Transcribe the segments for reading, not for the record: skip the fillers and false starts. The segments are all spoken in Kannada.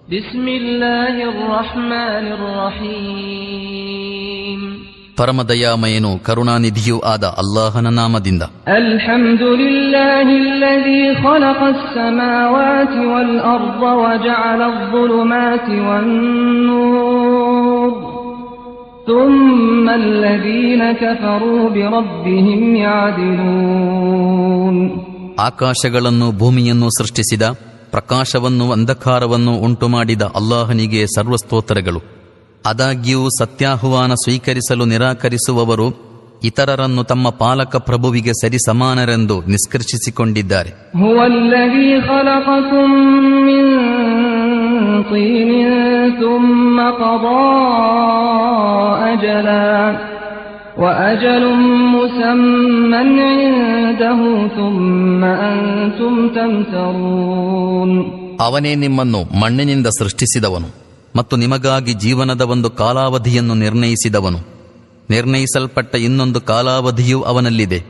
ಬಿಸ್ಮಿಲ್ಲಾಹಿರ್ ರಹ್ಮಾನಿರ್ ರಹೀಮ್. ಪರಮದಯಾಮಯನು ಕರುಣಾನಿಧಿಯೂ ಆದ ಅಲ್ಲಾಹನ ನಾಮದಿಂದ. ಅಲ್ಹಮ್ದುಲಿಲ್ಲಾಹಿಲ್ಲಜೀ ಖಲಖಸ್ ಸಮಾವಾತಿ ವಲ್ ಅರ್ದ ವಜಅಲಲ್ ظುಲುಮಾತಿ ವನ್ನೂರ್ ಥುಮ್ಮಲ್ಲಜೀನ ಕಫರೂ ಬಿರಬ್ಬಿಹಿಂ ಯಅದಿಲೂನ್. ಆಕಾಶಗಳನ್ನು ಭೂಮಿಯನ್ನು ಸೃಷ್ಟಿಸಿದ, ಪ್ರಕಾಶವನ್ನು ಅಂಧಕಾರವನ್ನು ಉಂಟುಮಾಡಿದ ಅಲ್ಲಾಹನಿಗೆ ಸರ್ವಸ್ತೋತ್ರಗಳು. ಆದಾಗ್ಯೂ ಸತ್ಯಾಹ್ವಾನ ಸ್ವೀಕರಿಸಲು ನಿರಾಕರಿಸುವವರು ಇತರರನ್ನು ತಮ್ಮ ಪಾಲಕ ಪ್ರಭುವಿಗೆ ಸರಿಸಮಾನರೆಂದು ನಿಷ್ಕರ್ಷಿಸಿಕೊಂಡಿದ್ದಾರೆ. ಹುವಲ್ಲಜೀ ಖಲಖಕುಂ ಮಿನ್ ತೀನಿನ್ ಥುಮ್ಮ ಖದಾ ಅಜಲನ್ ವಅಜಲುಂ ಮುಸಮ್ಮನ್ ಇಂದಹು ಥುಮ್ಮ ಅಂತುಂ ತಮ್ತರೂನ್. ಅವನೇ ನಿಮ್ಮನ್ನು ಮಣ್ಣಿನಿಂದ ಸೃಷ್ಟಿಸಿದವನು ಮತ್ತು ನಿಮಗಾಗಿ ಜೀವನದ ಒಂದು ಕಾಲಾವಧಿಯನ್ನು ನಿರ್ಣಯಿಸಿದವನು. ನಿರ್ಣಯಿಸಲ್ಪಟ್ಟ ಇನ್ನೊಂದು ಕಾಲಾವಧಿಯೂ ಅವನಲ್ಲಿದೆ,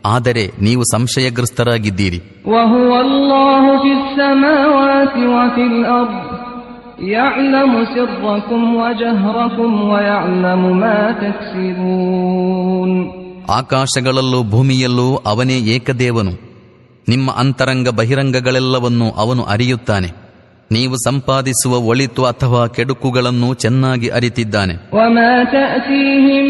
ಆದರೆ ನೀವು ಸಂಶಯಗ್ರಸ್ತರಾಗಿದ್ದೀರಿ. ವಹುವಲ್ಲಾಹು ಫಿಸ್ ಸಮಾವಾತಿ ವಫಿಲ್ ಅರ್ದ್ ಯಅಲಮು ಸಿರ್ರಕುಂ ವಜಹರಕುಂ ವಯಅಲಮು ಮಾ ತಕ್ಸಿಬೂನ್. ಆಕಾಶಗಳಲ್ಲೂ ಭೂಮಿಯಲ್ಲೂ ಅವನೇ ಏಕದೇವನು. ನಿಮ್ಮ ಅಂತರಂಗ ಬಹಿರಂಗಗಳೆಲ್ಲವನ್ನೂ ಅವನು ಅರಿಯುತ್ತಾನೆ. ನೀವು ಸಂಪಾದಿಸುವ ಒಳಿತು ಅಥವಾ ಕೆಡುಕುಗಳನ್ನು ಚೆನ್ನಾಗಿ ಅರಿತಿದ್ದಾನೆ. ವಮಾ ತಅತೀಹಿಂ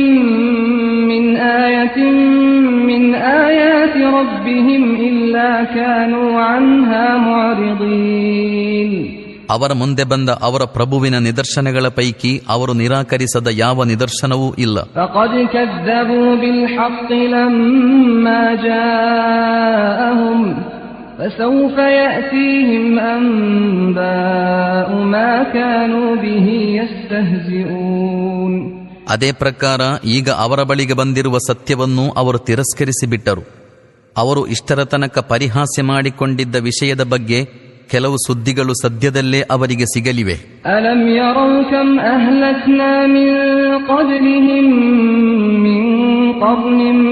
ಮಿನ್ ಆಯತಿನ್ ಮಿನ್ ಆಯಾತಿ ರಬ್ಬಿಹಿಂ ಇಲ್ಲಾ ಕಾನೂ ಅನ್ಹಾ ಮುಅರಿದೀನ್. ಅವರ ಮುಂದೆ ಬಂದ ಅವರ ಪ್ರಭುವಿನ ನಿದರ್ಶನಗಳ ಪೈಕಿ ಅವರು ನಿರಾಕರಿಸದ ಯಾವ ನಿದರ್ಶನವೂ ಇಲ್ಲ. ಫಕದ್ ಕದ್ದಬೂ ಬಿಲ್ ಹಕ್ಕಿ ಲಮ್ಮಾ ಜಾಅಹುಂ فسوف يأتيهم أنباء ما كانوا به يستهزئون. ಅದೇ ಪ್ರಕಾರ ಈಗ ಅವರ ಬಳಿಗೆ ಬಂದಿರುವ ಸತ್ಯವನ್ನು ಅವರು ತಿರಸ್ಕರಿಸಿಬಿಟ್ಟರು. ಅವರು ಇಷ್ಟರ ತನಕ ಪರಿಹಾಸ್ಯ ಮಾಡಿಕೊಂಡಿದ್ದ ವಿಷಯದ ಬಗ್ಗೆ ಕೆಲವು ಸುದ್ದಿಗಳು ಸದ್ಯದಲ್ಲೇ ಅವರಿಗೆ ಸಿಗಲಿವೆ. ಅಲಂ ಯರೌ ಕಂ ಅಹ್ಲಕ್ನಾ ಮಿನ್ क़ब्लिಹಿಂ ಮಿನ್ क़ರ್ನಿನ್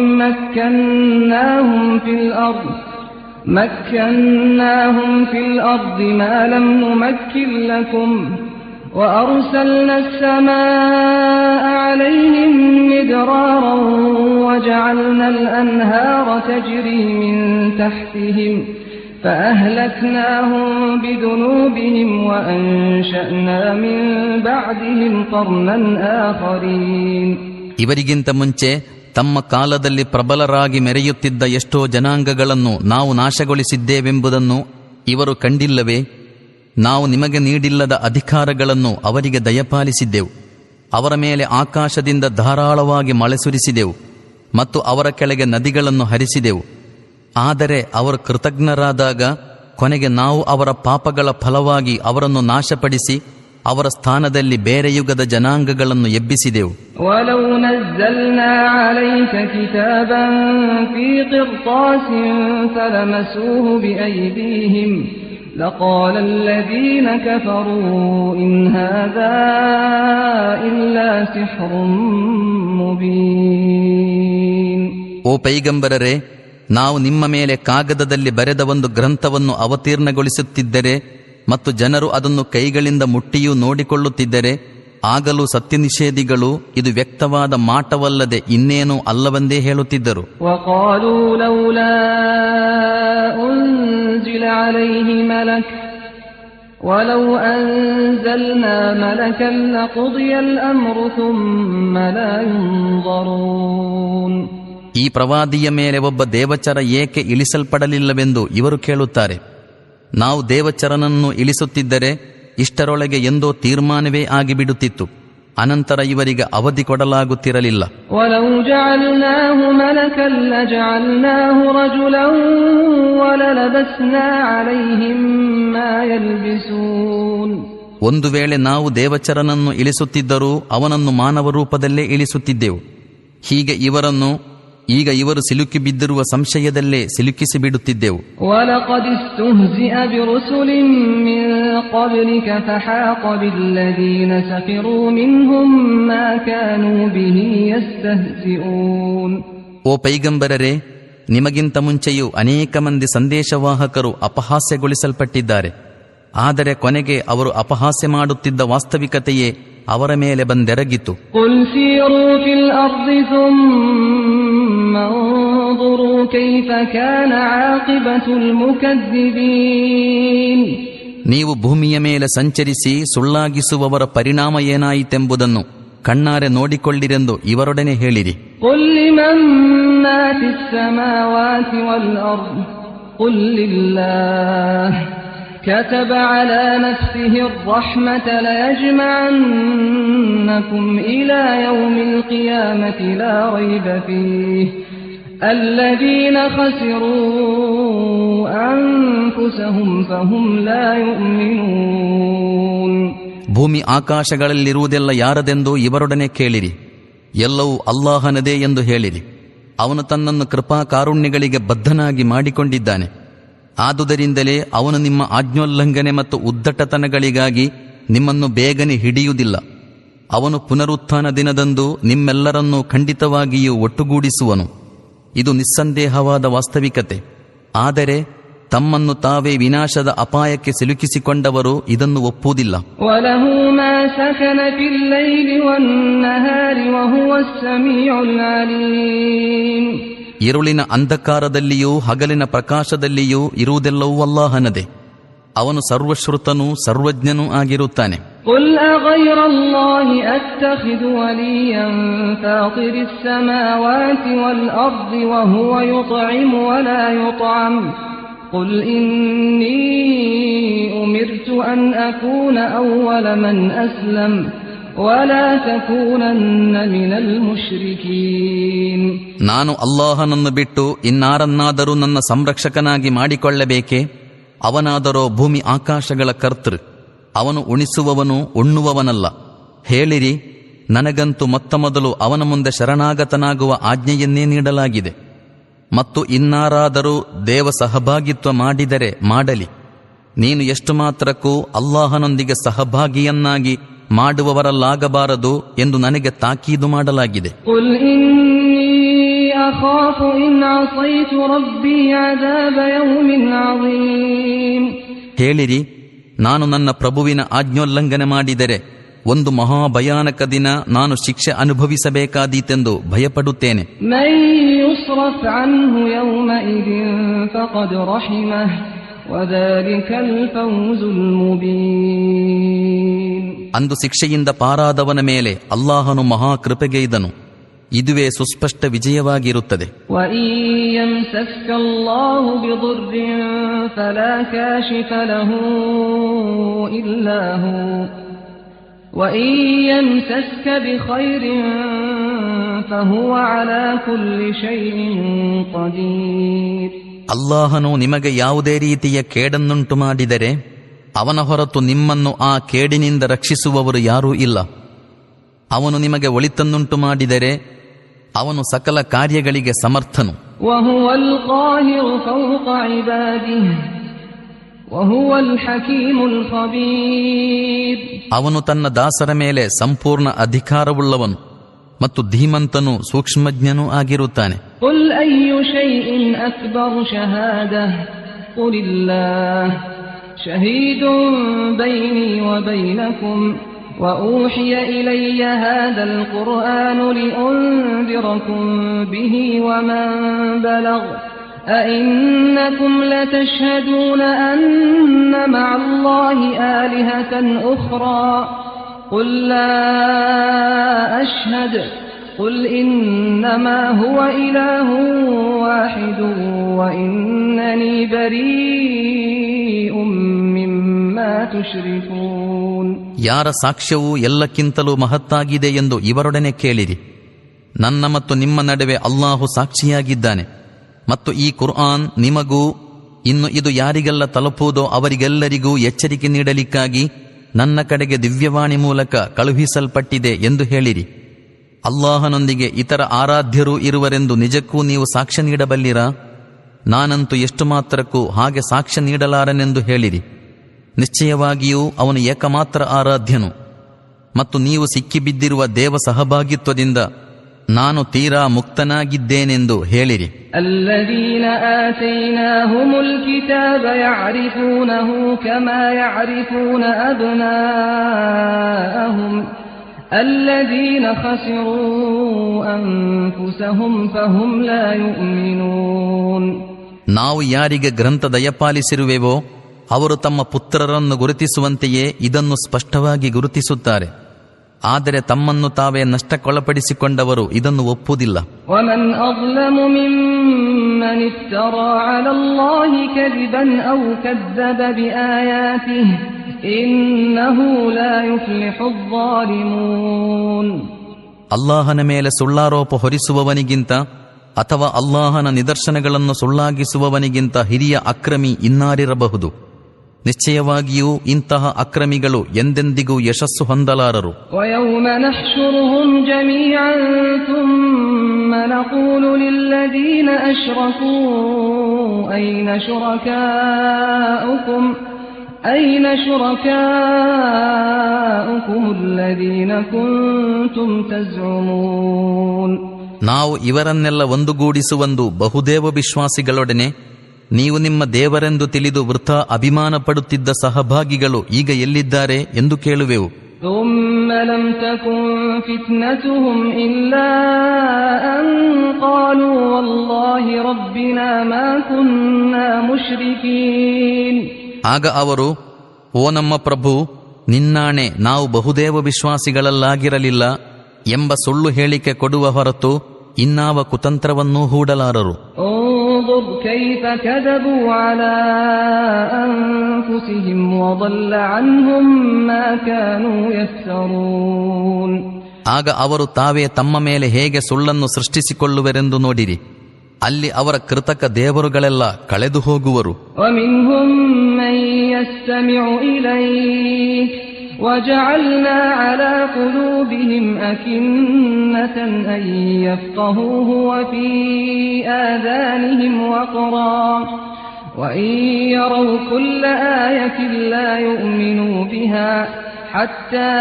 مكناهم في الأرض ما لم نمكن لكم وأرسلنا السماء عليهم مدرارا وجعلنا الأنهار تجري من تحتهم فأهلكناهم بذنوبهم وأنشأنا من بعدهم قرنا آخرين. ಇವರಿಗಿಂತ ಮುಂಚೆ ತಮ್ಮ ಕಾಲದಲ್ಲಿ ಪ್ರಬಲರಾಗಿ ಮೆರೆಯುತ್ತಿದ್ದ ಎಷ್ಟೋ ಜನಾಂಗಗಳನ್ನು ನಾವು ನಾಶಗೊಳಿಸಿದ್ದೇವೆಂಬುದನ್ನು ಇವರು ಕಂಡಿಲ್ಲವೇ? ನಾವು ನಿಮಗೆ ನೀಡಿಲ್ಲದ ಅಧಿಕಾರಗಳನ್ನು ಅವರಿಗೆ ದಯಪಾಲಿಸಿದ್ದೆವು. ಅವರ ಮೇಲೆ ಆಕಾಶದಿಂದ ಧಾರಾಳವಾಗಿ ಮಳೆ ಸುರಿಸಿದೆವು ಮತ್ತು ಅವರ ಕೆಳಗೆ ನದಿಗಳನ್ನು ಹರಿಸಿದೆವು. ಆದರೆ ಅವರು ಕೃತಜ್ಞರಾದಾಗ ಕೊನೆಗೆ ನಾವು ಅವರ ಪಾಪಗಳ ಫಲವಾಗಿ ಅವರನ್ನು ನಾಶಪಡಿಸಿ ಅವರ ಸ್ಥಾನದಲ್ಲಿ ಬೇರೆ ಯುಗದ ಜನಾಂಗಗಳನ್ನು ಎಬ್ಬಿಸಿದೆವು. ವಲೌ ನzzalna alayka kitaban fi qirtasin falamasuhu biaydihim laqala alladhina kafaru in hadha illa sihrun mubin. ಓ ಪೈಗಂಬರರೇ, ನಾವು ನಿಮ್ಮ ಮೇಲೆ ಕಾಗದದಲ್ಲಿ ಬರೆದ ಒಂದು ಗ್ರಂಥವನ್ನು ಅವತೀರ್ಣಗೊಳಿಸುತ್ತಿದ್ದರೆ ಮತ್ತು ಜನರು ಅದನ್ನು ಕೈಗಳಿಂದ ಮುಟ್ಟಿಯೂ ನೋಡಿಕೊಳ್ಳುತ್ತಿದ್ದರೆ ಆಗಲೂ ಸತ್ಯ ನಿಷೇಧಿಗಳು ಇದು ವ್ಯಕ್ತವಾದ ಮಾಟವಲ್ಲದೆ ಇನ್ನೇನೂ ಅಲ್ಲವೆಂದೇ ಹೇಳುತ್ತಿದ್ದರು. ವಕಾಲೂ ಲೌಲಾ ಉನ್ಜಿಲ ಅಲೈಹಿ ಮಲಕ್ ವಲೌ ಅನ್ಜಲ್ನಾ ಮಲಕನ್ ಲಕುದಿಯಲ್ ಅಮ್ರು ಥುಮ್ಮ ಲಾ ಯುನ್ಜರೂನ್. ಈ ಪ್ರವಾದಿಯ ಮೇಲೆ ಒಬ್ಬ ದೇವಚರ ಏಕೆ ಇಳಿಸಲ್ಪಡಲಿಲ್ಲವೆಂದು ಇವರು ಕೇಳುತ್ತಾರೆ. ನಾವು ದೇವಚರನನ್ನು ಇಳಿಸುತ್ತಿದ್ದರೆ ಇಷ್ಟರೊಳಗೆ ಎಂದೋ ತೀರ್ಮಾನವೇ ಆಗಿಬಿಡುತ್ತಿತ್ತು. ಅನಂತರ ಇವರಿಗೆ ಅವಧಿ ಕೊಡಲಾಗುತ್ತಿರಲಿಲ್ಲ. ವಲೌ ಜಅಲ್ನಾಹು ಮಲಕನ್ ಲಜಅಲ್ನಾಹು ರಜುಲನ್ ವಲಲಬಸ್ನಾ ಅಲೈಹಿಂ ಮಾ ಯಲ್ಬಿಸೂನ್. ಒಂದು ವೇಳೆ ನಾವು ದೇವಚರನನ್ನು ಇಳಿಸುತ್ತಿದ್ದರೂ ಅವನನ್ನು ಮಾನವ ರೂಪದಲ್ಲೇ ಇಳಿಸುತ್ತಿದ್ದೆವು. ಹೀಗೆ ಇವರನ್ನು ಈಗ ಇವರು ಸಿಲುಕಿ ಬಿದ್ದಿರುವ ಸಂಶಯದಲ್ಲೇ ಸಿಲುಕಿಸಿ ಬಿಡುತ್ತಿದ್ದೆವು. ವಲಕದ್ ಇಸ್ತುಹ್ಜಿಅ ಬಿರುಸುಲಿನ್ ಮಿನ್ क़ಬ್ಲಿಕ ಫಹಾಕ ಬಿಲ್ಲದೀನ ಸಖಿರೂ ಮಿನ್ಹುಂ ಮಾ ಕಾನೂ ಬಿಹಿ ಯಸ್ತಹ್ಜಿಊನ್. ಓ ಪೈಗಂಬರರೇ, ನಿಮಗಿಂತ ಮುಂಚೆಯೂ ಅನೇಕ ಮಂದಿ ಸಂದೇಶವಾಹಕರು ಅಪಹಾಸ್ಯಗೊಳಿಸಲ್ಪಟ್ಟಿದ್ದಾರೆ. ಆದರೆ ಕೊನೆಗೆ ಅವರು ಅಪಹಾಸ್ಯ ಮಾಡುತ್ತಿದ್ದ ವಾಸ್ತವಿಕತೆಯೇ ಅವರ ಮೇಲೆ ಬಂದೆರಗಿತು. ಕುಲ್ ಸೀರೂ ಫಿಲ್ ಅರ್ದಿ ಥುಮ್ಮ ಅಂظುರೂ ಕೈಫ ಕಾನ ಆಕಿಬತುಲ್ ಮುಕದ್ದಿಬೀನ್. ನೀವು ಭೂಮಿಯ ಮೇಲೆ ಸಂಚರಿಸಿ ಸುಳ್ಳಾಗಿಸುವವರ ಪರಿಣಾಮ ಏನಾಯಿತೆಂಬುದನ್ನು ಕಣ್ಣಾರೆ ನೋಡಿಕೊಳ್ಳಿರೆಂದು ಇವರೊಡನೆ ಹೇಳಿರಿ. ಕುಲ್ ಲಿಮನ್ ಮಾ ಫಿಸ್ ಸಮಾವಾತಿ ವಲ್ ಅರ್ದ್ ಕುಲ್ ಲಿಲ್ಲಾಹ್ كتب على نفسه الرحمة ليجمعنكم إلى يوم القيامة لا ريب فيه الذين خسروا أنفسهم فهم لا يؤمنون. ಭೂಮಿ ಆಕಾಶಗಳಲ್ಲಿರುವುದೆಲ್ಲ ಯಾರದೆಂದು ಇವರೊಡನೆ ಕೇಳಿರಿ. ಎಲ್ಲವೂ ಅಲ್ಲಾಹನದೇ ಎಂದು ಹೇಳಿರಿ. ಅವನು ತನ್ನನ್ನು ಕೃಪಾ ಕಾರುಣ್ಯಗಳಿಗೆ ಬದ್ಧನಾಗಿ ಮಾಡಿಕೊಂಡಿದ್ದಾನೆ. ಆದುದರಿಂದಲೇ ಅವನು ನಿಮ್ಮ ಆಜ್ಞೋಲ್ಲಂಘನೆ ಮತ್ತು ಉದ್ದಟತನಗಳಿಗಾಗಿ ನಿಮ್ಮನ್ನು ಬೇಗನೆ ಹಿಡಿಯುವುದಿಲ್ಲ. ಅವನು ಪುನರುತ್ಥಾನ ದಿನದಂದು ನಿಮ್ಮೆಲ್ಲರನ್ನೂ ಖಂಡಿತವಾಗಿಯೂ ಒಟ್ಟುಗೂಡಿಸುವನು. ಇದು ನಿಸ್ಸಂದೇಹವಾದ ವಾಸ್ತವಿಕತೆ. ಆದರೆ ತಮ್ಮನ್ನು ತಾವೇ ವಿನಾಶದ ಅಪಾಯಕ್ಕೆ ಸಿಲುಕಿಸಿಕೊಂಡವರು ಇದನ್ನು ಒಪ್ಪುವುದಿಲ್ಲ. ಇರುಳಿನ ಅಂಧಕಾರದಲ್ಲಿಯೂ ಹಗಲಿನ ಪ್ರಕಾಶದಲ್ಲಿಯೂ ಇರುವುದೆಲ್ಲವೂ ಅಲ್ಲಾಹನದೇ. ಅವನು ಸರ್ವಶ್ರುತನೂ ಸರ್ವಜ್ಞನೂ ಆಗಿರುತ್ತಾನೆ. قل أغير الله أتخذ وليا فاطر السماوات والأرض وهو يطعم ولا يطعم قل إني أمرت أن أكون أول من أسلم ولا تكونن من المشركين. ನಾನು ಅಲ್ಲಾಹನನ್ನು ಬಿಟ್ಟು ಇನ್ನಾರನ್ನಾದರೂ ನನ್ನ ಸಂರಕ್ಷಕನಾಗಿ ಮಾಡಿಕೊಳ್ಳಬೇಕೆ? ಅವನಾದರೋ ಭೂಮಿ ಆಕಾಶಗಳ ಕರ್ತೃ. ಅವನು ಉಣಿಸುವವನು ಉಣ್ಣುವವನಲ್ಲ. ಹೇಳಿರಿ, ನನಗಂತೂ ಮೊತ್ತಮೊದಲು ಅವನ ಮುಂದೆ ಶರಣಾಗತನಾಗುವ ಆಜ್ಞೆಯನ್ನೇ ನೀಡಲಾಗಿದೆ. ಮತ್ತು ಇನ್ನಾರಾದರೂ ದೇವ ಸಹಭಾಗಿತ್ವ ಮಾಡಿದರೆ ಮಾಡಲಿ. ನೀನು ಎಷ್ಟು ಮಾತ್ರಕ್ಕೂ ಅಲ್ಲಾಹನೊಂದಿಗೆ ಸಹಭಾಗಿಯನ್ನಾಗಿ ಮಾಡುವವರಲ್ಲಾಗಬಾರದು ಎಂದು ನನಗೆ ತಾಕೀದು ಮಾಡಲಾಗಿದೆ. ಹೇಳಿರಿ, ನಾನು ನನ್ನ ಪ್ರಭುವಿನ ಆಜ್ಞೋಲ್ಲಂಘನೆ ಮಾಡಿದರೆ ಒಂದು ಮಹಾಭಯಾನಕ ದಿನ ನಾನು ಶಿಕ್ಷೆ ಅನುಭವಿಸಬೇಕಾದೀತೆಂದು ಭಯಪಡುತ್ತೇನೆ. ಅಂದು ಶಿಕ್ಷೆಯಿಂದ ಪಾರಾದವನ ಮೇಲೆ ಅಲ್ಲಾಹನು ಮಹಾಕೃಪೆಗೈದನು. ಇದುವೇ ಸುಸ್ಪಷ್ಟ ವಿಜಯವಾಗಿರುತ್ತದೆ. ಅಲ್ಲಾಹನು ನಿಮಗೆ ಯಾವುದೇ ರೀತಿಯ ಕೇಡನ್ನುಂಟು ಮಾಡಿದರೆ ಅವನ ಹೊರತು ನಿಮ್ಮನ್ನು ಆ ಕೇಡಿನಿಂದ ರಕ್ಷಿಸುವವರು ಯಾರೂ ಇಲ್ಲ. ಅವನು ನಿಮಗೆ ಒಳಿತನ್ನುಂಟು ಮಾಡಿದರೆ ಅವನು ಸಕಲ ಕಾರ್ಯಗಳಿಗೆ ಸಮರ್ಥನು. ಅವನು ತನ್ನ ದಾಸರ ಮೇಲೆ ಸಂಪೂರ್ಣ ಅಧಿಕಾರವುಳ್ಳವನು ಮತ್ತು ಧೀಮಂತನೂ ಸೂಕ್ಷ್ಮಜ್ಞನೂ ಆಗಿರುತ್ತಾನೆ. وأوحي إلي هذا القرآن لأنذركم به ومن بلغ أئنكم لتشهدون أن مع الله آلهة أخرى قل لا أشهد قل إنما هو إله واحد وإنني بريء مما تشركون. ಯಾರ ಸಾಕ್ಷ್ಯವು ಎಲ್ಲಕ್ಕಿಂತಲೂ ಮಹತ್ತಾಗಿದೆ ಎಂದು ಇವರೊಡನೆ ಕೇಳಿರಿ. ನನ್ನ ಮತ್ತು ನಿಮ್ಮ ನಡುವೆ ಅಲ್ಲಾಹು ಸಾಕ್ಷಿಯಾಗಿದ್ದಾನೆ. ಮತ್ತು ಈ ಕುರ್ಆನ್ ನಿಮಗೂ ಇನ್ನು ಇದು ಯಾರಿಗೆಲ್ಲ ತಲುಪುವುದೋ ಅವರಿಗೆಲ್ಲರಿಗೂ ಎಚ್ಚರಿಕೆ ನೀಡಲಿಕ್ಕಾಗಿ ನನ್ನ ಕಡೆಗೆ ದಿವ್ಯವಾಣಿ ಮೂಲಕ ಕಳುಹಿಸಲ್ಪಟ್ಟಿದೆ ಎಂದು ಹೇಳಿರಿ. ಅಲ್ಲಾಹನೊಂದಿಗೆ ಇತರ ಆರಾಧ್ಯರೂ ಇರುವರೆಂದು ನಿಜಕ್ಕೂ ನೀವು ಸಾಕ್ಷ್ಯ ನೀಡಬಲ್ಲಿರಾ? ನಾನಂತೂ ಎಷ್ಟು ಮಾತ್ರಕ್ಕೂ ಹಾಗೆ ಸಾಕ್ಷ್ಯ ನೀಡಲಾರನೆಂದು ಹೇಳಿರಿ. ನಿಶ್ಚಯವಾಗಿಯೂ ಅವನು ಏಕಮಾತ್ರ ಆರಾಧ್ಯನು. ಮತ್ತು ನೀವು ಸಿಕ್ಕಿಬಿದ್ದಿರುವ ದೇವ ಸಹಭಾಗಿತ್ವದಿಂದ ನಾನು ತೀರಾ ಮುಕ್ತನಾಗಿದ್ದೇನೆಂದು ಹೇಳಿರಿ. الذين آتيناهم الكتاب يعرفونه كما يعرفون أبناءهم الذين خسروا أنفسهم فهم لا يؤمنون. ನಾವು ಯಾರಿಗೆ ಗ್ರಂಥ ದಯಪಾಲಿಸಿರುವೆವೋ ಅವರು ತಮ್ಮ ಪುತ್ರರನ್ನು ಗುರುತಿಸುವಂತೆಯೇ ಇದನ್ನು ಸ್ಪಷ್ಟವಾಗಿ ಗುರುತಿಸುತ್ತಾರೆ. ಆದರೆ ತಮ್ಮನ್ನು ತಾವೇ ನಷ್ಟಕ್ಕೊಳಪಡಿಸಿಕೊಂಡವರು ಇದನ್ನು ಒಪ್ಪುವುದಿಲ್ಲ. ومن أظلم ممن افترى على الله كذبا أو كذب بآياته إنه لا يفلح الظالمون. ಅಲ್ಲಾಹನ ಮೇಲೆ ಸುಳ್ಳಾರೋಪ ಹೊರಿಸುವವನಿಗಿಂತ ಅಥವಾ ಅಲ್ಲಾಹನ ನಿದರ್ಶನಗಳನ್ನು ಸುಳ್ಳಾಗಿಸುವವನಿಗಿಂತ ಹಿರಿಯ ಅಕ್ರಮಿ ಇನ್ನಾರಿರಬಹುದು. ನಿಶ್ಚಯವಾಗಿಯೂ ಇಂತಹ ಅಕ್ರಮಿಗಳು ಎಂದೆಂದಿಗೂ ಯಶಸ್ಸು ಹೊಂದಲಾರರು. وَيَوْمَ نَحْشُرُهُمْ جَمِيعًا ثُمَّ نَقُولُ لِلَّذِينَ أَشْرَكُوا أَيْنَ شُرَكَاؤُكُمُ الَّذِينَ كُنتُمْ تَزْعُمُونَ. ನಾವು ಇವರನ್ನೆಲ್ಲ ಒಂದುಗೂಡಿಸುವಂದು ಬಹುದೇವ ವಿಶ್ವಾಸಿಗಳೊಡನೆ ನೀವು ನಿಮ್ಮ ದೇವರೆಂದು ತಿಳಿದು ವೃಥಾ ಅಭಿಮಾನ ಪಡುತ್ತಿದ್ದ ಸಹಭಾಗಿಗಳು ಈಗ ಎಲ್ಲಿದ್ದಾರೆ ಎಂದು ಕೇಳುವೆವು. ثُمَّ لَمْ تَكُنْ فِتْنَتُهُمْ إِلَّا أَنْ قَالُوا وَاللَّهِ رَبِّنَا مَا كُنَّا مُشْرِكِينَ. ಆಗ ಅವರು, ಓ ನಮ್ಮ ಪ್ರಭು, ನಿನ್ನಾಣೆ ನಾವು ಬಹುದೇವ ವಿಶ್ವಾಸಿಗಳಲ್ಲಾಗಿರಲಿಲ್ಲ ಎಂಬ ಸುಳ್ಳು ಹೇಳಿಕೆ ಕೊಡುವ ಹೊರತು ಇನ್ನಾವ ಕುತಂತ್ರವನ್ನೂ ಹೂಡಲಾರರು. انظر كيف كذبوا على أنفسهم وضل عنهم ما كانوا يفترون. ಆಗ ಅವರು ತಾವೇ ತಮ್ಮ ಮೇಲೆ ಹೇಗೆ ಸುಳ್ಳನ್ನು ಸೃಷ್ಟಿಸಿಕೊಳ್ಳುವರೆಂದು ನೋಡಿರಿ. ಅಲ್ಲಿ ಅವರ ಕೃತಕ ದೇವರುಗಳೆಲ್ಲ ಕಳೆದು ಹೋಗುವರು. ومنهم من يستمع إليك وجعلنا على قلوبهم أكنة أن يفقهوه وفي آذانهم وقرا وإن يروا كل آية لا يؤمنوا بها حتى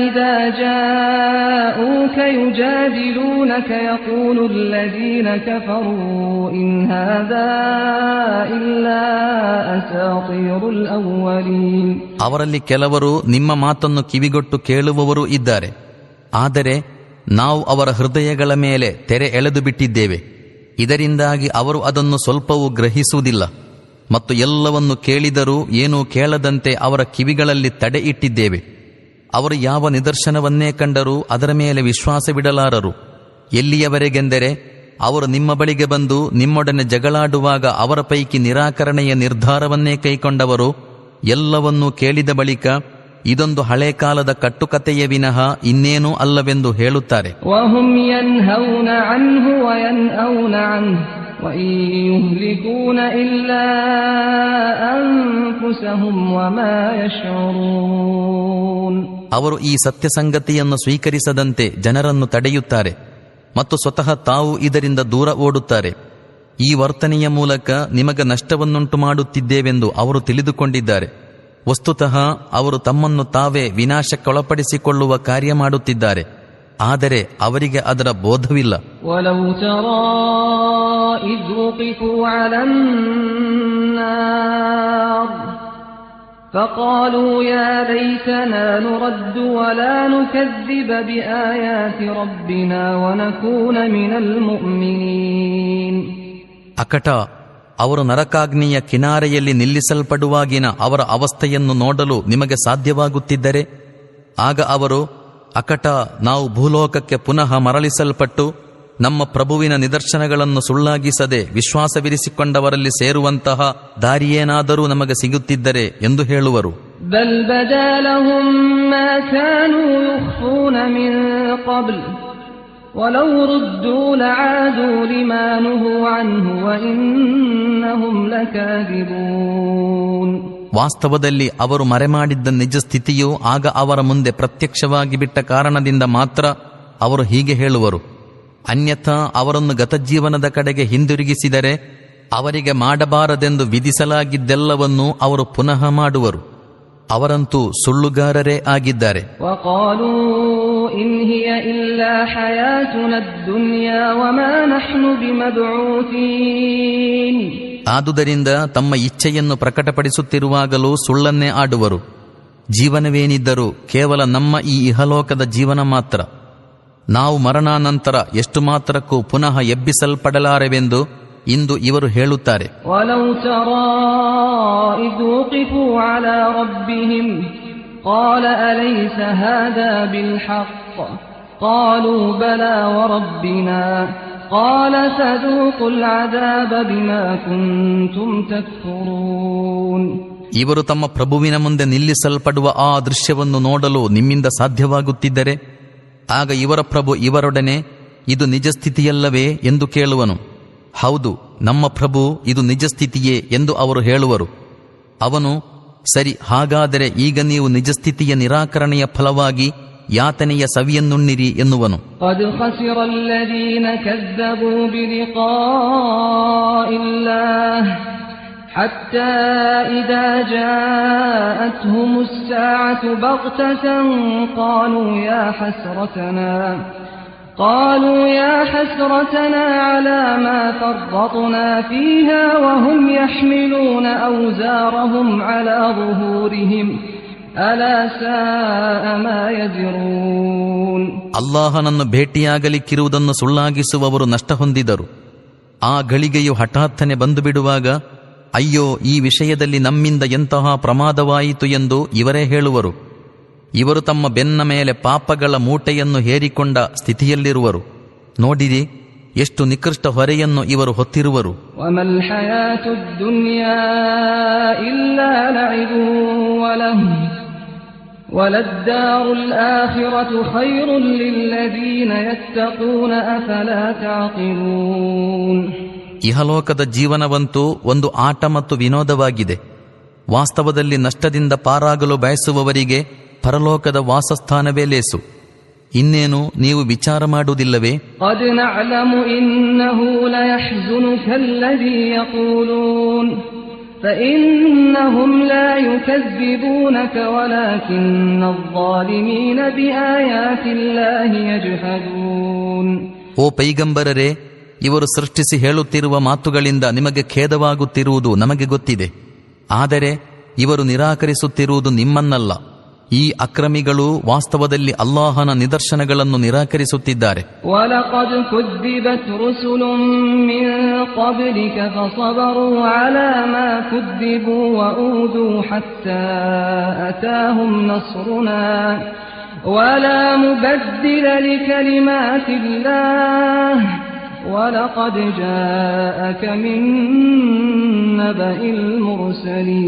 إذا جاءوك يجادلونك يقول الذين كفروا إن هذا إلا أساطير الأولين. ಅವರಲ್ಲಿ ಕೆಲವರು ನಿಮ್ಮ ಮಾತನ್ನು ಕಿವಿಗೊಟ್ಟು ಕೇಳುವವರು ಇದ್ದಾರೆ. ಆದರೆ ನಾವು ಅವರ ಹೃದಯಗಳ ಮೇಲೆ ತೆರೆ ಎಳೆದು ಬಿಟ್ಟಿದ್ದೇವೆ. ಇದರಿಂದಾಗಿ ಅವರು ಅದನ್ನು ಸ್ವಲ್ಪವೂ ಗ್ರಹಿಸುವುದಿಲ್ಲ ಮತ್ತು ಎಲ್ಲವನ್ನು ಕೇಳಿದರೂ ಏನೂ ಕೇಳದಂತೆ ಅವರ ಕಿವಿಗಳಲ್ಲಿ ತಡೆ ಇಟ್ಟಿದ್ದೇವೆ. ಅವರು ಯಾವ ನಿದರ್ಶನವನ್ನೇ ಕಂಡರೂ ಅದರ ಮೇಲೆ ವಿಶ್ವಾಸವಿಡಲಾರರು. ಎಲ್ಲಿಯವರೆಗೆಂದರೆ ಅವರು ನಿಮ್ಮ ಬಳಿಗೆ ಬಂದು ನಿಮ್ಮೊಡನೆ ಜಗಳಾಡುವಾಗ ಅವರ ಪೈಕಿ ನಿರಾಕರಣೆಯ ನಿರ್ಧಾರವನ್ನೇ ಕೈಕೊಂಡವರು ಎಲ್ಲವನ್ನೂ ಕೇಳಿದ ಬಳಿಕ ಇದೊಂದು ಹಳೆ ಕಾಲದ ಕಟ್ಟುಕತೆಯೇ ವಿನಃ ಇನ್ನೇನೂ ಅಲ್ಲವೆಂದು ಹೇಳುತ್ತಾರೆ. وهم ينهون عنه وينأون عنه وإن يهلكون إلا أنفسهم وما يشعرون. ಅವರು ಈ ಸತ್ಯ ಸಂಗತಿಯನ್ನು ಸ್ವೀಕರಿಸದಂತೆ ಜನರನ್ನು ತಡೆಯುತ್ತಾರೆ ಮತ್ತು ಸ್ವತಃ ತಾವು ಇದರಿಂದ ದೂರ ಓಡುತ್ತಾರೆ. ಈ ವರ್ತನೆಯ ಮೂಲಕ ನಿಮಗೆ ನಷ್ಟವನ್ನುಂಟು ಮಾಡುತ್ತಿದ್ದೇವೆಂದು ಅವರು ತಿಳಿದುಕೊಂಡಿದ್ದಾರೆ. ವಸ್ತುತಃ ಅವರು ತಮ್ಮನ್ನು ತಾವೇ ವಿನಾಶಕ್ಕೊಳಪಡಿಸಿಕೊಳ್ಳುವ ಕಾರ್ಯ ಮಾಡುತ್ತಿದ್ದಾರೆ. ಆದರೆ ಅವರಿಗೆ ಅದರ ಬೋಧವಿಲ್ಲ. وَلَوْ تَرَى إِذْ وُقِفُوا عَلَى النَّارِ فَقَالُوا يَا لَيْتَنَا نُرَدُّ وَلَا نُكَذِّبَ بِآيَاتِ رَبِّنَا وَنَكُونَ مِنَ الْمُؤْمِنِينَ. ಅಕಟ ಅವರು ನರಕಾಗ್ನಿಯ ಕಿನಾರೆಯಲ್ಲಿ ನಿಲ್ಲಿಸಲ್ಪಡುವಾಗಿನ ಅವರ ಅವಸ್ಥೆಯನ್ನು ನೋಡಲು ನಿಮಗೆ ಸಾಧ್ಯವಾಗುತ್ತಿದ್ದರೆ ಆಗ ಅವರು, ಅಕಟ ನಾವು ಭೂಲೋಕಕ್ಕೆ ಪುನಃ ಮರಳಿಸಲ್ಪಟ್ಟು ನಮ್ಮ ಪ್ರಭುವಿನ ನಿದರ್ಶನಗಳನ್ನು ಸುಳ್ಳಾಗಿಸದೆ ವಿಶ್ವಾಸವಿರಿಸಿಕೊಂಡವರಲ್ಲಿ ಸೇರುವಂತಹ ದಾರಿಯೇನಾದರೂ ನಮಗೆ ಸಿಗುತ್ತಿದ್ದರೆ ಎಂದು ಹೇಳುವರು. ಬಲ್ ಬದಾ ಲಹುಂ ಮಾ ಕಾನೂ ಯುಖ್ಫೂನ ಮಿನ್ ಕಬ್ಲ್ ವಲೌ ರುದ್ದೂ ಲಆದೂ ಲಿಮಾ ನುಹೂ ಅನ್ಹು ವಇನ್ನಹುಂ ಲಕಾದಿಬೂನ್. ವಾಸ್ತವದಲ್ಲಿ ಅವರು ಮರೆಮಾಡಿದ್ದ ನಿಜ ಸ್ಥಿತಿಯು ಆಗ ಅವರ ಮುಂದೆ ಪ್ರತ್ಯಕ್ಷವಾಗಿ ಬಿಟ್ಟ ಕಾರಣದಿಂದ ಮಾತ್ರ ಅವರು ಹೀಗೆ ಹೇಳುವರು. ಅನ್ಯಥಾ ಅವರನ್ನು ಗತಜೀವನದ ಕಡೆಗೆ ಹಿಂದಿರುಗಿಸಿದರೆ ಅವರಿಗೆ ಮಾಡಬಾರದೆಂದು ವಿಧಿಸಲಾಗಿದ್ದೆಲ್ಲವನ್ನೂ ಅವರು ಪುನಃ ಮಾಡುವರು. ಅವರಂತೂ ಸುಳ್ಳುಗಾರರೇ ಆಗಿದ್ದಾರೆ. ಆದುದರಿಂದ ತಮ್ಮ ಇಚ್ಛೆಯನ್ನು ಪ್ರಕಟಪಡಿಸುತ್ತಿರುವಾಗಲೂ ಸುಳ್ಳನ್ನೇ ಆಡುವರು. ಜೀವನವೇನಿದ್ದರೂ ಕೇವಲ ನಮ್ಮ ಈ ಇಹಲೋಕದ ಜೀವನ ಮಾತ್ರ. ನಾವು ಮರಣಾನಂತರ ಎಷ್ಟು ಮಾತ್ರಕ್ಕೂ ಪುನಃ ಎಬ್ಬಿಸಲ್ಪಡಲಾರೆವೆಂದು ಇಂದು ಇವರು ಹೇಳುತ್ತಾರೆ. ಇವರು ತಮ್ಮ ಪ್ರಭುವಿನ ಮುಂದೆ ನಿಲ್ಲಿಸಲ್ಪಡುವ ಆ ದೃಶ್ಯವನ್ನು ನೋಡಲು ನಿಮ್ಮಿಂದ ಸಾಧ್ಯವಾಗುತ್ತಿದ್ದರೆ ಆಗ ಇವರ ಪ್ರಭು ಇವರೊಡನೆ, ಇದು ನಿಜ ಸ್ಥಿತಿಯಲ್ಲವೇ ಎಂದು ಕೇಳುವನು. ಹೌದು, ನಮ್ಮ ಪ್ರಭು, ಇದು ನಿಜ ಸ್ಥಿತಿಯೇ ಎಂದು ಅವರು ಹೇಳುವರು. ಅವನು, ಸರಿ, ಹಾಗಾದರೆ ಈಗ ನೀವು ನಿಜಸ್ಥಿತಿಯ ನಿರಾಕರಣೆಯ ಫಲವಾಗಿ ಯಾತನೆಯ ಸವಿಯನ್ನುಣ್ಣಿರಿ ಎನ್ನುವನು. حتى إذا جاءتهم الساعة بغتة قالوا يا حسرتنا على ما فرطنا فيها وهم يحملون أوزارهم على ظهورهم ألا ساء ما يزرون. ಅಲ್ಲಾಹನನ್ನು ಭೇಟಿಯಾಗಲಿಕ್ಕಿರುವುದನ್ನು ಸುಳ್ಳಾಗಿಸುವವರು ನಷ್ಟ ಹೊಂದಿದರು. ಆ ಗಳಿಗೆಯು ಹಠಾತ್ತನೆ ಬಂದು ಬಿಡುವಾಗ, ಅಯ್ಯೋ, ಈ ವಿಷಯದಲ್ಲಿ ನಮ್ಮಿಂದ ಎಂತಹ ಪ್ರಮಾದವಾಯಿತು ಎಂದು ಇವರೇ ಹೇಳುವರು. ಇವರು ತಮ್ಮ ಬೆನ್ನ ಮೇಲೆ ಪಾಪಗಳ ಮೂಟೆಯನ್ನು ಹೇರಿಕೊಂಡ ಸ್ಥಿತಿಯಲ್ಲಿರುವರು. ನೋಡಿರಿ, ಎಷ್ಟು ನಿಕೃಷ್ಟ ಹೊರೆಯನ್ನು ಇವರು ಹೊತ್ತಿರುವರು. ಇಹಲೋಕದ ಜೀವನವಂತೂ ಒಂದು ಆಟ ಮತ್ತು ವಿನೋದವಾಗಿದೆ. ವಾಸ್ತವದಲ್ಲಿ ನಷ್ಟದಿಂದ ಪಾರಾಗಲು ಬಯಸುವವರಿಗೆ ಪರಲೋಕದ ವಾಸಸ್ಥಾನವೇ ಲೇಸು. ಇನ್ನೇನು ನೀವು ವಿಚಾರ ಮಾಡುವುದಿಲ್ಲವೇ? ಓ ಪೈಗಂಬರರೇ, ಇವರು ಸೃಷ್ಟಿಸಿ ಹೇಳುತ್ತಿರುವ ಮಾತುಗಳಿಂದ ನಿಮಗೆ ಖೇದವಾಗುತ್ತಿರುವುದು ನಮಗೆ ಗೊತ್ತಿದೆ. ಆದರೆ ಇವರು ನಿರಾಕರಿಸುತ್ತಿರುವುದು ನಿಮ್ಮನ್ನಲ್ಲ. ಈ ಅಕ್ರಮಿಗಳು ವಾಸ್ತವದಲ್ಲಿ ಅಲ್ಲಾಹನ ನಿದರ್ಶನಗಳನ್ನು ನಿರಾಕರಿಸುತ್ತಿದ್ದಾರೆ. وَلَقَدْ جَاءَكَ مِن نَّبَإِ الْمُرْسَلِينَ.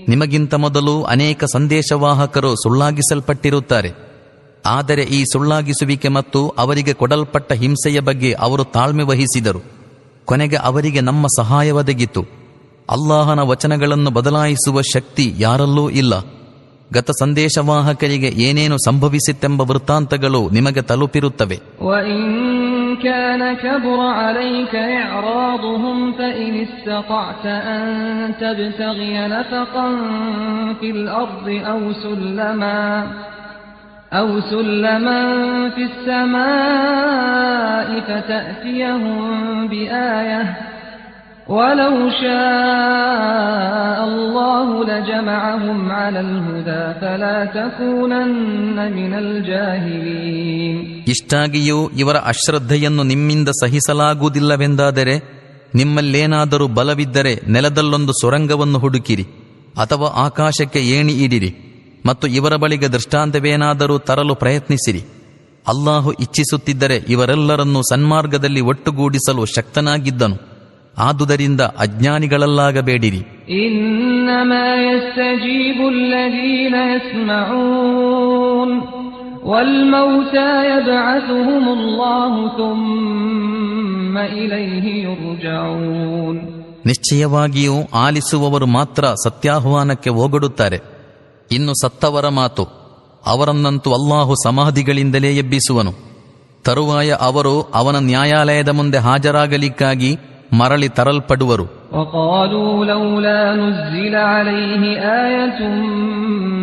ನಿಮಗಿಂತ ಮೊದಲು ಅನೇಕ ಸಂದೇಶವಾಹಕರು ಸುಳ್ಳಾಗಿಸಲ್ಪಟ್ಟಿರುತ್ತಾರೆ. ಆದರೆ ಈ ಸುಳ್ಳಾಗಿಸುವಿಕೆ ಮತ್ತು ಅವರಿಗೆ ಕೊಡಲ್ಪಟ್ಟ ಹಿಂಸೆಯ ಬಗ್ಗೆ ಅವರು ತಾಳ್ಮೆ ವಹಿಸಿದರು. ಕೊನೆಗೆ ಅವರಿಗೆ ನಮ್ಮ ಸಹಾಯ ಒದಗಿತು. ಅಲ್ಲಾಹನ ವಚನಗಳನ್ನು ಬದಲಾಯಿಸುವ ಶಕ್ತಿ ಯಾರಲ್ಲೂ ಇಲ್ಲ. ಗತ ಸಂದೇಶವಾಹಕರಿಗೆ ಏನೇನು ಸಂಭವಿಸಿತೆಂಬ ವೃತ್ತಾಂತಗಳು ನಿಮಗೆ ತಲುಪಿರುತ್ತವೆ. كان كبر عليك إعراضهم فإن استطعت أن تبتغي نفقا في الأرض أو سلما في السماء فتأتيهم بآية ولو شاء الله لجمعهم على الهدى فلا تكونن من الجاهلين. ಇಷ್ಟಾಗಿಯೂ ಇವರ ಅಶ್ರದ್ಧೆಯನ್ನು ನಿಮ್ಮಿಂದ ಸಹಿಸಲಾಗುವುದಿಲ್ಲವೆಂದಾದರೆ ನಿಮ್ಮಲ್ಲೇನಾದರೂ ಬಲವಿದ್ದರೆ ನೆಲದಲ್ಲೊಂದು ಸೊರಂಗವನ್ನು ಹುಡುಕಿರಿ ಅಥವಾ ಆಕಾಶಕ್ಕೆ ಏಣಿ ಇಡಿರಿ ಮತ್ತು ಇವರ ಬಳಿಗೆ ದೃಷ್ಟಾಂತವೇನಾದರೂ ತರಲು ಪ್ರಯತ್ನಿಸಿರಿ. ಅಲ್ಲಾಹು ಇಚ್ಛಿಸುತ್ತಿದ್ದರೆ ಇವರೆಲ್ಲರನ್ನೂ ಸನ್ಮಾರ್ಗದಲ್ಲಿ ಒಟ್ಟುಗೂಡಿಸಲು ಶಕ್ತನಾಗಿದ್ದನು. ಆದುದರಿಂದ ಅಜ್ಞಾನಿಗಳಲ್ಲಾಗಬೇಡಿರಿ. ಇನ್ನಮಾ ಯಸ್ತಜೀಬು ಅಲ್ಲದೀನ ಯಸ್ಮಊನ್ ವಲ್ ಮೌತಾ ಯಬ್ಅಥುಹುಮುಲ್ಲಾಹು ಥುಮ್ಮ ಇಲೈಹಿ ಯುರ್ಜഊನ್. ನಿಶ್ಚಯವಾಗಿಯೂ ಆಲಿಸುವವರು ಮಾತ್ರ ಸತ್ಯಾಹ್ವಾನಕ್ಕೆ ಓಗೊಡುತ್ತಾರೆ. ಇನ್ನು ಸತ್ತವರ ಮಾತು, ಅವರನ್ನಂತೂ ಅಲ್ಲಾಹು ಸಮಾಧಿಗಳಿಂದಲೇ ಎಬ್ಬಿಸುವನು. ತರುವಾಯ ಅವರು ಅವನ ನ್ಯಾಯಾಲಯದ ಮುಂದೆ ಹಾಜರಾಗಲಿಕ್ಕಾಗಿ ಮರಳಿ ತರಲ್ಪಡುವರು. وقالوا لولا نزل عليه آية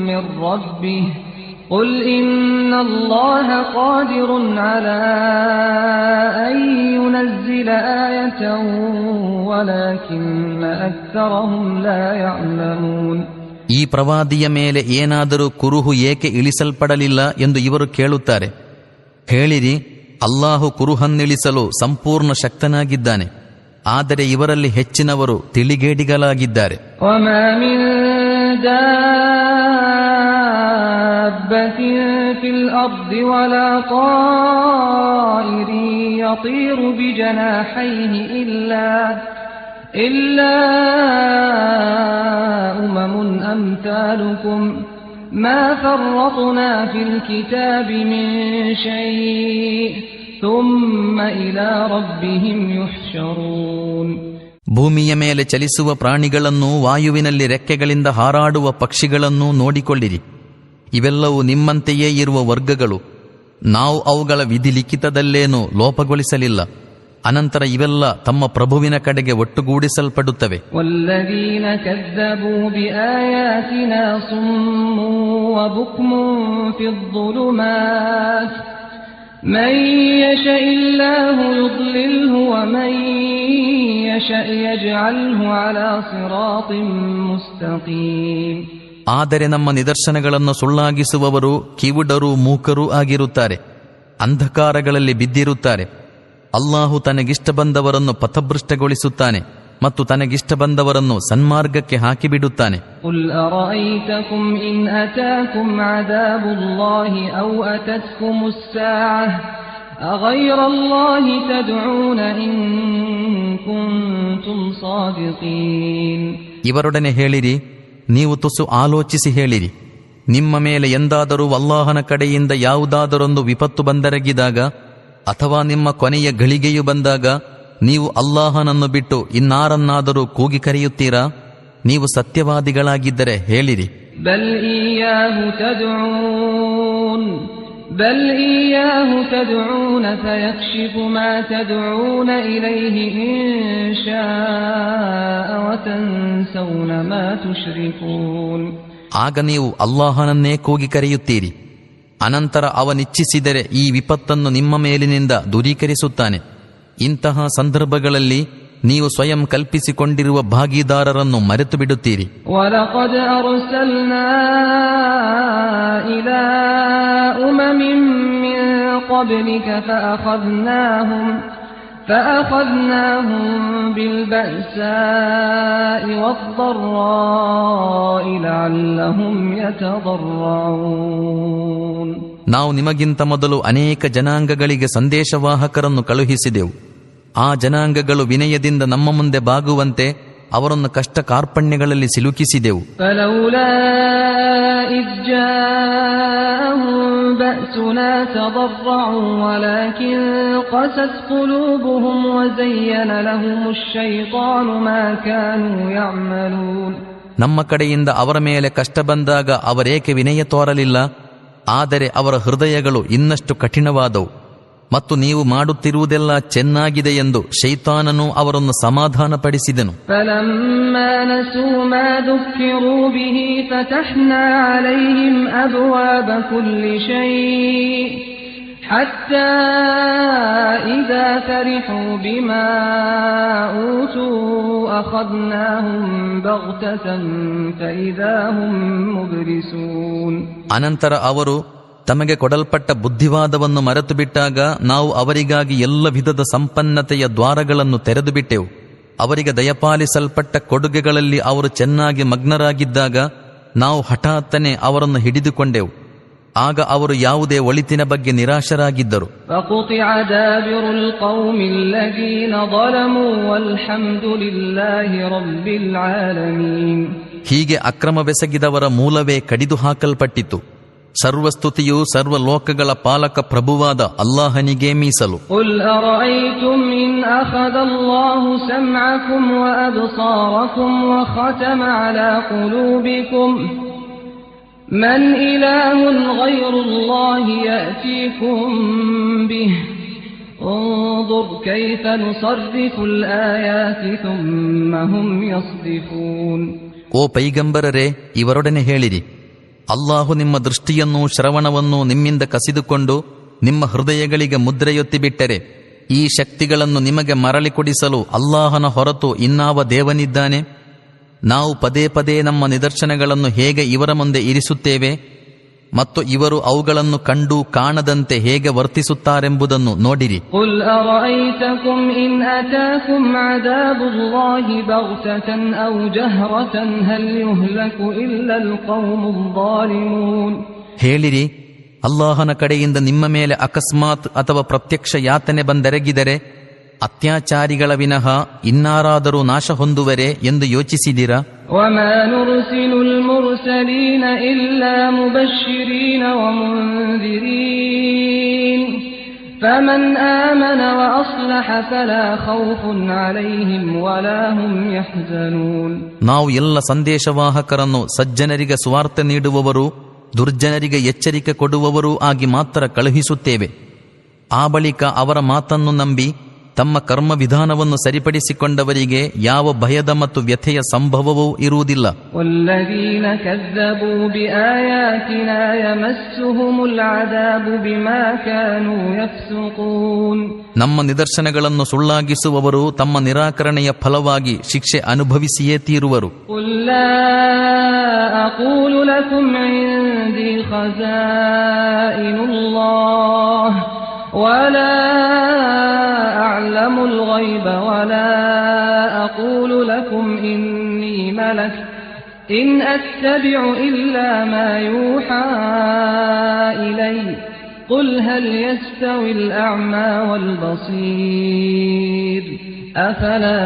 من ربه قل إن الله قادر على أن ينزل آية ولكن أكثرهم لا يعلمون. ಈ ಪ್ರವಾದಿಯ ಮೇಲೆ ಏನಾದರೂ ಕುರುಹು ಏಕೆ ಇಳಿಸಲ್ಪಡಲಿಲ್ಲ ಎಂದು ಇವರು ಕೇಳುತ್ತಾರೆ. ಹೇಳಿರಿ, ಅಲ್ಲಾಹು ಕುರುಹನ್ನಿಳಿಸಲು ಸಂಪೂರ್ಣ ಶಕ್ತನಾಗಿದ್ದಾನೆ, ಆದರೆ ಇವರಲ್ಲಿ ಹೆಚ್ಚಿನವರು ತಿಳಿಗೇಡಿಗಳಾಗಿದ್ದಾರೆ. في الأرض ولا طائر يطير بجناحيه إلا أمم أمثالكم ما فرطنا في الكتاب من شيء ثم إلى ربهم يحشرون. ಭೂಮಿಯ ಮೇಲೆ ಚಲಿಸುವ ಪ್ರಾಣಿಗಳನ್ನು, ವಾಯುವಿನಲ್ಲಿ ರೆಕ್ಕೆಗಳಿಂದ ಹಾರಾಡುವ ಪಕ್ಷಿಗಳನ್ನು ನೋಡಿಕೊಳ್ಳಿರಿ. ಇವೆಲ್ಲವೂ ನಿಮ್ಮಂತೆಯೇ ಇರುವ ವರ್ಗಗಳು. ನಾವು ಅವುಗಳ ವಿಧಿಲಿಖಿತದಲ್ಲೇನೂ ಲೋಪಗೊಳಿಸಲಿಲ್ಲ. ಅನಂತರ ಇವೆಲ್ಲ ತಮ್ಮ ಪ್ರಭುವಿನ ಕಡೆಗೆ ಒಟ್ಟುಗೂಡಿಸಲ್ಪಡುತ್ತವೆ. ವಲ್ಲದೀನ ಕದ್ದಬೂ ಬಿಆಯಾತಿನಾ ಸುಮ್ಮು ವಬುಕ್ಮು ಫಿದ್ದುಲುಮಾತ್ ಮನ್ ಯಶಇಲ್ಲಾಹು ಯುದ್ಲಿಲ್ಹು ವಮನ್ ಯಶಇ ಯಜ್ಅಲ್ಹು ಅಲಾ ಸಿರಾತಿನ್ ಮುಸ್ತಕೀಮ್. ಆದರೆ ನಮ್ಮ ನಿದರ್ಶನಗಳನ್ನು ಸುಳ್ಳಾಗಿಸುವವರು ಕಿವುಡರೂ ಮೂಕರೂ ಆಗಿರುತ್ತಾರೆ, ಅಂಧಕಾರಗಳಲ್ಲಿ ಬಿದ್ದಿರುತ್ತಾರೆ. ಅಲ್ಲಾಹು ತನಗಿಷ್ಟ ಬಂದವರನ್ನು ಪಥಭ್ರಷ್ಟಗೊಳಿಸುತ್ತಾನೆ ಮತ್ತು ತನಗಿಷ್ಟ ಬಂದವರನ್ನು ಸನ್ಮಾರ್ಗಕ್ಕೆ ಹಾಕಿಬಿಡುತ್ತಾನೆ. ಕುಲ್ ಅರೈತಕುಂ ಇನ್ ಅತಾಕುಂ ಅದಾಬುಲ್ಲಾಹಿ ಔ ಅತತ್ಕುಮುಸ್ ಸಾಅಹ್ ಅಗೈರಲ್ಲಾಹಿ ತದ್ಊನ ಇನ್ ಕುಂತುಂ ಸಾದಿಕೀನ್. ಇವರೊಡನೆ ಹೇಳಿರಿ, ನೀವು ತುಸು ಆಲೋಚಿಸಿ ಹೇಳಿರಿ, ನಿಮ್ಮ ಮೇಲೆ ಎಂದಾದರೂ ಅಲ್ಲಾಹನ ಕಡೆಯಿಂದ ಯಾವುದಾದರೊಂದು ವಿಪತ್ತು ಬಂದರಗಿದಾಗ ಅಥವಾ ನಿಮ್ಮ ಕೊನೆಯ ಘಳಿಗೆಯು ಬಂದಾಗ ನೀವು ಅಲ್ಲಾಹನನ್ನು ಬಿಟ್ಟು ಇನ್ನಾರನ್ನಾದರೂ ಕೂಗಿ ಕರೆಯುತ್ತೀರಾ? ನೀವು ಸತ್ಯವಾದಿಗಳಾಗಿದ್ದರೆ ಹೇಳಿರಿ. ಬಲ್ ಇಯಾಹು ತದ್ಊನ ಫಯಕ್ಷಿಫು ಮಾ ತದ್ಊನ ಇಲೈಹಿ ಇನ್ ಶಾಅ ವತನ್ಸೌನ ಮಾ ತುಶ್ರಿಕೂನ್. ಆಗ ನೀವು ಅಲ್ಲಾಹನನ್ನೇ ಕೂಗಿ ಕರೆಯುತ್ತೀರಿ, ಅನಂತರ ಅವನಿಚ್ಛಿಸಿದರೆ ಈ ವಿಪತ್ತನ್ನು ನಿಮ್ಮ ಮೇಲಿನಿಂದ ದೂರೀಕರಿಸುತ್ತಾನೆ. ಇಂತಹ ಸಂದರ್ಭಗಳಲ್ಲಿ ನೀವು ಸ್ವಯಂ ಕಲ್ಪಿಸಿಕೊಂಡಿರುವ ಭಾಗಿದಾರರನ್ನು ಮರೆತು ಬಿಡುತ್ತೀರಿ. ವಲಕದ್ ಅರ್ಸಲ್ನಾ ಇಲಾ ಉಮಮಿನ್ ಮಿನ್ क़ब्लिಕ فأخذناهم بالبأساء والضراء لعلهم يتضرعون. ನಾವು ನಿಮಗಿಂತ ಮೊದಲು ಅನೇಕ ಜನಾಂಗಗಳಿಗೆ ಸಂದೇಶವಾಹಕರನ್ನು ಕಳುಹಿಸಿದೆವು. ಆ ಜನಾಂಗಗಳು ವಿನಯದಿಂದ ನಮ್ಮ ಮುಂದೆ ಬಾಗುವಂತೆ ಅವರನ್ನು ಕಷ್ಟ ಕಾರ್ಪಣ್ಯಗಳಲ್ಲಿ ಸಿಲುಕಿಸಿದೆವು. ಫಲೌಲಾ ಇದ್ ಜಾಅಹುಂ ಬಅಸುನಾ ತضرعوا ولكن قست قلوبهم وزين لهم الشيطان ما كانوا يعملون. ನಮ್ಮ ಕಡೆಯಿಂದ ಅವರ ಮೇಲೆ ಕಷ್ಟ ಬಂದಾಗ ಅವರೇಕೆ ವಿನಯ ತೋರಲಿಲ್ಲ? ಆದರೆ ಅವರ ಹೃದಯಗಳು ಇನ್ನಷ್ಟು ಕಠಿಣವಾದವು ಮತ್ತು ನೀವು ಮಾಡುತ್ತಿರುವುದೆಲ್ಲ ಚೆನ್ನಾಗಿದೆ ಎಂದು ಶೈತಾನನು ಅವರನ್ನು ಸಮಾಧಾನಪಡಿಸಿದನು. ಫಲಮ್ಮಾ ನಸೂ ಮಾ ದುಕ್ಕಿರೂ ಬಿಹಿ ಫತಹ್ನಾ ಅಲೈಹಿಂ ಅಬ್ವಾಬ ಕುಲ್ಲಿ ಶೈ ಹತ್ತಾ ಇದಾ ಫರಿಹೂ ಬಿಮಾ ಊತೂ ಅಖದ್ನಾಹುಂ ಬಗ್ತತನ್ ಫಇದಾ ಹುಂ ಮುಬ್ಲಿಸೂನ್. ಅನಂತರ ಅವರು ತಮಗೆ ಕೊಡಲ್ಪಟ್ಟ ಬುದ್ಧಿವಾದವನ್ನು ಮರೆತು ಬಿಟ್ಟಾಗ ನಾವು ಅವರಿಗಾಗಿ ಎಲ್ಲ ವಿಧದ ಸಂಪನ್ನತೆಯ ದ್ವಾರಗಳನ್ನು ತೆರೆದು ಬಿಟ್ಟೆವು. ಅವರಿಗೆ ದಯಪಾಲಿಸಲ್ಪಟ್ಟ ಕೊಡುಗೆಗಳಲ್ಲಿ ಅವರು ಚೆನ್ನಾಗಿ ಮಗ್ನರಾಗಿದ್ದಾಗ ನಾವು ಹಠಾತ್ತನೆ ಅವರನ್ನು ಹಿಡಿದುಕೊಂಡೆವು. ಆಗ ಅವರು ಯಾವುದೇ ಒಳಿತಿನ ಬಗ್ಗೆ ನಿರಾಶರಾಗಿದ್ದರು. ಹೀಗೆ ಅಕ್ರಮವೆಸಗಿದವರ ಮೂಲವೇ ಕಡಿದು ಹಾಕಲ್ಪಟ್ಟಿತು. ಸರ್ವಸ್ತುತಿಯು ಸರ್ವ ಲೋಕಗಳ ಪಾಲಕ ಪ್ರಭುವಾದ ಅಲ್ಲಾಹನಿಗೆ ಮೀಸಲು. ಕುಲ್ ಅರೈತುಂ ಇನ್ ಅಖದಲ್ಲಾಹು ಸಮಅಕುಂ ವ ಅಬ್ಸಾರಕುಂ ವ ಖತಮ ಅಲಾ ಕುಲೂಬಿಕುಂ ಮನ್ ಇಲಾಹುನ್ ಗೈರುಲ್ಲಾಹಿ ಯಅತೀಕುಂ ಬಿಹಿ انظر كيف نصرف الآيات ثم هم يصدفون. ಓ ಪೈಗಂಬರರೇ, ಇವರೊಡನೆ ಹೇಳಿರಿ, ಅಲ್ಲಾಹು ನಿಮ್ಮ ದೃಷ್ಟಿಯನ್ನೂ ಶ್ರವಣವನ್ನೂ ನಿಮ್ಮಿಂದ ಕಸಿದುಕೊಂಡು ನಿಮ್ಮ ಹೃದಯಗಳಿಗೆ ಮುದ್ರೆಯೊತ್ತಿಬಿಟ್ಟರೆ ಈ ಶಕ್ತಿಗಳನ್ನು ನಿಮಗೆ ಮರಳಿ ಕೊಡಿಸಲು ಅಲ್ಲಾಹನ ಹೊರತು ಇನ್ನಾವ ದೇವನಿದ್ದಾನೆ? ನಾವು ಪದೇ ಪದೇ ನಮ್ಮ ನಿದರ್ಶನಗಳನ್ನು ಹೇಗೆ ಇವರ ಮುಂದೆ ಇರಿಸುತ್ತೇವೆ ಮತ್ತು ಇವರು ಅವುಗಳನ್ನು ಕಂಡು ಕಾಣದಂತೆ ಹೇಗೆ ವರ್ತಿಸುತ್ತಾರೆಂಬುದನ್ನು ನೋಡಿರಿ. ಕುಲ್ ಅರೈತಕುಂ ಇನ್ ಅತಾಕುಂ ಅದಾಬುಲ್ಲಾಹಿ ಬಗ್ತತನ್ ಔ ಜಹರತನ್ ಹಲ್ ಯುಹ್ಲಕು ಇಲ್ಲಲ್ ಕೌಮುಲ್ ಝಾಲಿಮೂನ್. ಹೇಳಿರಿ, ಅಲ್ಲಾಹನ ಕಡೆಯಿಂದ ನಿಮ್ಮ ಮೇಲೆ ಅಕಸ್ಮಾತ್ ಅಥವಾ ಪ್ರತ್ಯಕ್ಷ ಯಾತನೆ ಬಂದೆರಗಿದರೆ ಅತ್ಯಾಚಾರಿಗಳ ವಿನಃ ಇನ್ನಾರಾದರೂ ನಾಶ ಹೊಂದುವರೆ ಎಂದು ಯೋಚಿಸಿದಿರಾ? ವಮಾ ನುರ್ಸಿಲುಲ್ ಮುರ್ಸಲೀನ ಇಲ್ಲಾ ಮುಬಶ್ಶಿರೀನ ವಮುಂದಿರೀನ್ ಫಮನ್ ಆಮನ ವಅಸ್ಲಹ ಫಲಾ ಖೌಫುನ್ ಅಲೈಹಿಂ ವಲಾ ಹುಂ ಯಹ್ಜನೂನ್. ನಾವು ಎಲ್ಲ ಸಂದೇಶವಾಹಕರನ್ನು ಸಜ್ಜನರಿಗೆ ಸುವಾರ್ತೆ ನೀಡುವವರು ದುರ್ಜನರಿಗೆ ಎಚ್ಚರಿಕೆ ಕೊಡುವವರೂ ಆಗಿ ಮಾತ್ರ ಕಳುಹಿಸುತ್ತೇವೆ. ಆ ಬಳಿಕ ಅವರ ಮಾತನ್ನು ನಂಬಿ ತಮ್ಮ ಕರ್ಮ ವಿಧಾನವನ್ನು ಸರಿಪಡಿಸಿಕೊಂಡವರಿಗೆ ಯಾವ ಭಯದ ಮತ್ತು ವ್ಯಥೆಯ ಸಂಭವವೂ ಇರುವುದಿಲ್ಲ. ವಲ್ಲದೀನ ಕಜ್ಜಬೂ ಬಿಆಯಾತಿನಾ ಯಮಸ್ಸುಹುಮುಲ್ ಅದಾಬು ಬಿಮಾ ಕಾನೂ ಯಫ್ಸುಕೂನ್. ನಮ್ಮ ನಿದರ್ಶನಗಳನ್ನು ಸುಳ್ಳಾಗಿಸುವವರು ತಮ್ಮ ನಿರಾಕರಣೆಯ ಫಲವಾಗಿ ಶಿಕ್ಷೆ ಅನುಭವಿಸಿಯೇ ತೀರುವರು. ಕುಲ್ ಲಾ ಅಕೂಲು ಲಕುಂ ಇಂದೀ ಖಜಾಯಿನುಲ್ಲಾಹ್ ولا أعلم الغيب ولا أقول لكم إني ملك إن أتبع إلا ما يوحى إلي قل هل يستوي الأعمى والبصير أفلا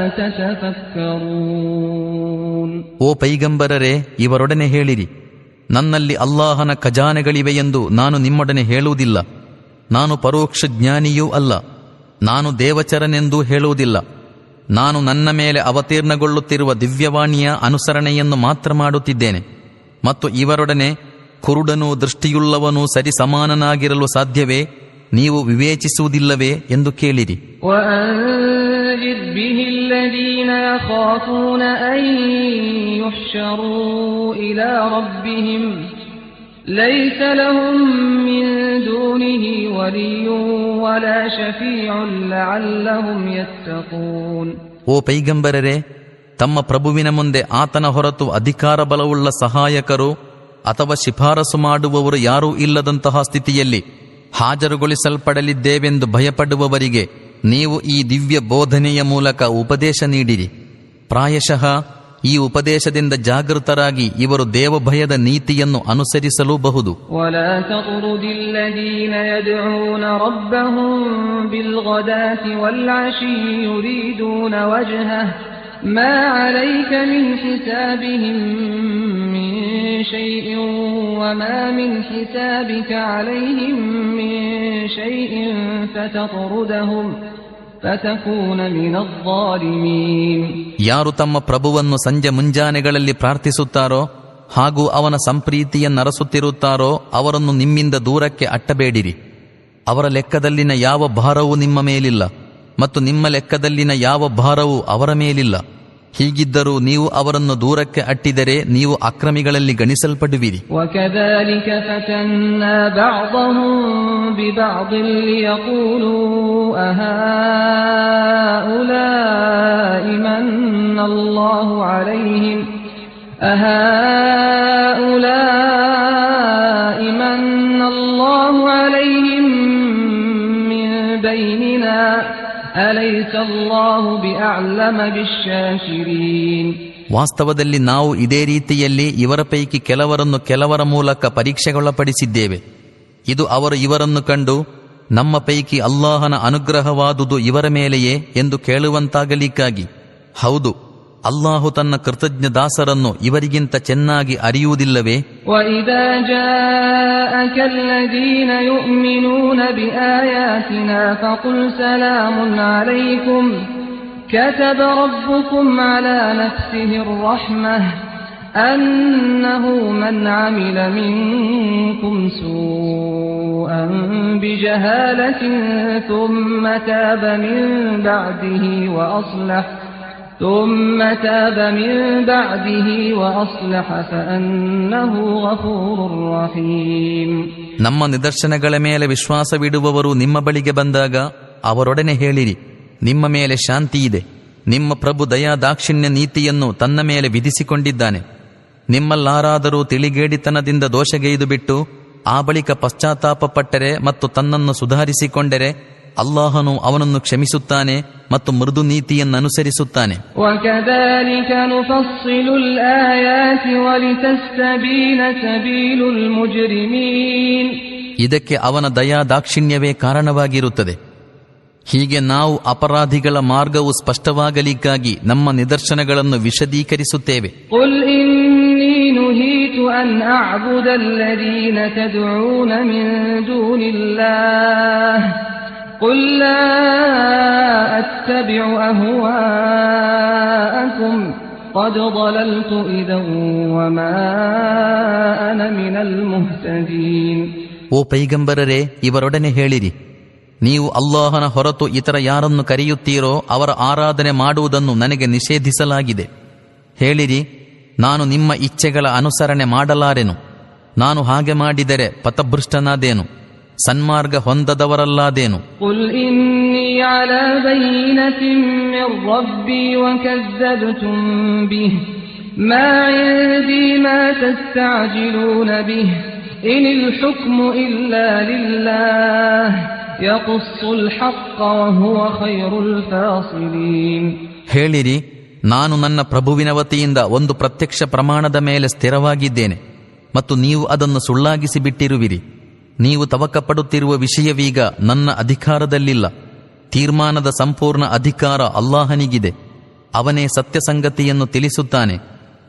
تتفكرون. ಓ ಪೈಗಂಬರರೇ, ಇವರೊಡನೆ ಹೇಳಿರಿ, ನನ್ನಲ್ಲಿ ಅಲ್ಲಾಹನ ಖಜಾನೆಗಳಿವೆಯೆಂದು ನಾನು ನಿಮ್ಮೊಡನೆ ಹೇಳುವುದಿಲ್ಲ. ನಾನು ಪರೋಕ್ಷ ಜ್ಞಾನಿಯೂ ಅಲ್ಲ, ನಾನು ದೇವಚರನೆಂದೂ ಹೇಳುವುದಿಲ್ಲ. ನಾನು ನನ್ನ ಮೇಲೆ ಅವತೀರ್ಣಗೊಳ್ಳುತ್ತಿರುವ ದಿವ್ಯವಾಣಿಯ ಅನುಸರಣೆಯನ್ನು ಮಾತ್ರ ಮಾಡುತ್ತಿದ್ದೇನೆ. ಮತ್ತು ಇವರೊಡನೆ ಕುರುಡನೂ ದೃಷ್ಟಿಯುಳ್ಳವನೂ ಸರಿ ಸಮಾನನಾಗಿರಲು ಸಾಧ್ಯವೇ? ನೀವು ವಿವೇಚಿಸುವುದಿಲ್ಲವೇ ಎಂದು ಕೇಳಿರಿ. وأنذر به الذين يخافون أن يحشروا إلى ربهم ليس لهم من دونه ولي ولا شفيع لعلهم يتقون. ಓ ಪೈಗಂಬರರೇ, ತಮ್ಮ ಪ್ರಭುವಿನ ಮುಂದೆ ಆತನ ಹೊರತು ಅಧಿಕಾರ ಬಲವುಳ್ಳ ಸಹಾಯಕರು ಅಥವಾ ಶಿಫಾರಸು ಮಾಡುವವರು ಯಾರೂ ಇಲ್ಲದಂತಹ ಸ್ಥಿತಿಯಲ್ಲಿ ಹಾಜರುಗೊಳಿಸಲ್ಪಡಲಿದ್ದೇವೆಂದು ಭಯಪಡುವವರಿಗೆ ನೀವು ಈ ದಿವ್ಯ ಬೋಧನೆಯ ಮೂಲಕ ಉಪದೇಶ ನೀಡಿರಿ. ಪ್ರಾಯಶಃ ಈ ಉಪದೇಶದಿಂದ ಜಾಗೃತರಾಗಿ ಇವರು ದೇವಭಯದ ನೀತಿಯನ್ನು ಅನುಸರಿಸಲೂಬಹುದು. ولا تطرد الذين يدعون ربهم بالغداة والعشي يريدون وجهه ما عليك من حسابهم من شيء وما من حسابك عليهم من شيء فتطردهم فتكون من الظالمين. ಯಾರು ತಮ್ಮ ಪ್ರಭುವನ್ನು ಸಂಜೆ ಮುಂಜಾನೆಗಳಲ್ಲಿ ಪ್ರಾರ್ಥಿಸುತ್ತಾರೋ ಹಾಗೂ ಅವನ ಸಂಪ್ರೀತಿಯನ್ನರಸುತ್ತಿರುತ್ತಾರೋ ಅವರನ್ನು ನಿಮ್ಮಿಂದ ದೂರಕ್ಕೆ ಅಟ್ಟಬೇಡಿರಿ. ಅವರ ಲೆಕ್ಕದಲ್ಲಿನ ಯಾವ ಭಾರವೂ ನಿಮ್ಮ ಮೇಲಿಲ್ಲ ಮತ್ತು ನಿಮ್ಮ ಲೆಕ್ಕದಲ್ಲಿನ ಯಾವ ಭಾರವೂ ಅವರ ಮೇಲಿಲ್ಲ. ಹೀಗಿದ್ದರೂ ನೀವು ಅವರನ್ನು ದೂರಕ್ಕೆ ಅಟ್ಟಿದರೆ ನೀವು ಅಕ್ರಮಿಗಳಲ್ಲಿ ಗಣಿಸಲ್ಪಡುವಿರಿ. وَكَذَلِكَ فَتَنَّا بَعْضَهُم بِبَعْضٍ لِيَقُولُوا أَهَٰؤُلَاءِ مَنَّ اللَّهُ عَلَيْهِم مِّن بَيْنِنَا أَلَيْسَ اللَّهُ بِأَعْلَمَ بِالشَّاكِرِينَ. ವಾಸ್ತವದಲ್ಲಿ ನಾವು ಇದೇ ರೀತಿಯಲ್ಲಿ ಇವರ ಪೈಕಿ ಕೆಲವರ ಮೂಲಕ ಪರೀಕ್ಷೆಗೊಳಪಡಿಸಿದ್ದೇವೆ. ಇದು ಅವರು ಇವರನ್ನು ಕಂಡು ನಮ್ಮ ಪೈಕಿ ಅಲ್ಲಾಹನ ಅನುಗ್ರಹವಾದುದು ಇವರ ಮೇಲೆಯೇ ಎಂದು ಕೇಳುವಂತಾಗಲಿಕ್ಕಾಗಿ. ಹೌದು, ಅಲ್ಲಾಹು ತನ್ನ ಕೃತಜ್ಞ ದಾಸರನ್ನು ಇವರಿಗಿಂತ ಚೆನ್ನಾಗಿ ಅರಿಯುವುದಿಲ್ಲವೇ? وَإِذَا جَاءَكَ الَّذِينَ يُؤْمِنُونَ بِآيَاتِنَا فَقُلْ سَلَامٌ عَلَيْكُمْ كَتَبَ رَبُّكُمْ عَلَى نَفْسِهِ الرَّحْمَةَ أنه من عمل منكم سوءا بجهالة ثم تاب من بعده وأصلح فأنه غفور رحيم. ನಮ್ಮ ನಿದರ್ಶನಗಳ ಮೇಲೆ ವಿಶ್ವಾಸವಿಡುವವರು ನಿಮ್ಮ ಬಳಿಗೆ ಬಂದಾಗ ಅವರೊಡನೆ ಹೇಳಿರಿ, ನಿಮ್ಮ ಮೇಲೆ ಶಾಂತಿ ಇದೆ. ನಿಮ್ಮ ಪ್ರಭು ದಯಾ ದಾಕ್ಷಿಣ್ಯ ನೀತಿಯನ್ನು ತನ್ನ ಮೇಲೆ ವಿಧಿಸಿಕೊಂಡಿದ್ದಾನೆ. ನಿಮ್ಮಲ್ಲಾರಾದರೂ ತಿಳಿಗೇಡಿತನದಿಂದ ದೋಷಗೈದು ಬಿಟ್ಟು ಆ ಬಳಿಕ ಪಶ್ಚಾತ್ತಾಪ ಪಟ್ಟರೆ ಮತ್ತು ತನ್ನನ್ನು ಸುಧಾರಿಸಿಕೊಂಡರೆ ಅಲ್ಲಾಹನು ಅವನನ್ನು ಕ್ಷಮಿಸುತ್ತಾನೆ ಮತ್ತು ಮೃದು ನೀತಿಯನ್ನನುಸರಿಸುತ್ತಾನೆ. وَكَذَلِكَ نُفَصِّلُ الْآيَاتِ وَلِتَسْتَبِينَ سَبِيلُ الْمُجْرِمِينَ. ಇದಕ್ಕೆ ಅವನ ದಯಾ ದಾಕ್ಷಿಣ್ಯವೇ ಕಾರಣವಾಗಿರುತ್ತದೆ. ಹೀಗೆ ನಾವು ಅಪರಾಧಿಗಳ ಮಾರ್ಗವು ಸ್ಪಷ್ಟವಾಗಲಿಕ್ಕಾಗಿ ನಮ್ಮ ನಿದರ್ಶನಗಳನ್ನು ವಿಶದೀಕರಿಸುತ್ತೇವೆ. قُلْ إِنِّي نُهِيتُ أَنْ أَعْبُدَ الَّذِينَ تَدْعُونَ مِن دُونِ اللَّهِ قُل لَّا أَتَّبِعُ أَهْوَاءَكُمْ قَدْ ضَلَلْتُ إِذًا وَمَا أَنَا مِنَ الْمُهْتَدِينَ. ಓ ಪೈಗಂಬರರೇ, ಇವರೊಡನೆ ಹೇಳಿರಿ, ನೀವು ಅಲ್ಲಾಹನ ಹೊರತು ಇತರ ಯಾರನ್ನು ಕರೆಯುತ್ತೀರೋ ಅವರ ಆರಾಧನೆ ಮಾಡುವುದನ್ನು ನನಗೆ ನಿಷೇಧಿಸಲಾಗಿದೆ. ಹೇಳಿರಿ, ನಾನು ನಿಮ್ಮ ಇಚ್ಛೆಗಳ ಅನುಸರಣೆ ಮಾಡಲಾರೆನು. ನಾನು ಹಾಗೆ ಮಾಡಿದರೆ ಪಥಭೃಷ್ಟನಾದೇನು, ಸನ್ಮಾರ್ಗ ಹೊಂದದವರಲ್ಲಾದೇನು. قُلْ إِنِّي عَلَى بَيِّنَةٍ مِّن رَّبِّي وَكَذَّبْتُم بِهِ مَا عِندِي مَا تَسْتَعْجِلُونَ بِهِ إِنِ الْحُكْمُ إِلَّا لِلَّهِ يَقُصُّ الْحَقَّ وَهُوَ خَيْرُ الْفَاصِلِينَ. ಹೇಳಿರಿ, ನಾನು ನನ್ನ ಪ್ರಭುವಿನ ವತಿಯಿಂದ ಒಂದು ಪ್ರತ್ಯಕ್ಷ ಪ್ರಮಾಣದ ಮೇಲೆ ಸ್ಥಿರವಾಗಿದ್ದೇನೆ ಮತ್ತು ನೀವು ಅದನ್ನು ಸುಳ್ಳಾಗಿಸಿ ಬಿಟ್ಟಿರುವಿರಿ. ನೀವು ತವಕಪಡುತ್ತಿರುವ ವಿಷಯವೀಗ ನನ್ನ ಅಧಿಕಾರದಲ್ಲಿಲ್ಲ. ತೀರ್ಮಾನದ ಸಂಪೂರ್ಣ ಅಧಿಕಾರ ಅಲ್ಲಾಹನಿಗಿದೆ. ಅವನೇ ಸತ್ಯಸಂಗತಿಯನ್ನು ತಿಳಿಸುತ್ತಾನೆ.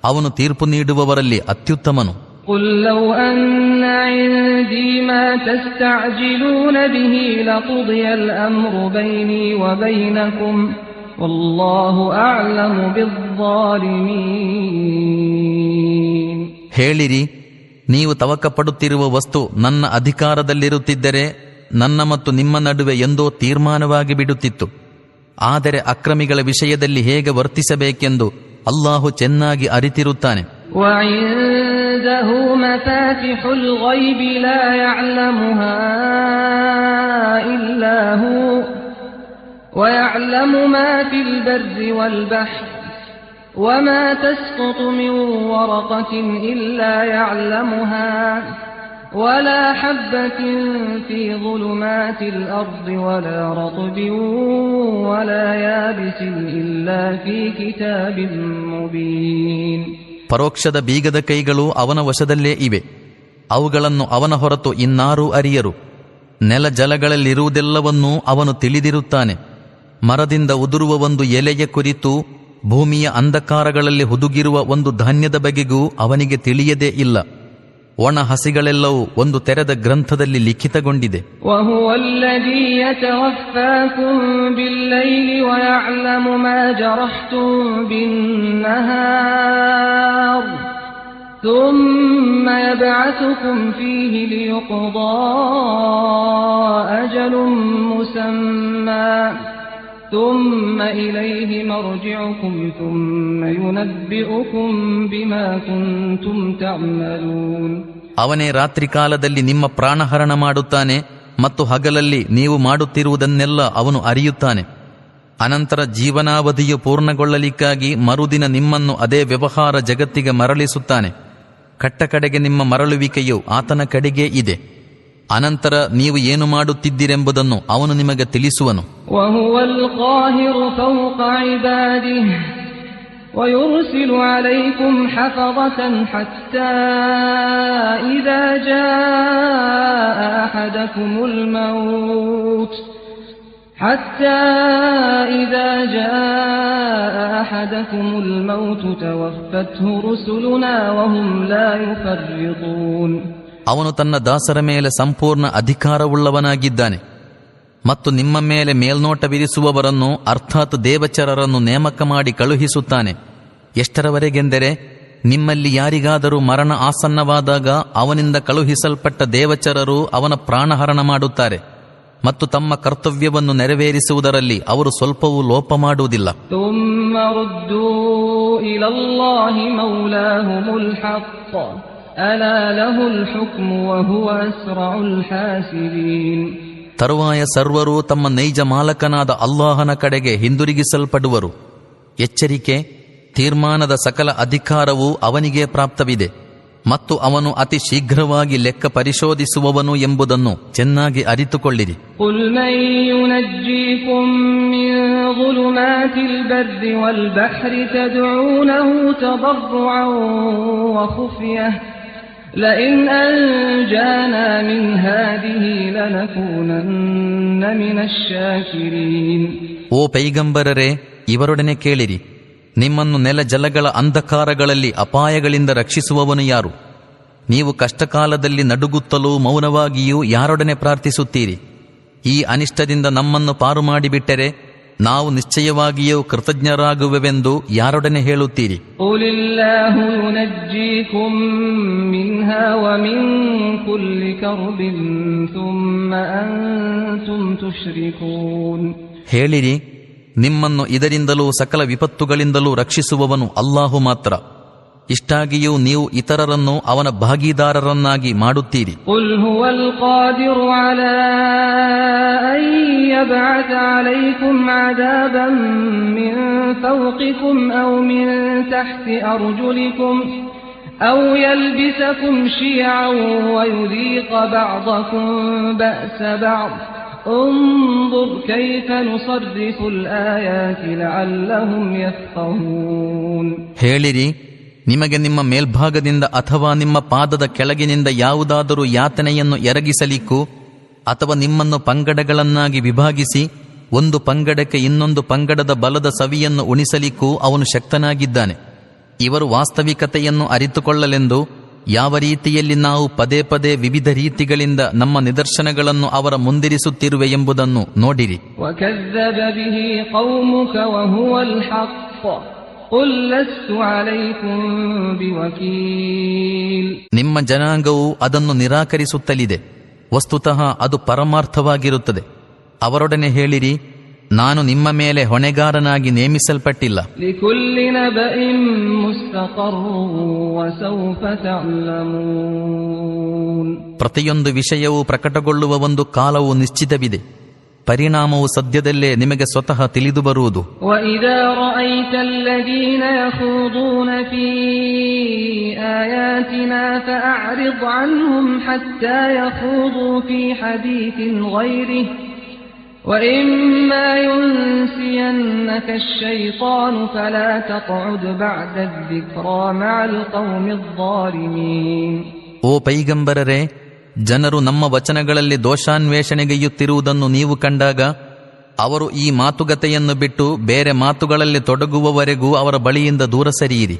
ಅವನು ತೀರ್ಪು ನೀಡುವವರಲ್ಲಿ ಅತ್ಯುತ್ತಮನು. قُل لَّوْ أَنَّ عِندِي مَا تَسْتَعْجِلُونَ بِهِ لَقُضِيَ الْأَمْرُ بَيْنِي وَبَيْنَكُمْ وَاللَّهُ أَعْلَمُ بِالظَّالِمِينَ. ಹೇಳಿರಿ, ನೀವು ತವಕಪಡುತ್ತಿರುವ ವಸ್ತು ನನ್ನ ಅಧಿಕಾರದಲ್ಲಿರುತ್ತಿದ್ದರೆ ನನ್ನ ಮತ್ತು ನಿಮ್ಮ ನಡುವೆ ಎಂದೋ ತೀರ್ಮಾನವಾಗಿ ಬಿಡುತ್ತಿತ್ತು. ಆದರೆ ಅಕ್ರಮಿಗಳ ವಿಷಯದಲ್ಲಿ ಹೇಗೆ ವರ್ತಿಸಬೇಕೆಂದು ಅಲ್ಲಾಹು ಚೆನ್ನಾಗಿ ಅರಿತಿರುತ್ತಾನೆ. وعنده مفاتح الغيب لا يعلمها إلا هو ويعلم ما في البر والبحر وما تسقط من ورقة إلا يعلمها ولا حبة في ظلمات الأرض ولا رطب ولا يابس إلا في كتاب مبين. ಪರೋಕ್ಷದ ಬೀಗದ ಕೈಗಳು ಅವನ ವಶದಲ್ಲೇ ಇವೆ. ಅವುಗಳನ್ನು ಅವನ ಹೊರತು ಇನ್ನಾರೂ ಅರಿಯರು. ನೆಲ ಜಲಗಳಲ್ಲಿರುವುದೆಲ್ಲವನ್ನೂ ಅವನು ತಿಳಿದಿರುತ್ತಾನೆ. ಮರದಿಂದ ಉದುರುವ ಒಂದು ಎಲೆಯ ಕುರಿತು, ಭೂಮಿಯ ಅಂಧಕಾರಗಳಲ್ಲಿ ಹುದುಗಿರುವ ಒಂದು ಧಾನ್ಯದ ಬಗೆಗೂ ಅವನಿಗೆ ತಿಳಿಯದೇ ಇಲ್ಲ. ಒಣ ಹಸಿಗಳೆಲ್ಲವೂ ಒಂದು ತೆರೆದ ಗ್ರಂಥದಲ್ಲಿ ಲಿಖಿತಗೊಂಡಿದೆ. وهو الذي يتوفاكم بالليل ويعلم ما جرحتم بالنهار ثم يبعثكم فيه ليقضى أجل مسمى ثم إليه مرجعكم ثم ينبئكم بما كنتم تعملون. ಅವನೇ ರಾತ್ರಿ ಕಾಲದಲ್ಲಿ ನಿಮ್ಮ ಪ್ರಾಣಹರಣ ಮಾಡುತ್ತಾನೆ ಮತ್ತು ಹಗಲಲ್ಲಿ ನೀವು ಮಾಡುತ್ತಿರುವುದನ್ನೆಲ್ಲ ಅವನು ಅರಿಯುತ್ತಾನೆ. ಅನಂತರ ಜೀವನಾವಧಿಯು ಪೂರ್ಣಗೊಳ್ಳಲಿಕ್ಕಾಗಿ ಮರುದಿನ ನಿಮ್ಮನ್ನು ಅದೇ ವ್ಯವಹಾರ ಜಗತ್ತಿಗೆ ಮರಳಿಸುತ್ತಾನೆ. ಕಟ್ಟಕಡೆಗೆ ನಿಮ್ಮ ಮರಳುವಿಕೆಯು ಆತನ ಕಡೆಗೇ ಇದೆ. ಅನಂತರ ನೀವು ಏನು ಮಾಡುತ್ತಿದ್ದೀರೆಂಬುದನ್ನು ಅವನು ನಿಮಗೆ ತಿಳಿಸುವನು. وهو القاهر فوق عباده ويرسل عليكم حفظة حتى إذا جاء أحدكم الموت توفته رسلنا وهم لا يفرطون. ಅವನು ತನ್ನ ದಾಸರ ಮೇಲೆ ಸಂಪೂರ್ಣ ಅಧಿಕಾರವುಳ್ಳವನಾಗಿದ್ದಾನೆ ಮತ್ತು ನಿಮ್ಮ ಮೇಲೆ ಮೇಲ್ನೋಟವಿರಿಸುವವರನ್ನು ಅರ್ಥಾತ್ ದೇವಚರರನ್ನು ನೇಮಕ ಮಾಡಿ ಕಳುಹಿಸುತ್ತಾನೆ. ಎಷ್ಟರವರೆಗೆಂದರೆ ನಿಮ್ಮಲ್ಲಿ ಯಾರಿಗಾದರೂ ಮರಣ ಆಸನ್ನವಾದಾಗ ಅವನಿಂದ ಕಳುಹಿಸಲ್ಪಟ್ಟ ದೇವಚರರು ಅವನ ಪ್ರಾಣಹರಣ ಮಾಡುತ್ತಾರೆ ಮತ್ತು ತಮ್ಮ ಕರ್ತವ್ಯವನ್ನು ನೆರವೇರಿಸುವುದರಲ್ಲಿ ಅವರು ಸ್ವಲ್ಪವೂ ಲೋಪ ಮಾಡುವುದಿಲ್ಲ. ತರುವಾಯ ಸರ್ವರೂ ತಮ್ಮ ನೈಜ ಮಾಲಕನಾದ ಅಲ್ಲಾಹನ ಕಡೆಗೆ ಹಿಂದಿರುಗಿಸಲ್ಪಡುವರು. ಎಚ್ಚರಿಕೆ, ತೀರ್ಮಾನದ ಸಕಲ ಅಧಿಕಾರವೂ ಅವನಿಗೆ ಪ್ರಾಪ್ತವಿದೆ ಮತ್ತು ಅವನು ಅತಿ ಶೀಘ್ರವಾಗಿ ಲೆಕ್ಕ ಪರಿಶೋಧಿಸುವವನು ಎಂಬುದನ್ನು ಚೆನ್ನಾಗಿ ಅರಿತುಕೊಳ್ಳಿರಿ. ಓ ಪೈಗಂಬರರೇ, ಇವರೊಡನೆ ಕೇಳಿರಿ, ನಿಮ್ಮನ್ನು ನೆಲ ಜಲಗಳ ಅಂಧಕಾರಗಳಲ್ಲಿ ಅಪಾಯಗಳಿಂದ ರಕ್ಷಿಸುವವನು ಯಾರು? ನೀವು ಕಷ್ಟಕಾಲದಲ್ಲಿ ನಡುಗುತ್ತಲೂ ಮೌನವಾಗಿಯೂ ಯಾರೊಡನೆ ಪ್ರಾರ್ಥಿಸುತ್ತೀರಿ? ಈ ಅನಿಷ್ಟದಿಂದ ನಮ್ಮನ್ನು ಪಾರು ಮಾಡಿಬಿಟ್ಟರೆ ನಾವು ನಿಶ್ಚಯವಾಗಿಯೂ ಕೃತಜ್ಞರಾಗುವೆವೆಂದು ಯಾರೊಡನೆ ಹೇಳುತ್ತೀರಿ? ಹೇಳಿರಿ, ನಿಮ್ಮನ್ನು ಇದರಿಂದಲೂ ಸಕಲ ವಿಪತ್ತುಗಳಿಂದಲೂ ರಕ್ಷಿಸುವವನು ಅಲ್ಲಾಹು ಮಾತ್ರ. ಇಷ್ಟಾಗಿಯೂ ನೀವು ಇತರರನ್ನು ಅವನ ಭಾಗೀದಾರರನ್ನಾಗಿ ಮಾಡುತ್ತೀರಿ. أو يلبسكم شيعا ويذيق بعضكم بأس بعض انظر كيف نصرف الآيات لعلهم يفقهون. ಹೇಳಿರಿ, ನಿಮಗೆ ನಿಮ್ಮ ಮೇಲ್ಭಾಗದಿಂದ ಅಥವಾ ನಿಮ್ಮ ಪಾದದ ಕೆಳಗಿನಿಂದ ಯಾವುದಾದರೂ ಯಾತನೆಯನ್ನು ಎರಗಿಸಲಿಕ್ಕೂ ಅಥವಾ ನಿಮ್ಮನ್ನು ಪಂಗಡಗಳನ್ನಾಗಿ ವಿಭಾಗಿಸಿ ಒಂದು ಪಂಗಡಕ್ಕೆ ಇನ್ನೊಂದು ಪಂಗಡದ ಬಲದ ಸವಿಯನ್ನು ಉಣಿಸಲಿಕ್ಕೂ ಅವನು ಶಕ್ತನಾಗಿದ್ದಾನೆ. ಇವರು ವಾಸ್ತವಿಕತೆಯನ್ನು ಅರಿತುಕೊಳ್ಳಲೆಂದು ಯಾವ ರೀತಿಯಲ್ಲಿ ನಾವು ಪದೇ ಪದೇ ವಿವಿಧ ರೀತಿಗಳಿಂದ ನಮ್ಮ ನಿದರ್ಶನಗಳನ್ನು ಅವರ ಮುಂದಿರಿಸುತ್ತಿರುವೆ ಎಂಬುದನ್ನು ನೋಡಿರಿ. ನಿಮ್ಮ ಜನಾಂಗವು ಅದನ್ನು ನಿರಾಕರಿಸುತ್ತಲಿದೆ. ವಸ್ತುತಃ ಅದು ಪರಮಾರ್ಥವಾಗಿರುತ್ತದೆ. ಅವರೊಡನೆ ಹೇಳಿರಿ, ನಾನು ನಿಮ್ಮ ಮೇಲೆ ಹೊಣೆಗಾರನಾಗಿ ನೇಮಿಸಲ್ಪಟ್ಟಿಲ್ಲ. ಪ್ರತಿಯೊಂದು ವಿಷಯವೂ ಪ್ರಕಟಗೊಳ್ಳುವ ಒಂದು ಕಾಲವು ನಿಶ್ಚಿತವಿದೆ. ಪರಿಣಾಮವು ಸದ್ಯದಲ್ಲೇ ನಿಮಗೆ ಸ್ವತಃ ತಿಳಿದು ಬರುವುದು. وَإِمَّا يُنْسِيَنَّكَ الشَّيْطَانُ فَلَا تَقْعُدْ بَعْدَ الذِّكْرَى مَعَ الْقَوْمِ الظَّالِمِينَ. ಓ ಪೈಗಂಬರರೇ, ಜನರು ನಮ್ಮ ವಚನಗಳಲ್ಲಿ ದೋಷಾನ್ವೇಷಣೆಗೈಯುತ್ತಿರುವುದನ್ನು ನೀವು ಕಂಡಾಗ ಅವರು ಈ ಮಾತುಕತೆಯನ್ನು ಬಿಟ್ಟು ಬೇರೆ ಮಾತುಗಳಲ್ಲಿ ತೊಡಗುವವರೆಗೂ ಅವರ ಬಳಿಯಿಂದ ದೂರ ಸರಿಯಿರಿ.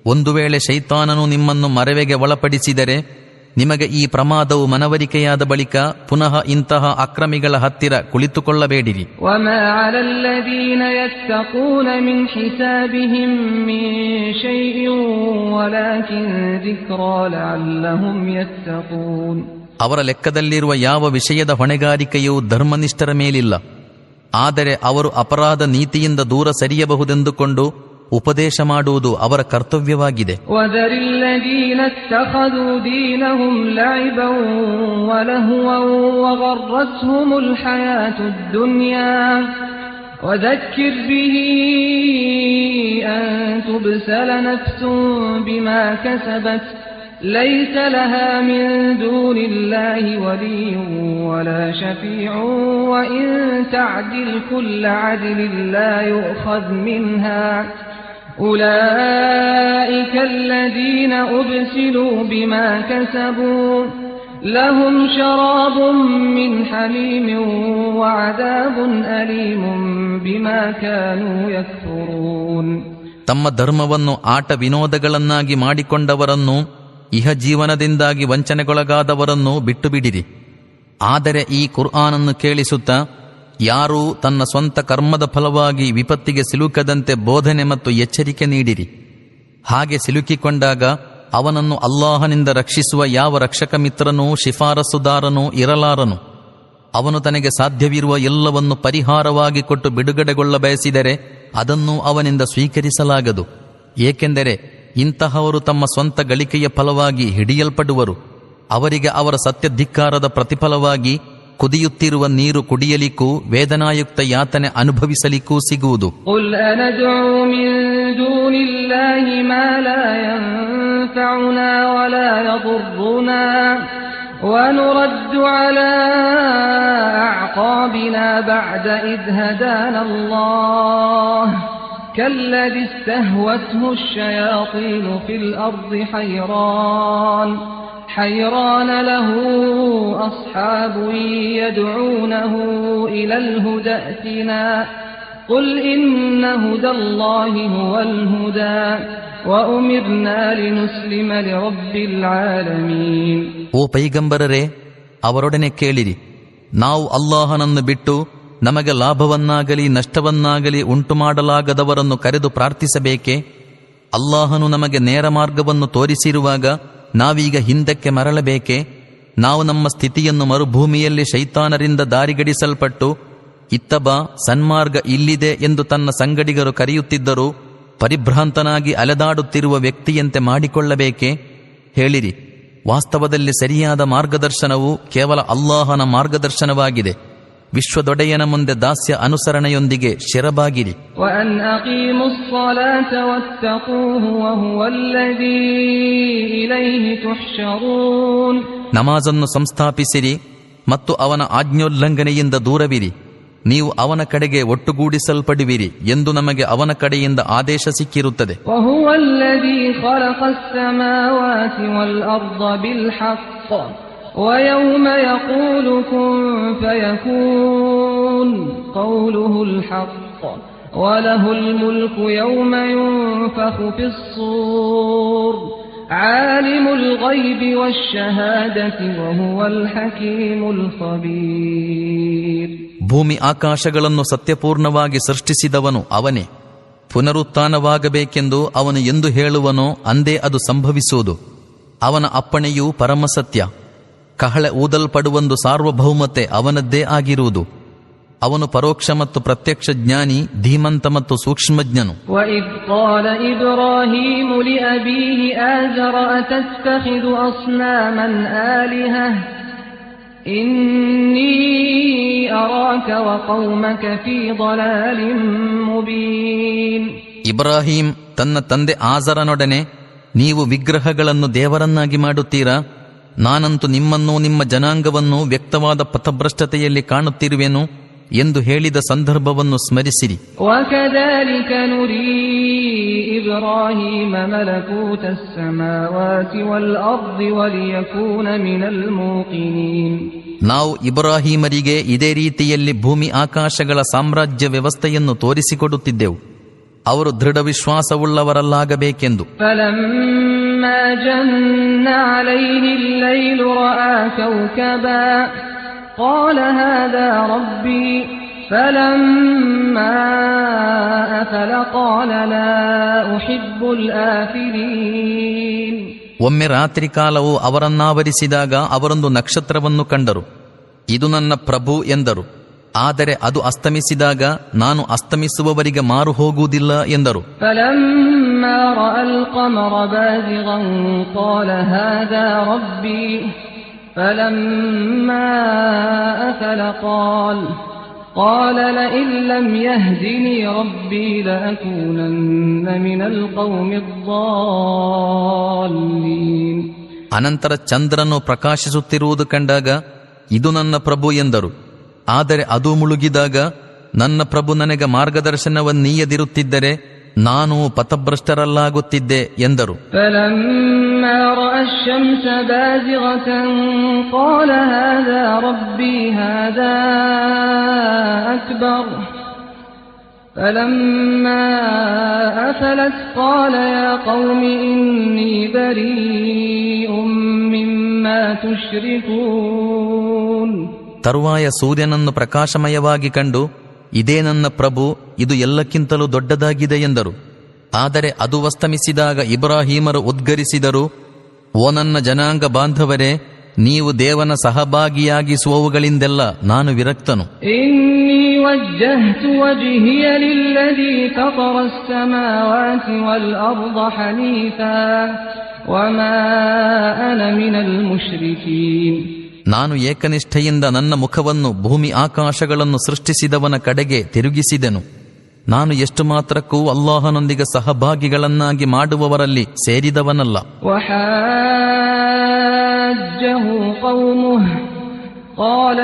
ಒಂದು ವೇಳೆ ಶೈತಾನನು ನಿಮ್ಮನ್ನು ಮರವೆಗೆ ಒಳಪಡಿಸಿದರೆ ನಿಮಗೆ ಈ ಪ್ರಮಾದವು ಮನವರಿಕೆಯಾದ ಬಳಿಕ ಪುನಃ ಇಂತಹ ಅಕ್ರಮಿಗಳ ಹತ್ತಿರ ಕುಳಿತುಕೊಳ್ಳಬೇಡಿರಿ. ಅವರ ಲೆಕ್ಕದಲ್ಲಿರುವ ಯಾವ ವಿಷಯದ ಹೊಣೆಗಾರಿಕೆಯೂ ಧರ್ಮನಿಷ್ಠರ ಮೇಲಿಲ್ಲ. ಆದರೆ ಅವರು ಅಪರಾಧ ನೀತಿಯಿಂದ ದೂರ ಸರಿಯಬಹುದೆಂದುಕೊಂಡು ಉಪದೇಶ ಮಾಡುವುದು ಅವರ ಕರ್ತವ್ಯವಾಗಿದೆ. وذكر به أن تبسل نفس بما كسبت ليس لها من دون الله ولي ولا شفيع وإن تعدل كل عدل لا يؤخذ منها أولئك الذين أبسلوا بما كسبوا لهم شراب من حميم وعذاب أليم بما كانوا يكفرون. ತಮ್ಮ ಧರ್ಮವನ್ನು ಆಟ ವಿನೋದಗಳನ್ನಾಗಿ ಮಾಡಿಕೊಂಡವರನ್ನು, ಇಹ ಜೀವನದಿಂದಾಗಿ ವಂಚನೆಗೊಳಗಾದವರನ್ನು ಬಿಟ್ಟು ಬಿಡಿರಿ. ಆದರೆ ಈ ಕುರ್ಆನನ್ನು ಕೇಳಿಸುತ್ತಾ ಯಾರೂ ತನ್ನ ಸ್ವಂತ ಕರ್ಮದ ಫಲವಾಗಿ ವಿಪತ್ತಿಗೆ ಸಿಲುಕದಂತೆ ಬೋಧನೆ ಮತ್ತು ಎಚ್ಚರಿಕೆ ನೀಡಿರಿ. ಹಾಗೆ ಸಿಲುಕಿಕೊಂಡಾಗ ಅವನನ್ನು ಅಲ್ಲಾಹನಿಂದ ರಕ್ಷಿಸುವ ಯಾವ ರಕ್ಷಕ ಮಿತ್ರನೂ ಶಿಫಾರಸುದಾರನೂ ಇರಲಾರನು. ಅವನು ತನಗೆ ಸಾಧ್ಯವಿರುವ ಎಲ್ಲವನ್ನು ಪರಿಹಾರವಾಗಿ ಕೊಟ್ಟು ಬಿಡುಗಡೆಗೊಳ್ಳ ಬಯಸಿದರೆ ಅದನ್ನು ಅವನಿಂದ ಸ್ವೀಕರಿಸಲಾಗದು. ಏಕೆಂದರೆ ಇಂತಹವರು ತಮ್ಮ ಸ್ವಂತ ಗಳಿಕೆಯ ಫಲವಾಗಿ ಹಿಡಿಯಲ್ಪಡುವರು. ಅವರಿಗೆ ಅವರ ಸತ್ಯಧಿಕ್ಕಾರದ ಪ್ರತಿಫಲವಾಗಿ ಕುದಿಯುತ್ತಿರುವ ನೀರು ಕುಡಿಯಲಿಕ್ಕೂ ವೇದನಾಯುಕ್ತ ಯಾತನೆ ಅನುಭವಿಸಲಿಕ್ಕೂ ಸಿಗುವುದು. ونرد على أعقابنا بعد إذ هدانا الله كالذي استهوته الشياطين في الأرض حيران له أصحاب يدعونه إلى الهدى ائتنا قل إن هدى الله هو الهدى وأمرنا لنسلم لرب العالمين. ಓ ಪೈಗಂಬರರೇ, ಅವರೊಡನೆ ಕೇಳಿರಿ, ನಾವು ಅಲ್ಲಾಹನನ್ನು ಬಿಟ್ಟು ನಮಗೆ ಲಾಭವನ್ನಾಗಲಿ ನಷ್ಟವನ್ನಾಗಲಿ ಉಂಟುಮಾಡಲಾಗದವರನ್ನು ಕರೆದು ಪ್ರಾರ್ಥಿಸಬೇಕೆ? ಅಲ್ಲಾಹನು ನಮಗೆ ನೇರ ಮಾರ್ಗವನ್ನು ತೋರಿಸಿರುವಾಗ ನಾವೀಗ ಹಿಂದಕ್ಕೆ ಮರಳಬೇಕೆ? ನಾವು ನಮ್ಮ ಸ್ಥಿತಿಯನ್ನು ಮರುಭೂಮಿಯಲ್ಲಿ ಶೈತಾನರಿಂದ ದಾರಿಗಡಿಸಲ್ಪಟ್ಟು ಇತ್ತಬಾ ಸನ್ಮಾರ್ಗ ಇಲ್ಲಿದೆ ಎಂದು ತನ್ನ ಸಂಗಡಿಗರು ಕರೆಯುತ್ತಿದ್ದರೂ ಪರಿಭ್ರಾಂತನಾಗಿ ಅಲೆದಾಡುತ್ತಿರುವ ವ್ಯಕ್ತಿಯಂತೆ ಮಾಡಿಕೊಳ್ಳಬೇಕೆ? ಹೇಳಿರಿ, ವಾಸ್ತವದಲ್ಲಿ ಸರಿಯಾದ ಮಾರ್ಗದರ್ಶನವು ಕೇವಲ ಅಲ್ಲಾಹನ ಮಾರ್ಗದರ್ಶನವಾಗಿದೆ. ವಿಶ್ವದೊಡೆಯನ ಮುಂದೆ ದಾಸ್ಯ ಅನುಸರಣೆಯೊಂದಿಗೆ ಶಿರಬಾಗಿರಿ. ನಮಾಜನ್ನು ಸಂಸ್ಥಾಪಿಸಿರಿ ಮತ್ತು ಅವನ ಆಜ್ಞೋಲ್ಲಂಘನೆಯಿಂದ ದೂರವಿರಿ. ನೀವು ಅವನ ಕಡೆಗೆ ಒಟ್ಟುಗೂಡಿಸಲ್ಪಡುವಿರಿ ಎಂದು ನಮಗೆ ಅವನ ಕಡೆಯಿಂದ ಆದೇಶ ಸಿಕ್ಕಿರುತ್ತದೆ. وَيَوْمَ يَقُولُ كُن فَيَكُونُ قَوْلُهُ الْحَقُّ وَلَهُ الْمُلْكُ يَوْمَ يُنفَخُ فِي الصُّورِ عَالِمُ الْغَيْبِ وَالشَّهَادَةِ وَهُوَ الْحَكِيمُ الْخَبِيرُ. ಭೂಮಿ ಆಕಾಶಗಳನ್ನು ಸತ್ಯಪೂರ್ಣವಾಗಿ ಸೃಷ್ಟಿಸಿದವನು ಅವನೇ. ಪುನರುತ್ಥಾನವಾಗಬೇಕೆಂದು ಅವನು ಎಂದು ಹೇಳುವನೋ ಅಂದೇ ಅದು ಸಂಭವಿಸುವುದು. ಅವನ ಅಪ್ಪಣೆಯೂ ಪರಮಸತ್ಯ. ಕಹಳೆ ಊದಲ್ಪಡುವೊಂದು ಸಾರ್ವಭೌಮತೆ ಅವನದ್ದೇ ಆಗಿರುವುದು. ಅವನು ಪರೋಕ್ಷ ಮತ್ತು ಪ್ರತ್ಯಕ್ಷ ಜ್ಞಾನಿ, ಧೀಮಂತ ಮತ್ತು ಸೂಕ್ಷ್ಮಜ್ಞನು. ವಇದ್ قال إبراهيم لأبيه آزر أتتخذ أصناما آلهة إني أراك وقومك في ضلال مبين. ಇಬ್ರಾಹಿಂ ತನ್ನ ತಂದೆ ಆಜರನೊಡನೆ, ನೀವು ವಿಗ್ರಹಗಳನ್ನು ದೇವರನ್ನಾಗಿ ಮಾಡುತ್ತೀರಾ? ನಾನಂತೂ ನಿಮ್ಮನ್ನೂ ನಿಮ್ಮ ಜನಾಂಗವನ್ನೂ ವ್ಯಕ್ತವಾದ ಪಥಭ್ರಷ್ಟತೆಯಲ್ಲಿ ಕಾಣುತ್ತಿರುವೆನು ಎಂದು ಹೇಳಿದ ಸಂದರ್ಭವನ್ನು ಸ್ಮರಿಸಿರಿ. وَكَذَلِكَ نُرِي إِبْرَاهِيمَ مَلَكُوتَ السَّمَاوَاتِ وَالْأَرْضِ وَلِيَكُونَ مِنَ الْمُوقِنِينَ. ನಾವು ಇಬ್ರಾಹಿಮರಿಗೆ ಇದೇ ರೀತಿಯಲ್ಲಿ ಭೂಮಿ ಆಕಾಶಗಳ ಸಾಮ್ರಾಜ್ಯ ವ್ಯವಸ್ಥೆಯನ್ನು ತೋರಿಸಿಕೊಡುತ್ತಿದ್ದೆವು, ಅವರು ದೃಢ ವಿಶ್ವಾಸವುಳ್ಳವರಲ್ಲಾಗಬೇಕೆಂದು. فَلَمَّا جَنَّ عَلَيْهِ اللَّيْلُ رَأَى كَوْكَبًا قَالَ هَذَا رَبِّي فَلَمَّا أَفَلَ قَالَ لَا أُحِبُّ الْآفِلِينَ. ಒಮ್ಮೆ ರಾತ್ರಿ ಕಾಲವು ಅವರನ್ನಾವರಿಸಿದಾಗ ಅವರೊಂದು ನಕ್ಷತ್ರವನ್ನು ಕಂಡರು. ಇದು ನನ್ನ ಪ್ರಭು ಎಂದರು. ಆದರೆ ಅದು ಅಸ್ತಮಿಸಿದಾಗ ನಾನು ಅಸ್ತಮಿಸುವವರಿಗೆ ಮಾರು ಹೋಗುವುದಿಲ್ಲ ಎಂದರು. فَلَمَّا رَأَى الْقَمَرَ بَازِغًا قَالَ هَذَا رَبِّي فَلَمَّا أَفَلَ قَالَ لَئِن لَّمْ يَهْدِنِي رَبِّي لَأَكُونَنَّ مِنَ الْقَوْمِ الضَّالِّينَ. ಅನಂತರ ಚಂದ್ರನು ಪ್ರಕಾಶಿಸುತ್ತಿರುವುದು ಕಂಡಾಗ ಇದು ನನ್ನ ಪ್ರಭು ಎಂದರು. ಆದರೆ ಅದು ಮುಳುಗಿದಾಗ ನನ್ನ ಪ್ರಭು ನನಗೆ ಮಾರ್ಗದರ್ಶನವನ್ನೀಯದಿರುತ್ತಿದ್ದರೆ ನಾನು ಪಥಭ್ರಷ್ಟರಲ್ಲಾಗುತ್ತಿದ್ದೆ ಎಂದರು. فَلَمَّا رَأَى الشَّمْسَ بَازِغَةً قَالَ هَذَا رَبِّي هَذَا أَكْبَرُ فَلَمَّا أَفَلَتْ قَالَ يَا قَوْمِ إِنِّي بَرِيءٌ مِّمَّا تُشْرِكُونَ. ತರುವಾಯ ಸೂರ್ಯನನ್ನು ಪ್ರಕಾಶಮಯವಾಗಿ ಕಂಡು ಇದೇ ನನ್ನ ಪ್ರಭು, ಇದು ಎಲ್ಲಕ್ಕಿಂತಲೂ ದೊಡ್ಡದಾಗಿದೆ ಎಂದರು. ಆದರೆ ಅದು ಅಸ್ತಮಿಸಿದಾಗ ಇಬ್ರಾಹೀಮರು ಉದ್ಗರಿಸಿದರು, ಓ ನನ್ನ ಜನಾಂಗ ಬಾಂಧವರೇ, ನೀವು ದೇವನ ಸಹಭಾಗಿಯಾಗಿಸುವವುಗಳಿಂದೆಲ್ಲ ನಾನು ವಿರಕ್ತನು. ಇನ್ನೀ ವಜ್ಜಹ್ತು ವಜ್ಹಿಯ ಲಿಲ್ಲಜೀ ಫತರ ಅಸ್ಸಮಾವಾತಿ ವಲ್ ಅರ್ದ ಹನೀಫಾ ವಮಾ ಅನ ಮಿನಲ್ ಮುಶ್ರಿಕೀನ್. ನಾನು ಏಕನಿಷ್ಠೆಯಿಂದ ನನ್ನ ಮುಖವನ್ನು ಭೂಮಿ ಆಕಾಶಗಳನ್ನು ಸೃಷ್ಟಿಸಿದವನ ಕಡೆಗೆ ತಿರುಗಿಸಿದೆನು. ನಾನು ಎಷ್ಟು ಮಾತ್ರಕ್ಕೂ ಅಲ್ಲಾಹನೊಂದಿಗೆ ಸಹಭಾಗಿಗಳನ್ನಾಗಿ ಮಾಡುವವರಲ್ಲಿ ಸೇರಿದವನಲ್ಲ. ವಹಾಜ್ಜಹು ಕೌಮುಹು قال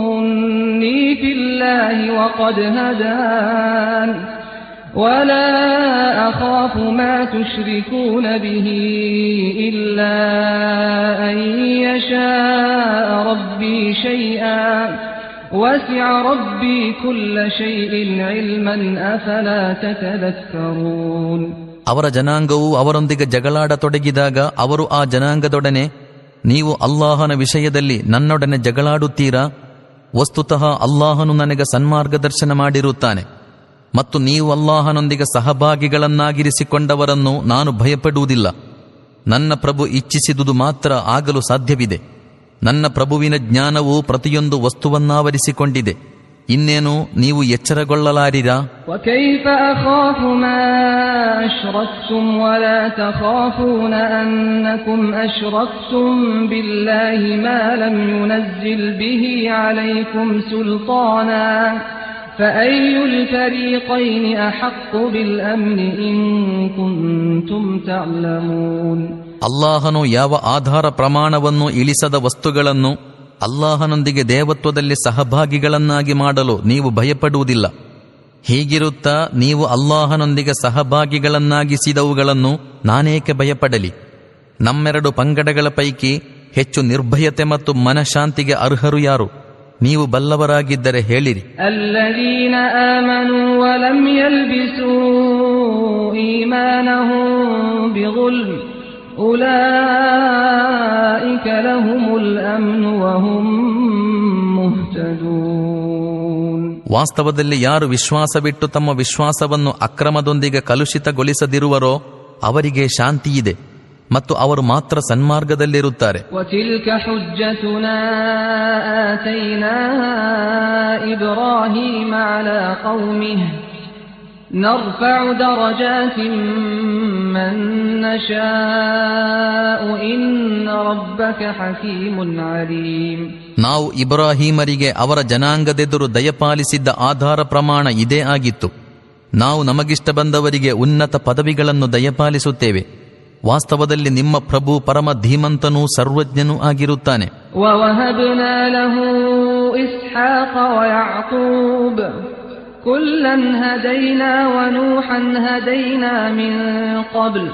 أتحاجوني في الله وقد هدان ولا أخاف ما تشركون به إلا أن يشاء ربي شيئا وسع ربي كل شيء علما أفلا تتذكرون. ಅವರ ಜನಾಂಗವು ಅವರೊಂದಿಗೆ ಜಗಳಾಡತೊಡಗಿದಾಗ ಅವರು ಆ ಜನಾಂಗದೊಡನೆ, ನೀವು ಅಲ್ಲಾಹನ ವಿಷಯದಲ್ಲಿ ನನ್ನೊಡನೆ ಜಗಳಾಡುತ್ತೀರಾ? ವಸ್ತುತಃ ಅಲ್ಲಾಹನು ನನಗೆ ಸನ್ಮಾರ್ಗದರ್ಶನ ಮಾಡಿರುತ್ತಾನೆ ಮತ್ತು ನೀವು ಅಲ್ಲಾಹನೊಂದಿಗೆ ಸಹಭಾಗಿಗಳನ್ನಾಗಿರಿಸಿಕೊಂಡವರನ್ನು ನಾನು ಭಯಪಡುವುದಿಲ್ಲ. ನನ್ನ ಪ್ರಭು ಇಚ್ಛಿಸಿದುದು ಮಾತ್ರ ಆಗಲು ಸಾಧ್ಯವಿದೆ. ನನ್ನ ಪ್ರಭುವಿನ ಜ್ಞಾನವು ಪ್ರತಿಯೊಂದು ವಸ್ತುವನ್ನಾವರಿಸಿಕೊಂಡಿದೆ. ಇನ್ನೇನು ನೀವು ಎಚ್ಚರಗೊಳ್ಳಲಾರಿರಾ? وكيف أخاف ما أشركتم ولا تخافون أنكم أشركتم بالله ما لم ينزل به عليكم سلطانا فأي الفريقين أحق بالأمن إن كنتم تعلمون. ಅಲ್ಲಾಹನು ಯಾವ ಆಧಾರ ಪ್ರಮಾಣವನ್ನು ಇಳಿಸದ ವಸ್ತುಗಳನ್ನು ಅಲ್ಲಾಹನೊಂದಿಗೆ ದೇವತ್ವದಲ್ಲಿ ಸಹಭಾಗಿಗಳನ್ನಾಗಿ ಮಾಡಲು ನೀವು ಭಯಪಡುವುದಿಲ್ಲ. ಹೀಗಿರುತ್ತಾ ನೀವು ಅಲ್ಲಾಹನೊಂದಿಗೆ ಸಹಭಾಗಿಗಳನ್ನಾಗಿಸಿದವುಗಳನ್ನು ನಾನೇಕೆ ಭಯಪಡಲಿ? ನಮ್ಮೆರಡು ಪಂಗಡಗಳ ಪೈಕಿ ಹೆಚ್ಚು ನಿರ್ಭಯತೆ ಮತ್ತು ಮನಃಶಾಂತಿಗೆ ಅರ್ಹರು ಯಾರು? ನೀವು ಬಲ್ಲವರಾಗಿದ್ದರೆ ಹೇಳಿರಿ. ಅಲ್ಲದೀನ ಆಮನು ವಲಂ ಯಲ್ಬಿಸೂ ಈಮಾನಹುಂ ಬಿಗುಲ್ಮ್ ಉಲೈಕ ಲಹುಮುಲ್ ಅಮ್ನು ವಹುಂ ಮುಹ್ತದೂನ್. ವಾಸ್ತವದಲ್ಲಿ ಯಾರು ವಿಶ್ವಾಸವಿಟ್ಟು ತಮ್ಮ ವಿಶ್ವಾಸವನ್ನು ಅಕ್ರಮದೊಂದಿಗೆ ಕಲುಷಿತಗೊಳಿಸದಿರುವರೋ ಅವರಿಗೆ ಶಾಂತಿಯಿದೆ ಮತ್ತು ಅವರು ಮಾತ್ರ ಸನ್ಮಾರ್ಗದಲ್ಲಿರುತ್ತಾರೆ. ವತಿಲ್ಕ ಹುಜ್ಜತುನಾ ಆತೈನಾಹಾ ಇಬ್ರಾಹೀಮ ಅಲಾ ಕೌಮಿಹಿ ನರ್ಫಉ ದರಜಾತಿನ್ ಮನ್ ನಶಾಉ ಇನ್ನ ರಬ್ಬಕ ಹಕೀಮುನ್ ಅಲೀಮ್. ನಾವು ಇಬ್ರಾಹೀಮರಿಗೆ ಅವರ ಜನಾಂಗದೆದುರು ದಯಪಾಲಿಸಿದ್ದ ಆಧಾರ ಪ್ರಮಾಣ ಇದೇ ಆಗಿತ್ತು. ನಾವು ನಮಗಿಷ್ಟ ಬಂದವರಿಗೆ ಉನ್ನತ ಪದವಿಗಳನ್ನು ದಯಪಾಲಿಸುತ್ತೇವೆ. ವಾಸ್ತವದಲ್ಲಿ ನಿಮ್ಮ ಪ್ರಭು ಪರಮ ಧೀಮಂತನೂ ಸರ್ವಜ್ಞನೂ ಆಗಿರುತ್ತಾನೆ. ವವಹಬ್ನಾ ಲಹು ಇಸ್ಹಾಕ ವಯಾಕೂಬ ಕುಲ್ಲನ್ ಹದೈನಾ ವನೂಹನ್ ಹದೈನಾ ಮಿನ್ ಕಬ್ಲ್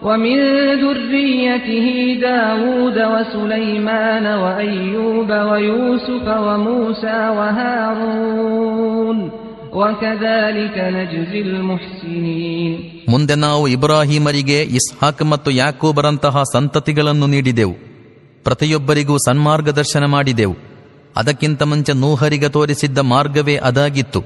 ವಮಿನ್ ದುರ್ರಿಯತಿಹಿ ದಾವೂದ ವಸುಲೈಮಾನ ವಅಯ್ಯೂಬ ವಯೂಸುಫ ವಮೂಸಾ ವಹಾರೂನ್ ವಕದಾಲಿಕ ನಜ್ಜಿಲ್ ಮುಹ್ಸಿನೀನ್. ಮುಂದೆ ನಾವು ಇಬ್ರಾಹೀಮರಿಗೆ ಇಸ್ಹಾಕ್ ಮತ್ತು ಯಾಕೂಬರಂತಹ ಸಂತತಿಗಳನ್ನು ನೀಡಿದೆವು. ಪ್ರತಿಯೊಬ್ಬರಿಗೂ ಸನ್ಮಾರ್ಗದರ್ಶನ ಮಾಡಿದೆವು. ಅದಕ್ಕಿಂತ ಮುಂಚೆ ನೂಹರಿಗೆ ತೋರಿಸಿದ್ದ ಮಾರ್ಗವೇ ಅದಾಗಿತ್ತು.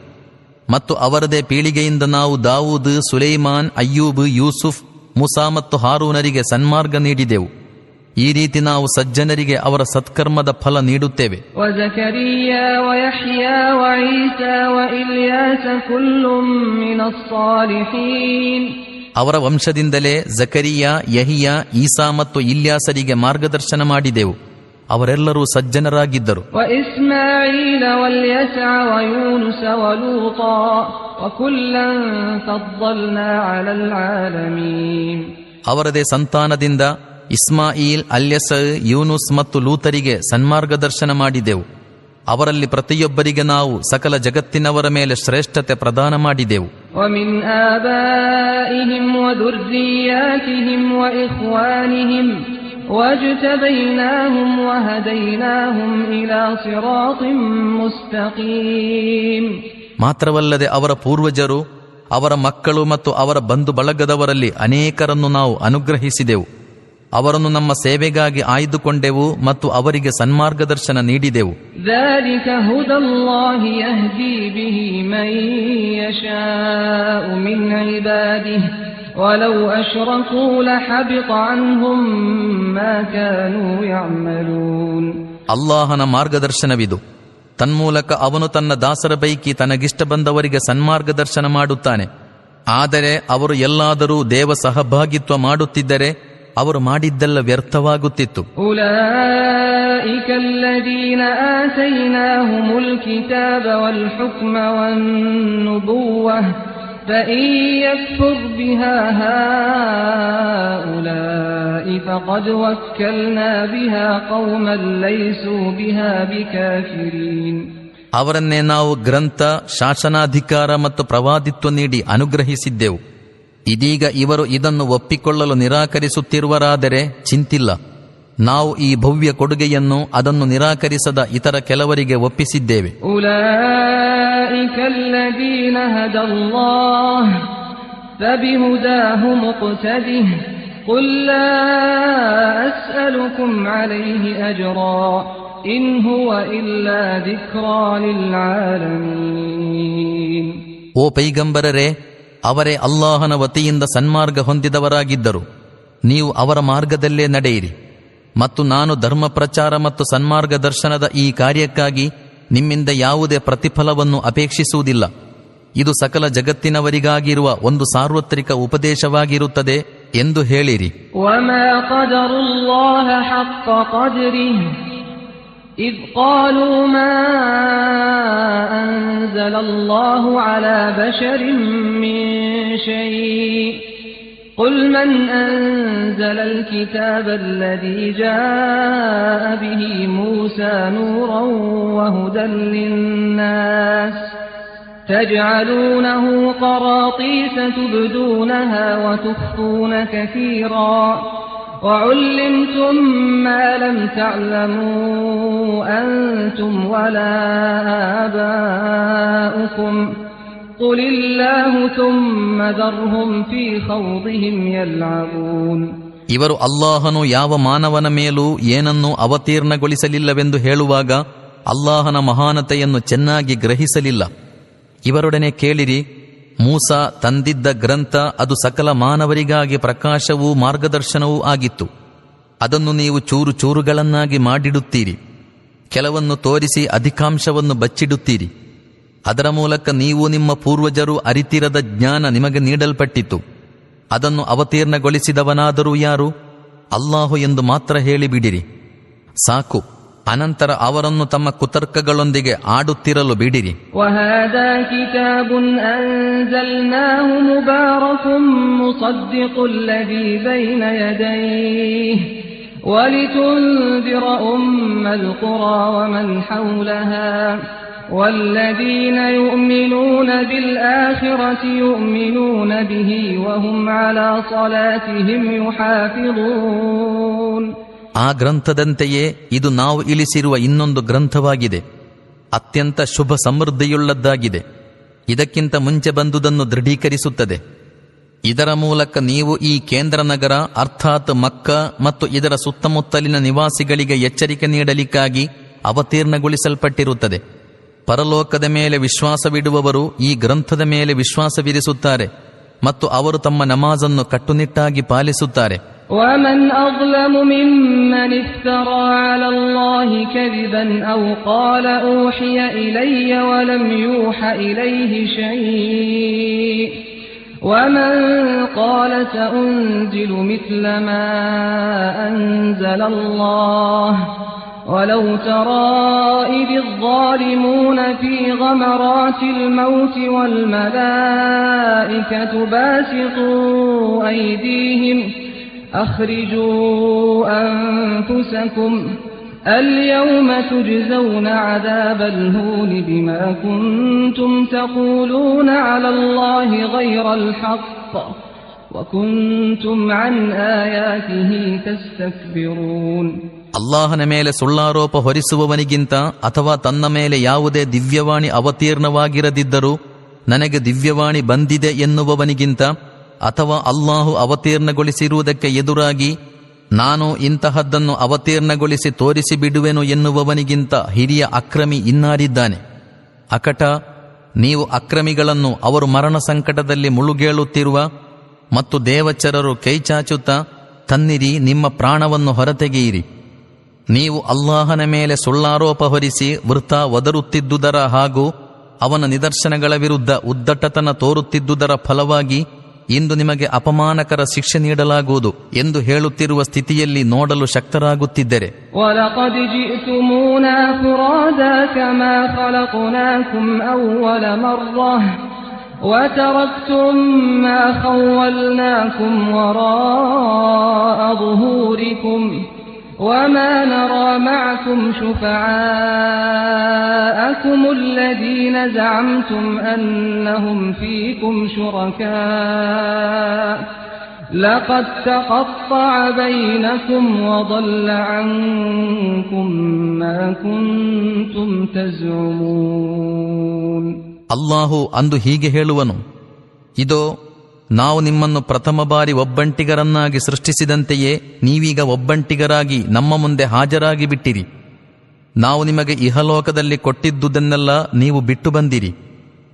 ಮತ್ತು ಅವರದೇ ಪೀಳಿಗೆಯಿಂದ ನಾವು ದಾವೂದ್, ಸುಲೈಮಾನ್, ಅಯ್ಯೂಬ್, ಯೂಸುಫ್, ಮುಸಾ ಮತ್ತು ಹಾರೂನರಿಗೆ ಸನ್ಮಾರ್ಗ ನೀಡಿದೆವು. ಈ ರೀತಿ ನಾವು ಸಜ್ಜನರಿಗೆ ಅವರ ಸತ್ಕರ್ಮದ ಫಲ ನೀಡುತ್ತೇವೆ. ಅವರ ವಂಶದಿಂದಲೇ ಜಕರಿಯಾ, ಯಹಿಯಾ, ಈಸಾ ಮತ್ತು ಇಲ್ಯಾಸರಿಗೆ ಮಾರ್ಗದರ್ಶನ ಮಾಡಿದೆವು. ಅವರೆಲ್ಲರೂ ಸಜ್ಜನರಾಗಿದ್ದರು. ಅವರದೇ ಸಂತಾನದಿಂದ ಇಸ್ಮಾಯಿಲ್, ಅಲ್ಯಸ, ಯೂನುಸ್ ಮತ್ತು ಲೂತರಿಗೆ ಸನ್ಮಾರ್ಗದರ್ಶನ ಮಾಡಿದೆವು. ಅವರಲ್ಲಿ ಪ್ರತಿಯೊಬ್ಬರಿಗೆ ನಾವು ಸಕಲ ಜಗತ್ತಿನವರ ಮೇಲೆ ಶ್ರೇಷ್ಠತೆ ಪ್ರದಾನ ಮಾಡಿದೆವು. ಮಾತ್ರವಲ್ಲದೆ ಅವರ ಪೂರ್ವಜರು, ಅವರ ಮಕ್ಕಳು ಮತ್ತು ಅವರ ಬಂಧು ಬಳಗದವರಲ್ಲಿ ಅನೇಕರನ್ನು ನಾವು ಅನುಗ್ರಹಿಸಿದೆವು ಅವರನ್ನು ನಮ್ಮ ಸೇವೆಗಾಗಿ ಆಯ್ದುಕೊಂಡೆವು ಮತ್ತು ಅವರಿಗೆ ಸನ್ಮಾರ್ಗದರ್ಶನ ನೀಡಿದೆವು. ذلك هدى الله يهدي به من يشاء من عباده ولو أشركوا لحبط عنهم ما كانوا يعملون. ಅಲ್ಲಾಹನ ಮಾರ್ಗದರ್ಶನವಿದು. ತನ್ಮೂಲಕ ಅವನು ತನ್ನ ದಾಸರ ಪೈಕಿ ತನಗಿಷ್ಟ ಬಂದವರಿಗೆ ಸನ್ಮಾರ್ಗದರ್ಶನ ಮಾಡುತ್ತಾನೆ. ಆದರೆ ಅವರು ಎಲ್ಲಾದರೂ ದೇವ ಸಹಭಾಗಿತ್ವ ಮಾಡುತ್ತಿದ್ದರೆ ಅವರು ಮಾಡಿದ್ದೆಲ್ಲ ವ್ಯರ್ಥವಾಗುತ್ತಿತ್ತು. أولئك الذين آتيناهم الكتاب والحكم والنبوة فإن يكفر بها هؤلاء فقد وكلنا بها قوما ليسوا بها بكافرين. ಅವರನ್ನೇ ನಾವು ಗ್ರಂಥ, ಶಾಸನಾಧಿಕಾರ ಮತ್ತು ಪ್ರವಾದಿತ್ವ ನೀಡಿ ಅನುಗ್ರಹಿಸಿದ್ದೆವು. ಇದೀಗ ಇವರು ಇದನ್ನು ಒಪ್ಪಿಕೊಳ್ಳಲು ನಿರಾಕರಿಸುತ್ತಿರುವರಾದರೆ ಚಿಂತಿಲ್ಲ. ನಾವು ಈ ಭವ್ಯ ಕೊಡುಗೆಯನ್ನು ಅದನ್ನು ನಿರಾಕರಿಸದ ಇತರ ಕೆಲವರಿಗೆ ಒಪ್ಪಿಸಿದ್ದೇವೆ. ಉಲೈಕ ಅಲ್ಲದೀನ ಹದಲ್ಲಾಹ್ ಫಬಿಹುದಾಹು ಮುಕ್ತದಿಹ್ ಕುಲ್ ಲಾ ಅಸ್ಅಲುಕುಂ ಅಲೈಹಿ ಅಜ್ರಾ ಇನ್ ಹುವ ಇಲ್ಲಾ ದಿಕ್ರಾ ಲಿಲ್ ಆಲಮೀನ್. ಓ ಪೈಗಂಬರರೇ, ಅವರೇ ಅಲ್ಲಾಹನ ವತಿಯಿಂದ ಸನ್ಮಾರ್ಗ ಹೊಂದಿದವರಾಗಿದ್ದರು. ನೀವು ಅವರ ಮಾರ್ಗದಲ್ಲೇ ನಡೆಯಿರಿ. ಮತ್ತು ನಾನು ಧರ್ಮ ಪ್ರಚಾರ ಮತ್ತು ಸನ್ಮಾರ್ಗ ದರ್ಶನದ ಈ ಕಾರ್ಯಕ್ಕಾಗಿ ನಿಮ್ಮಿಂದ ಯಾವುದೇ ಪ್ರತಿಫಲವನ್ನು ಅಪೇಕ್ಷಿಸುವುದಿಲ್ಲ. ಇದು ಸಕಲ ಜಗತ್ತಿನವರಿಗಾಗಿರುವ ಒಂದು ಸಾರ್ವತ್ರಿಕ ಉಪದೇಶವಾಗಿರುತ್ತದೆ ಎಂದು ಹೇಳಿರಿ. ವಮಾ ಕದರುಲ್ಲಾಹ ಹಕ್ಕ ಕದ್ರಿಹಿ ಇದ್ ಕಾಲೂ ಮಾ ಅನ್ಜಲಲ್ಲಾಹು ಅಲಾ ಬಶರಿನ್ ಮಿನ್ ಶೈಇ قل من أنزل الكتاب الذي جاء به موسى نورا وهدى للناس تجعلونه قراطيس تبدونها وتخفون كثيرا وعلمتم ما لم تعلموا أنتم ولا آباؤكم قل الله ثم ذرهم في خوضهم يلعبون. ಇವರು ಅಲ್ಲಾಹನು ಯಾವ ಮಾನವನ ಮೇಲೂ ಏನನ್ನೂ ಅವತೀರ್ಣಗೊಳಿಸಲಿಲ್ಲವೆಂದು ಹೇಳುವಾಗ ಅಲ್ಲಾಹನ ಮಹಾನತೆಯನ್ನು ಚೆನ್ನಾಗಿ ಗ್ರಹಿಸಲಿಲ್ಲ. ಇವರೊಡನೆ ಕೇಳಿರಿ, ಮೂಸಾ ತಂದಿದ್ದ ಗ್ರಂಥ ಅದು ಸಕಲ ಮಾನವರಿಗಾಗಿ ಪ್ರಕಾಶವೂ ಮಾರ್ಗದರ್ಶನವೂ ಆಗಿತ್ತು. ಅದನ್ನು ನೀವು ಚೂರು ಚೂರುಗಳನ್ನಾಗಿ ಮಾಡಿಡುತ್ತೀರಿ. ಕೆಲವನ್ನು ತೋರಿಸಿ ಅಧಿಕಾಂಶವನ್ನು ಬಚ್ಚಿಡುತ್ತೀರಿ. ಅದರ ಮೂಲಕ ನೀವು ನಿಮ್ಮ ಪೂರ್ವಜರು ಅರಿತಿರದ ಜ್ಞಾನ ನಿಮಗೆ ನೀಡಲ್ಪಟ್ಟಿತು. ಅದನ್ನು ಅವತೀರ್ಣಗೊಳಿಸಿದವನಾದರೂ ಯಾರು? ಅಲ್ಲಾಹು ಎಂದು ಮಾತ್ರ ಹೇಳಿಬಿಡಿರಿ. ಸಾಕು. ಅನಂತರ ಅವರನ್ನು ತಮ್ಮ ಕುತರ್ಕಗಳೊಂದಿಗೆ ಆಡುತ್ತಿರಲು ಬಿಡಿರಿ. ವಹಾದಾ ಕಿತಾಬುನ್ ಅನ್ಜಲ್ನಾಹು ಮುಬಾರಕುನ್ ಮುಸದ್ದಿಕುಲ್ ಲದೀ ಬೈನ ಯದೈಹಿ ವಲಿತುಂದಿರ ಉಮ್ಮಲ್ ಖುರಾ ವಮನ್ ಹೌಲಹಾ والذين يؤمنون بالآخرة يؤمنون به وهم على صلاتهم يحافظون. ಆ ಗ್ರಂಥದಂತೆಯೇ ಇದು ನಾವು ಇಳಿಸಿರುವ ಇನ್ನೊಂದು ಗ್ರಂಥವಾಗಿದೆ. ಅತ್ಯಂತ ಶುಭ ಸಮೃದ್ಧಿಯುಳ್ಳದ್ದಾಗಿದೆ. ಇದಕ್ಕಿಂತ ಮುಂಚೆ ಬಂದುದನ್ನು ದೃಢೀಕರಿಸುತ್ತದೆ. ಇದರ ಮೂಲಕ ನೀವು ಈ ಕೇಂದ್ರ ನಗರ ಅರ್ಥಾತ್ ಮಕ್ಕಾ ಮತ್ತು ಇದರ ಸುತ್ತಮುತ್ತಲಿನ ನಿವಾಸಿಗಳಿಗೆ ಎಚ್ಚರಿಕೆ ನೀಡಲಿಕ್ಕಾಗಿ ಅವತೀರ್ಣಗೊಳಿಸಲ್ಪಟ್ಟಿರುತ್ತದೆ. ಪರಲೋಕದ ಮೇಲೆ ವಿಶ್ವಾಸವಿಡುವವರು ಈ ಗ್ರಂಥದ ಮೇಲೆ ವಿಶ್ವಾಸವಿರಿಸುತ್ತಾರೆ ಮತ್ತು ಅವರು ತಮ್ಮ ನಮಾಜನ್ನು ಕಟ್ಟುನಿಟ್ಟಾಗಿ ಪಾಲಿಸುತ್ತಾರೆ. وَمَنْ أَظْلَمُ مِمَّنِ افْتَرَى عَلَى اللَّهِ كَذِبًا أَوْ قَالَ أُوحِيَ إِلَيَّ وَلَمْ يُوحَ إِلَيْهِ شَيْءٌ وَمَنْ قَالَ سَأُنْزِلُ مِثْلَ مَا أَنْزَلَ اللَّهُ وَلَوْ تَرَى إِذِ الظَّالِمُونَ فِي غَمَرَاتِ الْمَوْتِ وَالْمَلَائِكَةُ بَاسِطُو أَيْدِيهِمْ أَخْرِجُوا أَنفُسَكُمْ الْيَوْمَ تُجْزَوْنَ عَذَابَ الْهُونِ بِمَا كُنْتُمْ تَقُولُونَ عَلَى اللَّهِ غَيْرَ الْحَقِّ وَكُنْتُمْ عَنْ آيَاتِهِ تَسْتَكْبِرُونَ. ಅಲ್ಲಾಹನ ಮೇಲೆ ಸುಳ್ಳಾರೋಪ ಹೊರಿಸುವವನಿಗಿಂತ ಅಥವಾ ತನ್ನ ಮೇಲೆ ಯಾವುದೇ ದಿವ್ಯವಾಣಿ ಅವತೀರ್ಣವಾಗಿರದಿದ್ದರೂ ನನಗೆ ದಿವ್ಯವಾಣಿ ಬಂದಿದೆ ಎನ್ನುವವನಿಗಿಂತ ಅಥವಾ ಅಲ್ಲಾಹು ಅವತೀರ್ಣಗೊಳಿಸಿರುವುದಕ್ಕೆ ಎದುರಾಗಿ ನಾನು ಇಂತಹದ್ದನ್ನು ಅವತೀರ್ಣಗೊಳಿಸಿ ತೋರಿಸಿ ಬಿಡುವೆನು ಎನ್ನುವವನಿಗಿಂತ ಹಿರಿಯ ಅಕ್ರಮಿ ಇನ್ನಾರಿದ್ದಾನೆ. ಅಕಟ, ನೀವು ಅಕ್ರಮಿಗಳನ್ನು ಅವರು ಮರಣ ಸಂಕಟದಲ್ಲಿ ಮುಳುಗೇಳುತ್ತಿರುವ ಮತ್ತು ದೇವಚರರು ಕೈಚಾಚುತ್ತಾ ತನ್ನಿರಿ, ನಿಮ್ಮ ಪ್ರಾಣವನ್ನು ಹೊರತೆಗೆಯಿರಿ. ನೀವು ಅಲ್ಲಾಹನ ಮೇಲೆ ಸುಳ್ಳಾರೋಪ ಹೊರಿಸಿ ವೃಥಾ ಒದರುತ್ತಿದ್ದುದರ ಹಾಗೂ ಅವನ ನಿದರ್ಶನಗಳ ವಿರುದ್ಧ ಉದ್ದಟತನ ತೋರುತ್ತಿದ್ದುದರ ಫಲವಾಗಿ ಇಂದು ನಿಮಗೆ ಅಪಮಾನಕರ ಶಿಕ್ಷೆ ನೀಡಲಾಗುವುದು ಎಂದು ಹೇಳುತ್ತಿರುವ ಸ್ಥಿತಿಯಲ್ಲಿ ನೋಡಲು ಶಕ್ತರಾಗುತ್ತಿದ್ದರೆ, ವಲಕದ್ ಜಿئتمونا فرادا كما خلقناكم أول مرة وتركتم ما خولناكم وراء ظهوركم وما نرى معكم شفعاءكم الذين زعمتم أنهم فيكم شركاء لقد تقطع بينكم وضل عنكم ما كنتم تزعمون. ಅಲ್ಲಾಹು ಅಂದು ಹೀಗೆ ಹೇಳುವನು, ಇದೋ ನಾವು ನಿಮ್ಮನ್ನು ಪ್ರಥಮ ಬಾರಿ ಒಬ್ಬಂಟಿಗರನ್ನಾಗಿ ಸೃಷ್ಟಿಸಿದಂತೆಯೇ ನೀವೀಗ ಒಬ್ಬಂಟಿಗರಾಗಿ ನಮ್ಮ ಮುಂದೆ ಹಾಜರಾಗಿ ಬಿಟ್ಟಿರಿ. ನಾವು ನಿಮಗೆ ಇಹಲೋಕದಲ್ಲಿ ಕೊಟ್ಟಿದ್ದುದನ್ನೆಲ್ಲ ನೀವು ಬಿಟ್ಟು ಬಂದಿರಿ.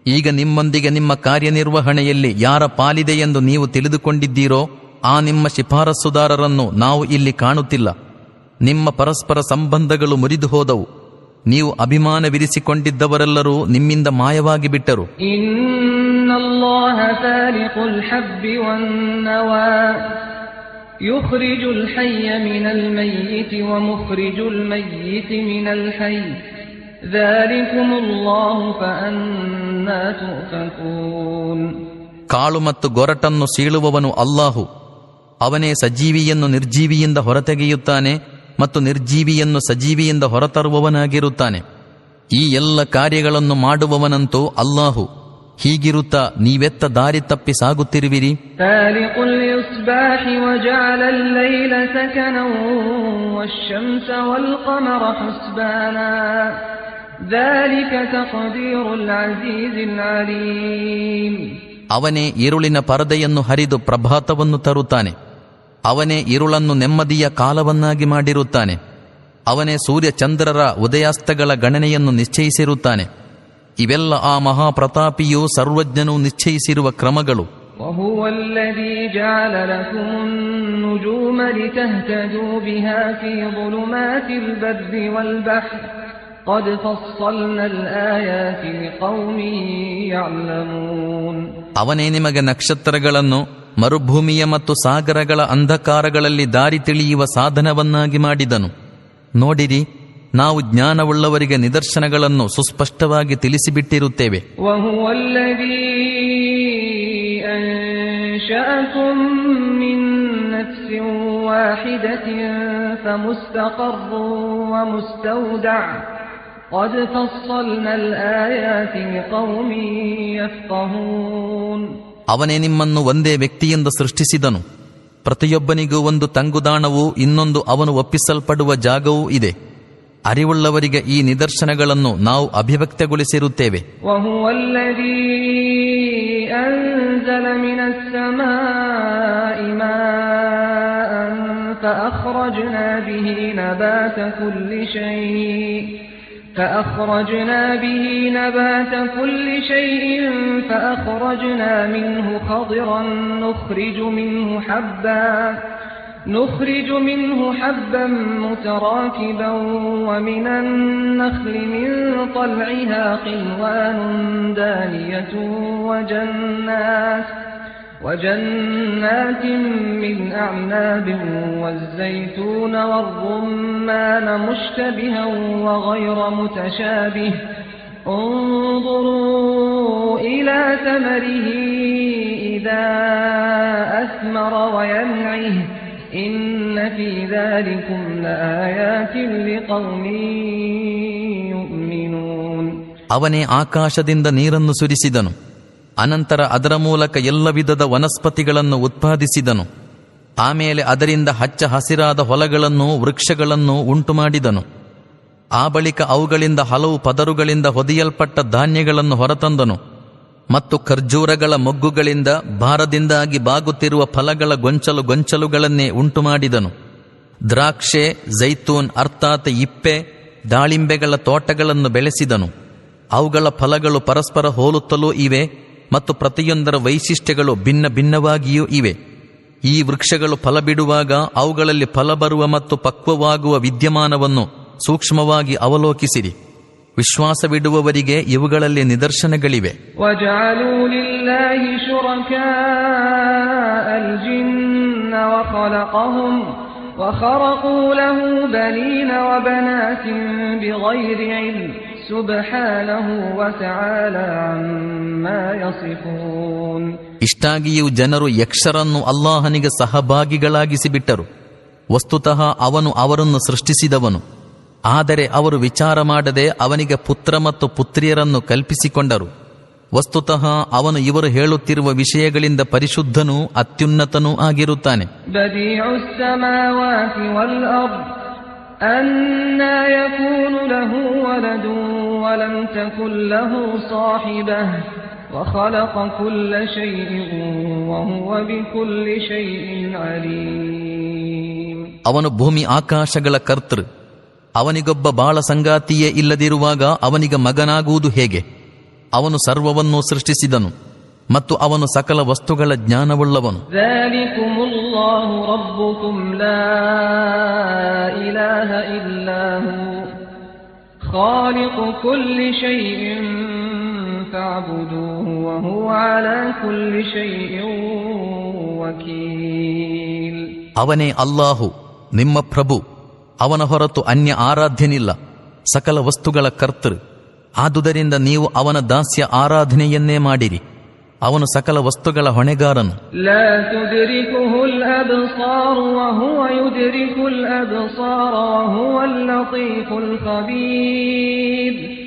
ಈಗ ನಿಮ್ಮೊಂದಿಗೆ ನಿಮ್ಮ ಕಾರ್ಯನಿರ್ವಹಣೆಯಲ್ಲಿ ಯಾರ ಪಾಲಿದೆಯೆಂದು ನೀವು ತಿಳಿದುಕೊಂಡಿದ್ದೀರೋ ಆ ನಿಮ್ಮ ಶಿಫಾರಸ್ಸುದಾರರನ್ನು ನಾವು ಇಲ್ಲಿ ಕಾಣುತ್ತಿಲ್ಲ. ನಿಮ್ಮ ಪರಸ್ಪರ ಸಂಬಂಧಗಳು ಮುರಿದು ಹೋದವು. ನೀವು ಅಭಿಮಾನವಿರಿಸಿಕೊಂಡಿದ್ದವರೆಲ್ಲರೂ ನಿಮ್ಮಿಂದ ಮಾಯವಾಗಿ ಬಿಟ್ಟರು. ಇನ್ನಲ್ಲಾಹ ಫಾಲಿಕುಲ್ ಹಬ್ಬಿ ವನ್ನವಾ ಯುಖ್ರಿಜುಲ್ ಹಯ್ಯ ಮಿನಲ್ ಮಯ್ಯಿತಿ ವ ಮುಖ್ರಿಜುಲ್ ಮಯ್ಯಿತಿ ಮಿನಲ್ ಹಯ್ಯ ذَلِكُمُಲ್ಲಾಹು ಫಅನ್ನಾ ತುಫಕೂನ್. ಕಾಳು ಮತ್ತು ಗೊರಟನ್ನು ಸೀಳುವವನು ಅಲ್ಲಾಹು. ಅವನೇ ಸಜೀವಿಯನ್ನು ನಿರ್ಜೀವಿಯಿಂದ ಹೊರತೆಗೆಯುತ್ತಾನೆ ಮತ್ತು ನಿರ್ಜೀವಿಯನ್ನು ಸಜೀವಿಯಿಂದ ಹೊರತರುವವನಾಗಿರುತ್ತಾನೆ. ಈ ಎಲ್ಲ ಕಾರ್ಯಗಳನ್ನು ಮಾಡುವವನಂತೂ ಅಲ್ಲಾಹು. ಹೀಗಿರುತ್ತಾ ನೀವೆತ್ತ ದಾರಿ ತಪ್ಪಿ ಸಾಗುತ್ತಿರುವಿರಿ. ಫಾಲಿಕುಲ್ ಇಸ್ಬಾಹಿ ವಜಅಲಲ್ ಲೈಲ ಸಕನನ್ ವಶ್ಶಂಸ ವಲ್ क़ಮರ ಹುಸ್ಬಾನಾ ذَلِكَ تَقْدِيرُ الْعَزِيزِ الْعَلِيمِ. ಅವನೇ ഇരുಳಿನ ಪರದೆಯನ್ನು ಹರಿದು ಪ್ರಭಾತವನ್ನು ತರುತ್ತಾನೆ. ಅವನೇ ഇരുಳನ್ನು ನೆಮ್ಮದಿಯ ಕಾಲವನ್ನಾಗಿ ಮಾಡಿರುತ್ತಾನೆ. ಅವನೇ ಸೂರ್ಯ ಚಂದ್ರರ ಉದಯಾಸ್ತಗಳ ಗಣನೆಯನ್ನು ನಿಶ್ಚಯಿಸಿರುತ್ತಾನೆ. ಇವೆಲ್ಲ ಆ ಮಹಾಪ್ರತಾಪಿಯೂ ಸರ್ವಜ್ಞನೂ ನಿಶ್ಚಯಿಸಿರುವ ಕ್ರಮಗಳು. وَهُوَ الَّذِي جَعَلَ لَكُمُ النُّجُومَ لِتَهْتَدُوا بِهَا فِي ظُلُمَاتِ الْبَرِّ وَالْبَحْرِ قَدْ فَصَّلْنَا الْآيَاتِ لِقَوْمٍ يَعْلَمُونَ. ಅವನೇ ನಿಮಗೆ ನಕ್ಷತ್ರಗಳನ್ನು ಮರುಭೂಮಿಯ ಮತ್ತು ಸಾಗರಗಳ ಅಂಧಕಾರಗಳಲ್ಲಿ ದಾರಿ ತಿಳಿಯುವ ಸಾಧನವನ್ನಾಗಿ ಮಾಡಿದನು. ನೋಡಿರಿ, ನಾವು ಜ್ಞಾನವುಳ್ಳವರಿಗೆ ನಿದರ್ಶನಗಳನ್ನು ಸುಸ್ಪಷ್ಟವಾಗಿ ತಿಳಿಸಿಬಿಟ್ಟಿರುತ್ತೇವೆ. وَهُوَ الَّذِي أَنشَأَكُم مِّن نَّفْسٍ وَاحِدَةٍ فَمُسْتَقَرٌّ وَمُسْتَوْدَعٌ قَدْ فَصَّلْنَا الْآيَاتِ لِقَوْمٍ يَفْقَهُونَ. ಅವನೇ ನಿಮ್ಮನ್ನು ಒಂದೇ ವ್ಯಕ್ತಿಯಿಂದ ಸೃಷ್ಟಿಸಿದನು. ಪ್ರತಿಯೊಬ್ಬನಿಗೂ ಒಂದು ತಂಗುದಾಣವೂ ಇನ್ನೊಂದು ಅವನು ಒಪ್ಪಿಸಲ್ಪಡುವ ಜಾಗವೂ ಇದೆ. ಅರಿವುಳ್ಳವರಿಗೆ ಈ ನಿದರ್ಶನಗಳನ್ನು ನಾವು ಅಭಿವ್ಯಕ್ತಗೊಳಿಸಿರುತ್ತೇವೆ. وَهُوَ الَّذِي أَنزَلَ مِنَ السَّمَاءِ مَاءً فَأَخْرَجْنَا به نبات كل شيء فأخرجنا منه خضرا نخرج منه حبا متراكبا ومن النخل من طلعها قنوان دانية وجنات من أعناب والزيتون والرمان مشتبها وغير متشابه انظروا إلى ثمره إذا أثمر وينعه إن في ذلكم لآيات لقوم يؤمنون. ಅವನೇ ಆಕಾಶದಿಂದ ನೀರನ್ನು ಸುರಿಸಿದನು. ಅನಂತರ ಅದರ ಮೂಲಕ ಎಲ್ಲ ವಿಧದ ವನಸ್ಪತಿಗಳನ್ನು ಉತ್ಪಾದಿಸಿದನು. ಆಮೇಲೆ ಅದರಿಂದ ಹಚ್ಚ ಹಸಿರಾದ ಹೊಲಗಳನ್ನು ವೃಕ್ಷಗಳನ್ನು ಉಂಟುಮಾಡಿದನು. ಆ ಬಳಿಕ ಅವುಗಳಿಂದ ಹಲವು ಪದರುಗಳಿಂದ ಹೊದಿಯಲ್ಪಟ್ಟ ಧಾನ್ಯಗಳನ್ನು ಹೊರತಂದನು ಮತ್ತು ಖರ್ಜೂರಗಳ ಮೊಗ್ಗುಗಳಿಂದ ಭಾರದಿಂದಾಗಿ ಬಾಗುತ್ತಿರುವ ಫಲಗಳ ಗೊಂಚಲುಗಳನ್ನೇ ಉಂಟುಮಾಡಿದನು. ದ್ರಾಕ್ಷೆ, ಜೈತೂನ್ ಅರ್ಥಾತ್ ಇಪ್ಪೆ, ದಾಳಿಂಬೆಗಳ ತೋಟಗಳನ್ನು ಬೆಳೆಸಿದನು. ಅವುಗಳ ಫಲಗಳು ಪರಸ್ಪರ ಹೋಲುತ್ತಲೂ ಇವೆ ಮತ್ತು ಪ್ರತಿಯೊಂದರ ವೈಶಿಷ್ಟ್ಯಗಳು ಭಿನ್ನ ಭಿನ್ನವಾಗಿಯೂ ಇವೆ. ಈ ವೃಕ್ಷಗಳು ಫಲ ಬಿಡುವಾಗ ಅವುಗಳಲ್ಲಿ ಫಲ ಬರುವ ಮತ್ತು ಪಕ್ವವಾಗುವ ವಿದ್ಯಮಾನವನ್ನು ಸೂಕ್ಷ್ಮವಾಗಿ ಅವಲೋಕಿಸಿರಿ. ವಿಶ್ವಾಸವಿಡುವವರಿಗೆ ಇವುಗಳಲ್ಲಿ ನಿದರ್ಶನಗಳಿವೆ. ಇಷ್ಟಾಗಿಯೂ ಜನರು ಯಕ್ಷರನ್ನು ಅಲ್ಲಾಹನಿಗೆ ಸಹಭಾಗಿಗಳಾಗಿಸಿಬಿಟ್ಟರು. ವಸ್ತುತಃ ಅವನು ಅವರನ್ನು ಸೃಷ್ಟಿಸಿದವನು. ಆದರೆ ಅವರು ವಿಚಾರ ಮಾಡದೆ ಅವನಿಗೆ ಪುತ್ರ ಮತ್ತು ಪುತ್ರಿಯರನ್ನು ಕಲ್ಪಿಸಿಕೊಂಡರು. ವಸ್ತುತಃ ಅವನು ಇವರು ಹೇಳುತ್ತಿರುವ ವಿಷಯಗಳಿಂದ ಪರಿಶುದ್ಧನೂ ಅತ್ಯುನ್ನತನೂ ಆಗಿರುತ್ತಾನೆ. ಅವನು ಭೂಮಿ ಆಕಾಶಗಳ ಕರ್ತೃ. ಅವನಿಗೊಬ್ಬ ಬಾಳ ಸಂಗಾತಿಯೇ ಇಲ್ಲದಿರುವಾಗ ಅವನಿಗೆ ಮಗನಾಗುವುದು ಹೇಗೆ? ಅವನು ಸರ್ವವನ್ನೂ ಸೃಷ್ಟಿಸಿದನು ಮತ್ತು ಅವನು ಸಕಲ ವಸ್ತುಗಳ ಜ್ಞಾನವುಳ್ಳವನು. ಅವನೇ ಅಲ್ಲಾಹು, ನಿಮ್ಮ ಪ್ರಭು. ಅವನ ಹೊರತು ಅನ್ಯ ಆರಾಧ್ಯನಿಲ್ಲ. ಸಕಲ ವಸ್ತುಗಳ ಕರ್ತೃ. ಆದುದರಿಂದ ನೀವು ಅವನ ದಾಸ್ಯ ಆರಾಧನೆಯನ್ನೇ ಮಾಡಿರಿ. ಅವನು ಸಕಲ ವಸ್ತುಗಳ ಹೊಣೆಗಾರನು.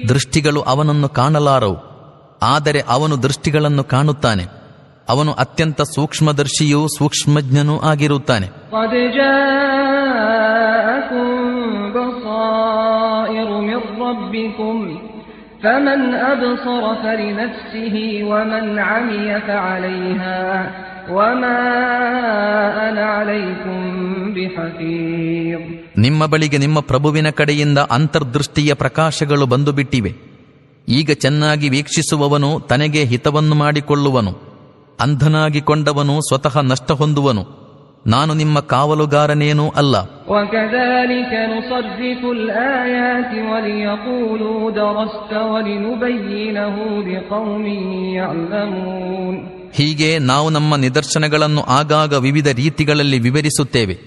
ದೃಷ್ಟಿಗಳು ಅವನನ್ನು ಕಾಣಲಾರವು, ಆದರೆ ಅವನು ದೃಷ್ಟಿಗಳನ್ನು ಕಾಣುತ್ತಾನೆ. ಅವನು ಅತ್ಯಂತ ಸೂಕ್ಷ್ಮದರ್ಶಿಯೂ ಸೂಕ್ಷ್ಮಜ್ಞನೂ ಆಗಿರುತ್ತಾನೆ. ನಿಮ್ಮ ಬಳಿಗೆ ನಿಮ್ಮ ಪ್ರಭುವಿನ ಕಡೆಯಿಂದ ಅಂತರ್ದೃಷ್ಟಿಯ ಪ್ರಕಾಶಗಳು ಬಂದು ಬಿಟ್ಟಿವೆ. ಈಗ ಚೆನ್ನಾಗಿ ವೀಕ್ಷಿಸುವವನು ತನಗೆ ಹಿತವನ್ನು ಮಾಡಿಕೊಳ್ಳುವನು. ಅಂಧನಾಗಿಕೊಂಡವನು ಸ್ವತಃ ನಷ್ಟ ಹೊಂದುವನು. ನಾನು ನಿಮ್ಮ ಕಾವಲುಗಾರನೇನೂ ಅಲ್ಲ. ಹೀಗೆ ನಾವು ನಮ್ಮ ನಿದರ್ಶನಗಳನ್ನು ಆಗಾಗ ವಿವಿಧ ರೀತಿಗಳಲ್ಲಿ ವಿವರಿಸುತ್ತೇವೆ.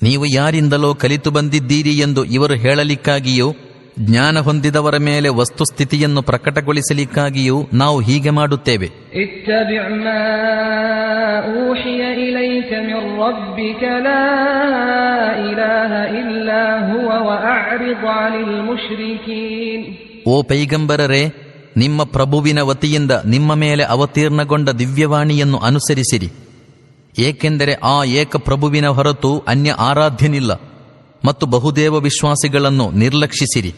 ನೀವು ಯಾರಿಂದಲೋ ಕಲಿತು ಬಂದಿದ್ದೀರಿ ಎಂದು ಇವರು ಹೇಳಲಿಕ್ಕಾಗಿಯೂ ಜ್ಞಾನ ಹೊಂದಿದವರ ಮೇಲೆ ವಸ್ತುಸ್ಥಿತಿಯನ್ನು ಪ್ರಕಟಗೊಳಿಸಲಿಕ್ಕಾಗಿಯೂ ನಾವು ಹೀಗೆ ಮಾಡುತ್ತೇವೆ. ಓ ಪೈಗಂಬರರೇ, ನಿಮ್ಮ ಪ್ರಭುವಿನ ವತಿಯಿಂದ ನಿಮ್ಮ ಮೇಲೆ ಅವತೀರ್ಣಗೊಂಡ ದಿವ್ಯವಾಣಿಯನ್ನು ಅನುಸರಿಸಿರಿ. ಏಕೆಂದರೆ ಆ ಏಕಪ್ರಭುವಿನ ಹೊರತು ಅನ್ಯ ಆರಾಧ್ಯನಿಲ್ಲ ಮತ್ತು ಬಹುದೇವ ವಿಶ್ವಾಸಿಗಳನ್ನು ನಿರ್ಲಕ್ಷಿಸಿರಿ.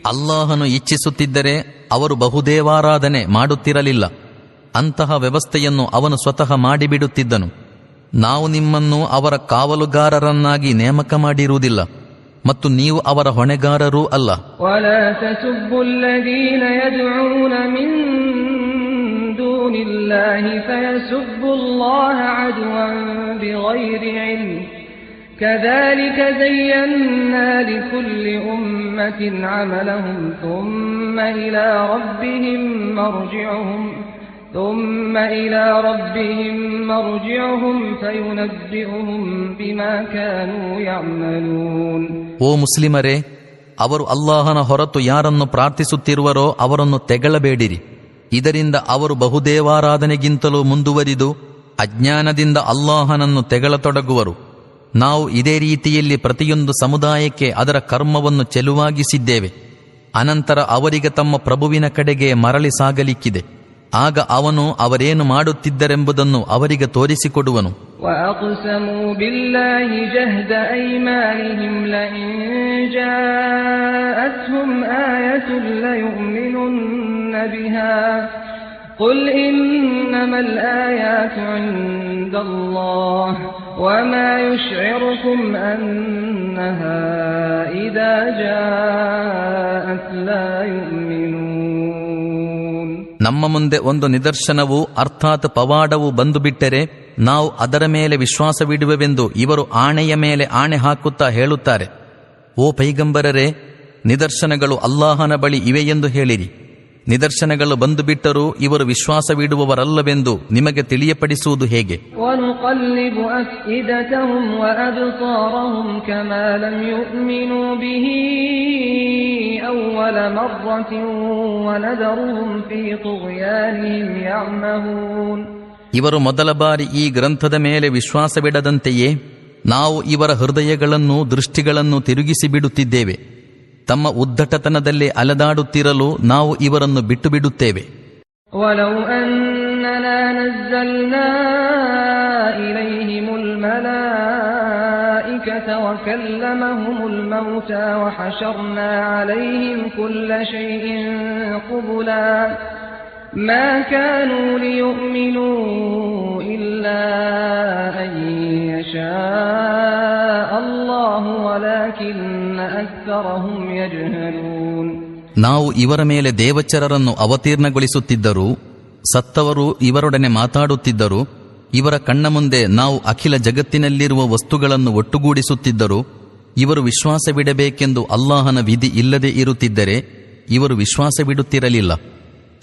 ಅಲ್ಲಾಹನು ಇಚ್ಛಿಸುತ್ತಿದ್ದರೆ ಅವರು ಬಹುದೇವಾರಾಧನೆ ಮಾಡುತ್ತಿರಲಿಲ್ಲ. ಅಂತಹ ವ್ಯವಸ್ಥೆಯನ್ನು ಅವನು ಸ್ವತಃ ಮಾಡಿಬಿಡುತ್ತಿದ್ದನು. ನಾವು ನಿಮ್ಮನ್ನು ಅವರ ಕಾವಲುಗಾರರನ್ನಾಗಿ ನೇಮಕ ಮಾಡಿರುವುದಿಲ್ಲ ಮತ್ತು ನೀವು ಅವರ ಹೊಣೆಗಾರರೂ ಅಲ್ಲ. كذلك زينا لكل أمة عملهم ثم إلى ربهم مرجعهم فينبئهم بما كانوا يعملون. ಓ ಮುಸ್ಲಿಮರೇ, ಅವರು ಅಲ್ಲಾಹನ ಹೊರತು ಯಾರನ್ನು ಪ್ರಾರ್ಥಿಸುತ್ತಿರುವರೋ ಅವರನ್ನು ತೆಗಳಬೇಡಿರಿ. ಇದರಿಂದ ಅವರು ಬಹುದೇವಾರಾಧನೆಗಿಂತಲೂ ಮುಂದುವರಿದು ಅಜ್ಞಾನದಿಂದ ಅಲ್ಲಾಹನನ್ನು ತೆಗಳತೊಡಗುವರು. ನಾವು ಇದೇ ರೀತಿಯಲ್ಲಿ ಪ್ರತಿಯೊಂದು ಸಮುದಾಯಕ್ಕೆ ಅದರ ಕರ್ಮವನ್ನು ಚೆಲುವಾಗಿಸಿದ್ದೇವೆ. ಅನಂತರ ಅವರಿಗೆ ತಮ್ಮ ಪ್ರಭುವಿನ ಕಡೆಗೆ ಮರಳಿ ಸಾಗಲಿಕ್ಕಿದೆ. ಆಗ ಅವನು ಅವರೇನು ಮಾಡುತ್ತಿದ್ದರೆಂಬುದನ್ನು ಅವರಿಗೆ ತೋರಿಸಿಕೊಡುವನು. وَأَقْسَمُوا بِاللَّهِ جَهْدَ أَيْمَانِهِمْ لَئِن جَاءَتْهُمْ آيَةٌ لَّيُؤْمِنُنَّ بِهَا قُلْ إِنَّمَا الْآيَاتُ عِندَ اللَّهِ وَمَا يُشْعِرُكُمْ أَنَّهَا إِذَا جَاءَتْ لَا يُؤْمِنُونَ. ನಮ್ಮ ಮುಂದೆ ಒಂದು ನಿದರ್ಶನವು ಅರ್ಥಾತ್ ಪವಾಡವು ಬಂದುಬಿಟ್ಟರೆ ನಾವು ಅದರ ಮೇಲೆ ವಿಶ್ವಾಸವಿಡುವೆವೆಂದು ಇವರು ಆಣೆಯ ಮೇಲೆ ಆಣೆ ಹಾಕುತ್ತಾ ಹೇಳುತ್ತಾರೆ. ಓ ಪೈಗಂಬರರೇ, ನಿದರ್ಶನಗಳು ಅಲ್ಲಾಹನ ಬಳಿ ಇವೆಯೆಂದು ಹೇಳಿರಿ. ನಿದರ್ಶನಗಳು ಬಂದುಬಿಟ್ಟರೂ ಇವರು ವಿಶ್ವಾಸವಿಡುವವರಲ್ಲವೆಂದು ನಿಮಗೆ ತಿಳಿಯಪಡಿಸುವುದು ಹೇಗೆ? وَنُقَلِّبُ أَفْئِدَتَهُمْ وَأَبْصَارَهُمْ كَمَا لَمْ يُؤْمِنُوا بِهِ أَوَّلَ مَرَّةٍ وَنَذَرُهُمْ فِي طُغْيَانِهِمْ يَعْمَهُونَ. ಇವರು ಮೊದಲ ಬಾರಿ ಈ ಗ್ರಂಥದ ಮೇಲೆ ವಿಶ್ವಾಸವಿಡದಂತೆಯೇ ನಾವು ಇವರ ಹೃದಯಗಳನ್ನು ದೃಷ್ಟಿಗಳನ್ನು ತಿರುಗಿಸಿ ಬಿಡುತ್ತಿದ್ದೇವೆ. ತಮ್ಮ ಉದ್ದಟತನದಲ್ಲಿ ಅಲೆದಾಡುತ್ತಿರಲು ನಾವು ಇವರನ್ನು ಬಿಟ್ಟು ಬಿಡುತ್ತೇವೆ. وَلَوْ أَنَّنَا نَزَّلْنَا إِلَيْهِمُ الْمَلَائِكَةَ وَكَلَّمَهُمُ الْمَوْتَى وَحَشَرْنَا عَلَيْهِمْ كُلَّ شَيْءٍ قُبُلًا مَا كَانُوا لِيُؤْمِنُوا إِلَّا أَن يَشَاءَ اللَّهُ وَلَكِنَّ أَكْثَرَهُمْ يَجْهَلُونَ. ನಾವು ಇವರ ಮೇಲೆ ದೇವಚರರನ್ನು ಅವತೀರ್ಣಗೊಳಿಸುತ್ತಿದ್ದರೂ, ಸತ್ತವರು ಇವರೊಡನೆ ಮಾತಾಡುತ್ತಿದ್ದರು, ಇವರ ಕಣ್ಣ ಮುಂದೆ ನಾವು ಅಖಿಲ ಜಗತ್ತಿನಲ್ಲಿರುವ ವಸ್ತುಗಳನ್ನು ಒಟ್ಟುಗೂಡಿಸುತ್ತಿದ್ದರು, ಇವರು ವಿಶ್ವಾಸವಿಡಬೇಕೆಂದು ಅಲ್ಲಾಹನ ವಿಧಿ ಇಲ್ಲದೆ ಇರುತ್ತಿದ್ದರೆ ಇವರು ವಿಶ್ವಾಸವಿಡುತ್ತಿರಲಿಲ್ಲ.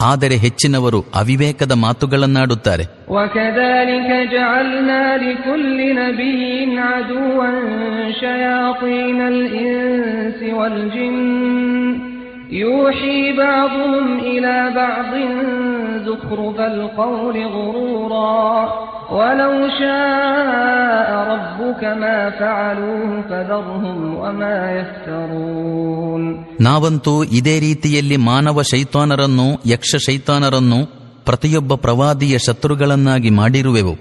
ಆದರೆ ಹೆಚ್ಚಿನವರು ಅವಿವೇಕದ ಮಾತುಗಳನ್ನಾಡುತ್ತಾರೆ. وَكَذَلِكَ جَعَلْنَا لِكُلِّ نَبِيٍّ عَدُوًّا شَيَاطِينَ الْإِنسِ وَالْجِنِّ يُوحِي بَعْضُهُمْ إِلَى بَعْضٍ زُخْرُفَ الْقَوْلِ غُرُورًا وَلَوْ شَاءَ رَبُّكَ مَا فَعَلُوهُ فَذَرْهُمْ وَمَا يَفْتَرُونَ. ನಾವಂತೂ ಇದೇ ರೀತಿಯಲ್ಲಿ ಮಾನವ ಶೈತಾನರನ್ನು ಯಕ್ಷ ಶೈತಾನರನ್ನು ಪ್ರತಿಯೊಬ್ಬ ಪ್ರವಾದಿಯ ಶತ್ರುಗಳನ್ನಾಗಿ ಮಾಡಿರುವೆವು.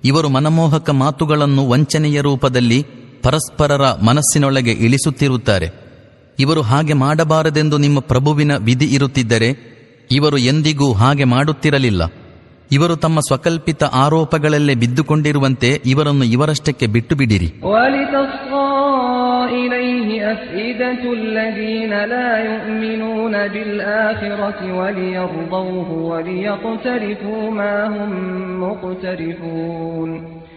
ಇವರು ಮನಮೋಹಕ ಮಾತುಗಳನ್ನು ವಂಚನೆಯ ರೂಪದಲ್ಲಿ ಪರಸ್ಪರರ ಮನಸ್ಸಿನೊಳಗೆ ಇಳಿಸುತ್ತಿರುತ್ತಾರೆ. ಇವರು ಹಾಗೆ ಮಾಡಬಾರದೆಂದು ನಿಮ್ಮ ಪ್ರಭುವಿನ ವಿಧಿ ಇರುತ್ತಿದ್ದರೆ ಇವರು ಎಂದಿಗೂ ಹಾಗೆ ಮಾಡುತ್ತಿರಲಿಲ್ಲ. ಇವರು ತಮ್ಮ ಸ್ವಕಲ್ಪಿತ ಆರೋಪಗಳಲ್ಲೇ ಬಿದ್ದುಕೊಂಡಿರುವಂತೆ ಇವರನ್ನು ಇವರಷ್ಟಕ್ಕೆ ಬಿಟ್ಟು ಬಿಡಿರಿ.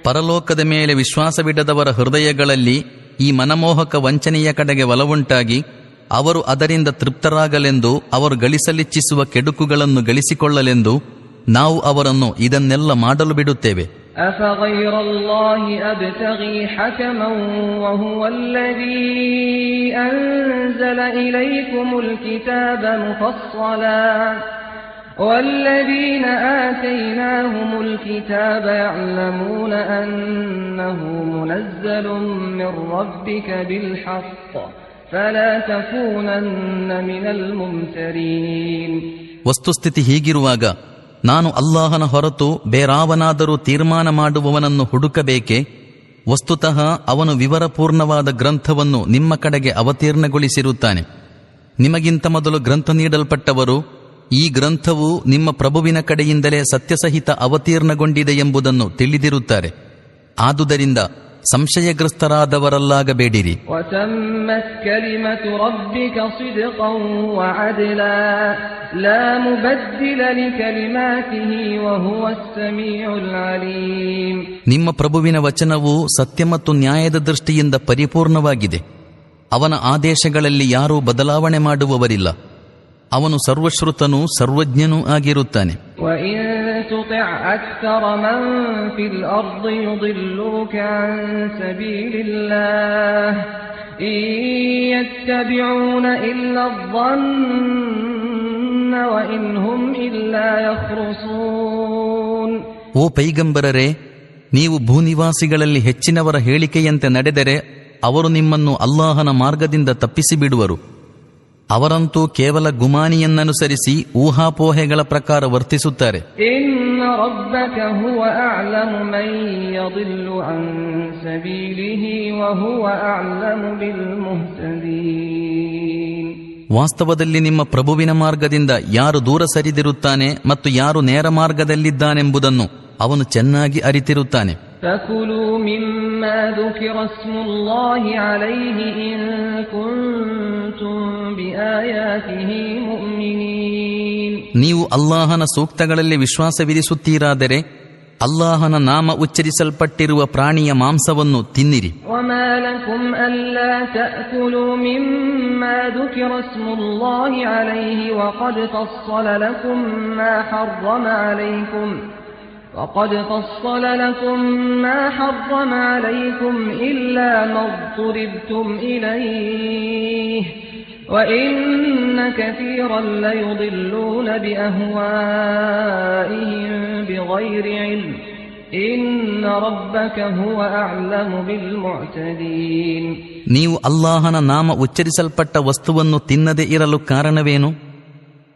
ಪರಲೋಕದ ಮೇಲೆ ವಿಶ್ವಾಸವಿಡದವರ ಹೃದಯಗಳಲ್ಲಿ ಈ ಮನಮೋಹಕ ವಂಚನೆಯ ಕಡೆಗೆ ಒಲವುಂಟಾಗಿ ಅವರು ಅದರಿಂದ ತೃಪ್ತರಾಗಲೆಂದು ಅವರು ಗಳಿಸಲಿಚ್ಛಿಸುವ ಕೆಡುಕುಗಳನ್ನು ಗಳಿಸಿಕೊಳ್ಳಲೆಂದು ನಾವು ಅವರನ್ನು ಇದನ್ನೆಲ್ಲ ಮಾಡಲು ಬಿಡುತ್ತೇವೆ. أَفَغَيْرَ اللَّهِ أَبْتَغِي حَكَمًا وَهُوَ الَّذِي أَنزَلَ إِلَيْكُمُ الْكِتَابَ مُفَصَّلًا وَالَّذِينَ آتَيْنَاهُمُ الْكِتَابَ يَعْلَمُونَ أَنَّهُ مُنَزَّلٌ مِّن رَّبِّكَ بِالْحَقِّ فَلَا تَكُونَنَّ مِنَ الْمُمْتَرِينَ. ವಸ್ತುಸ್ಥಿತಿ ಹೀಗಿರುವಾಗ ನಾನು ಅಲ್ಲಾಹನ ಹೊರತು ಬೇರಾವನಾದರೂ ತೀರ್ಮಾನ ಮಾಡುವವನನ್ನು ಹುಡುಕಬೇಕೆ? ವಸ್ತುತಃ ಅವನು ವಿವರಪೂರ್ಣವಾದ ಗ್ರಂಥವನ್ನು ನಿಮ್ಮ ಕಡೆಗೆ ಅವತೀರ್ಣಗೊಳಿಸಿರುತ್ತಾನೆ. ನಿಮಗಿಂತ ಮೊದಲು ಗ್ರಂಥ ನೀಡಲ್ಪಟ್ಟವರು ಈ ಗ್ರಂಥವು ನಿಮ್ಮ ಪ್ರಭುವಿನ ಕಡೆಯಿಂದಲೇ ಸತ್ಯಸಹಿತ ಅವತೀರ್ಣಗೊಂಡಿದೆ ಎಂಬುದನ್ನು ತಿಳಿದಿರುತ್ತಾರೆ. ಆದುದರಿಂದ ಸಂಶಯಗ್ರಸ್ತರಾದವರಲ್ಲಾಗಬೇಡಿರಿ. وَتَمَّتْ كَلِمَةُ رَبِّكَ صِدْقًا وَعَدْلًا لَا مُبَدِّلَ لِكَلِمَاتِهِ وَهُوَ السَّمِيعُ الْعَلِيمُ. ನಿಮ್ಮ ಪ್ರಭುವಿನ ವಚನವು ಸತ್ಯ ಮತ್ತು ನ್ಯಾಯದ ದೃಷ್ಟಿಯಿಂದ ಪರಿಪೂರ್ಣವಾಗಿದೆ. ಅವನ ಆದೇಶಗಳಲ್ಲಿ ಯಾರೂ ಬದಲಾವಣೆ ಮಾಡುವವರಿಲ್ಲ. ಅವನು ಸರ್ವಶ್ರುತನೂ ಸರ್ವಜ್ಞನೂ ಆಗಿರುತ್ತಾನೆ. وَإِن تُطِعْ أَكْثَرَ مَن فِي الْأَرْضِ يُضِلُّوكَ عَن سَبِيلِ اللَّهِ إِن يَتَّبِعُونَ إِلَّا الظَّنَّ وَإِنْ هُمْ إِلَّا يَخْرُصُونَ. ಓ ಪೈಗಂಬರರೇ, ನೀವು ಭೂನಿವಾಸಿಗಳಲ್ಲಿ ಹೆಚ್ಚಿನವರ ಹೇಳಿಕೆಯಂತೆ ನಡೆದರೆ ಅವರು ನಿಮ್ಮನ್ನು ಅಲ್ಲಾಹನ ಮಾರ್ಗದಿಂದ ತಪ್ಪಿಸಿಬಿಡುವರು. ಅವರಂತೂ ಕೇವಲ ಗುಮಾನಿಯನ್ನನುಸರಿಸಿ ಊಹಾಪೋಹೆಗಳ ಪ್ರಕಾರ ವರ್ತಿಸುತ್ತಾರೆ. ಇನ್ನ ರಬ್ಬಕ ಹುವ ಅಅಲಮು ಮನ್ ಯದಿಲ್ಲು ಅನ್ ಸಬೀಲಿಹಿ ವ ಹುವ ಅಅಲಮು ಬಿಲ್ ಮುಹ್ತದೀನ್. ವಾಸ್ತವದಲ್ಲಿ ನಿಮ್ಮ ಪ್ರಭುವಿನ ಮಾರ್ಗದಿಂದ ಯಾರು ದೂರ ಸರಿದಿರುತ್ತಾನೆ ಮತ್ತು ಯಾರು ನೇರ ಮಾರ್ಗದಲ್ಲಿದ್ದಾನೆಂಬುದನ್ನು ಅವನು ಚೆನ್ನಾಗಿ ಅರಿತಿರುತ್ತಾನೆ. فَكُلُوا مِمَّا ذُكِرَ اسْمُ اللَّهِ عَلَيْهِ إِن كُنتُم بِآيَاتِهِ مُؤْمِنِينَ. ನೀವು ಅಲ್ಲಾಹನ ಸೂಕ್ತಗಳಲ್ಲಿ ವಿಶ್ವಾಸವಿರಿಸುತ್ತೀರಾದರೆ ಅಲ್ಲಾಹನ ನಾಮ ಉಚ್ಚರಿಸಲ್ಪಟ್ಟಿರುವ ಪ್ರಾಣಿಯ ಮಾಂಸವನ್ನು ತಿನ್ನಿರಿ. وَمَا لَكُمْ أَلَّا تَأْكُلُوا مِمَّا ذُكِرَ اسْمُ اللَّهِ عَلَيْهِ وَقَدْ فَصَّلَ لَكُم مَّا حَرَّمَ عَلَيْكُمْ إِلَّا مَا اضْطُرِرْتُمْ إِلَيْهِ وَإِنَّ كَثِيرًا لَّيُضِلُّونَ بِأَهْوَائِهِم بِغَيْرِ عِلْمٍ إِنَّ رَبَّكَ هُوَ أَعْلَمُ بِالْمُعْتَدِينَ. ನೀವು ಅಲ್ಲಾಹನ ನಾಮ ಉಚ್ಚರಿಸಲ್ಪಟ್ಟ ವಸ್ತುವನ್ನು ತಿನ್ನದೇ ಇರಲು ಕಾರಣವೇನು?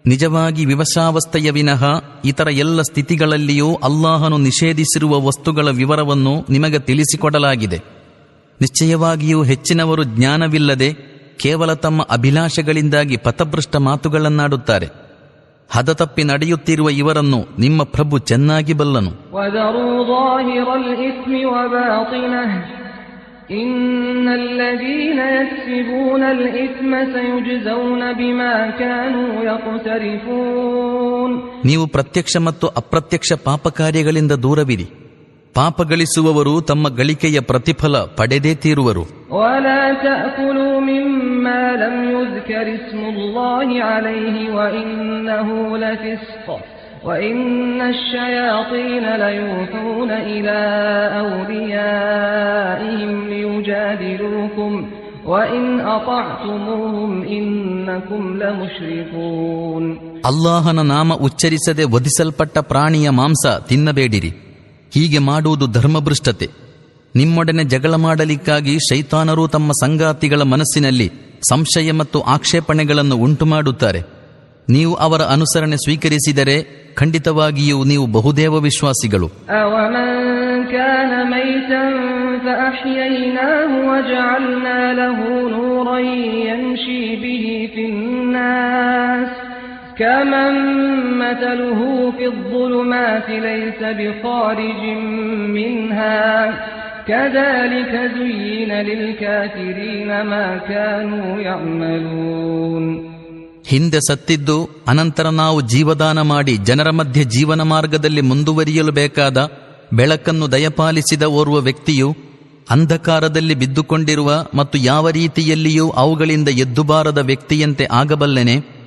ನಿಜವಾಗಿ ವಿವಶಾವಸ್ಥೆಯ ವಿನಃ ಇತರ ಎಲ್ಲ ಸ್ಥಿತಿಗಳಲ್ಲಿಯೂ ಅಲ್ಲಾಹನು ನಿಷೇಧಿಸಿರುವ ವಸ್ತುಗಳ ವಿವರವನ್ನು ನಿಮಗೆ ತಿಳಿಸಿಕೊಡಲಾಗಿದೆ. ನಿಶ್ಚಯವಾಗಿಯೂ ಹೆಚ್ಚಿನವರು ಜ್ಞಾನವಿಲ್ಲದೆ ಕೇವಲ ತಮ್ಮ ಅಭಿಲಾಷೆಗಳಿಂದಾಗಿ ಪಥಭ್ರಷ್ಟ ಮಾತುಗಳನ್ನಾಡುತ್ತಾರೆ. ಹದತಪ್ಪಿ ನಡೆಯುತ್ತಿರುವ ಇವರನ್ನು ನಿಮ್ಮ ಪ್ರಭು ಚೆನ್ನಾಗಿ ಬಲ್ಲನು. إِنَّ الَّذِينَ يَكْسِبُونَ الْإِثْمَ سَيُجْزَوْنَ بِمَا كَانُوا يَقْتَرِفُونَ. ನೀವು ಪ್ರತ್ಯಕ್ಷ ಮತ್ತು ಅಪ್ರತ್ಯಕ್ಷ ಪಾಪ ಕಾರ್ಯಗಳಿಂದ ದೂರವಿರಿ. ಪಾಪ ಗಳಿಸುವವರು ತಮ್ಮ ಗಳಿಕೆಯ ಪ್ರತಿಫಲ ಪಡೆದೇ ತೀರುವರು. وَلَا تَأْكُلُوا مِمَّا لَمْ يُذْكَرِ اسْمُ اللَّهِ عَلَيْهِ وَإِنَّهُ لَفِسْقٌ وَإِنَّ الشَّيَاطِينَ لَيُوحُونَ إِلَى أَوْلِيَائِهِمْ لِيُجَادِلُوكُمْ وَإِنْ أَطَعْتُمُوهُمْ إِنَّكُمْ لَمُشْرِكُونَ. ಅಲ್ಲಾಹನ ನಾಮ ಉಚ್ಚರಿಸದೆ ವಧಿಸಲ್ಪಟ್ಟ ಪ್ರಾಣಿಯ ಮಾಂಸ ತಿನ್ನಬೇಡಿರಿ. ಹೀಗೆ ಮಾಡುವುದು ಧರ್ಮಭ್ರಷ್ಟತೆ. ನಿಮ್ಮೊಡನೆ ಜಗಳ ಮಾಡಲಿಕ್ಕಾಗಿ ಶೈತಾನರು ತಮ್ಮ ಸಂಗಾತಿಗಳ ಮನಸ್ಸಿನಲ್ಲಿ ಸಂಶಯ ಮತ್ತು ಆಕ್ಷೇಪಣೆಗಳನ್ನು ಉಂಟುಮಾಡುತ್ತಾರೆ. ನೀವು ಅವರ ಅನುಸರಣೆ ಸ್ವೀಕರಿಸಿದರೆ ಖಂಡಿತವಾಗಿಯೂ ನೀವು ಬಹುದೇವ ವಿಶ್ವಾಸಿಗಳು. كَمَن مَّثَلُهُ فِي الظُّلُمَاتِ لَيْسَ بِخَارِجٍ مِّنْهَا كَذَلِكَ زُيِّنَ لِلْكَافِرِينَ مَا كَانُوا يَعْمَلُونَ. ಹಿಂದೆ ಸತ್ತಿದ್ದು ಅನಂತರ ನಾವು ಜೀವದಾನ ಮಾಡಿ ಜನರ ಮಧ್ಯೆ ಜೀವನ ಮಾರ್ಗದಲ್ಲಿ ಮುಂದುವರಿಯಲು ಬೇಕಾದ ಬೆಳಕನ್ನು ದಯಪಾಲಿಸಿದ ಓರ್ವ ವ್ಯಕ್ತಿಯು ಅಂಧಕಾರದಲ್ಲಿ ಬಿದ್ದುಕೊಂಡಿರುವ ಮತ್ತು ಯಾವ ರೀತಿಯಲ್ಲಿಯೂ ಅವುಗಳಿಂದ ಎದ್ದುಬಾರದ ವ್ಯಕ್ತಿಯಂತೆ ಆಗಬಲ್ಲೆನೆ.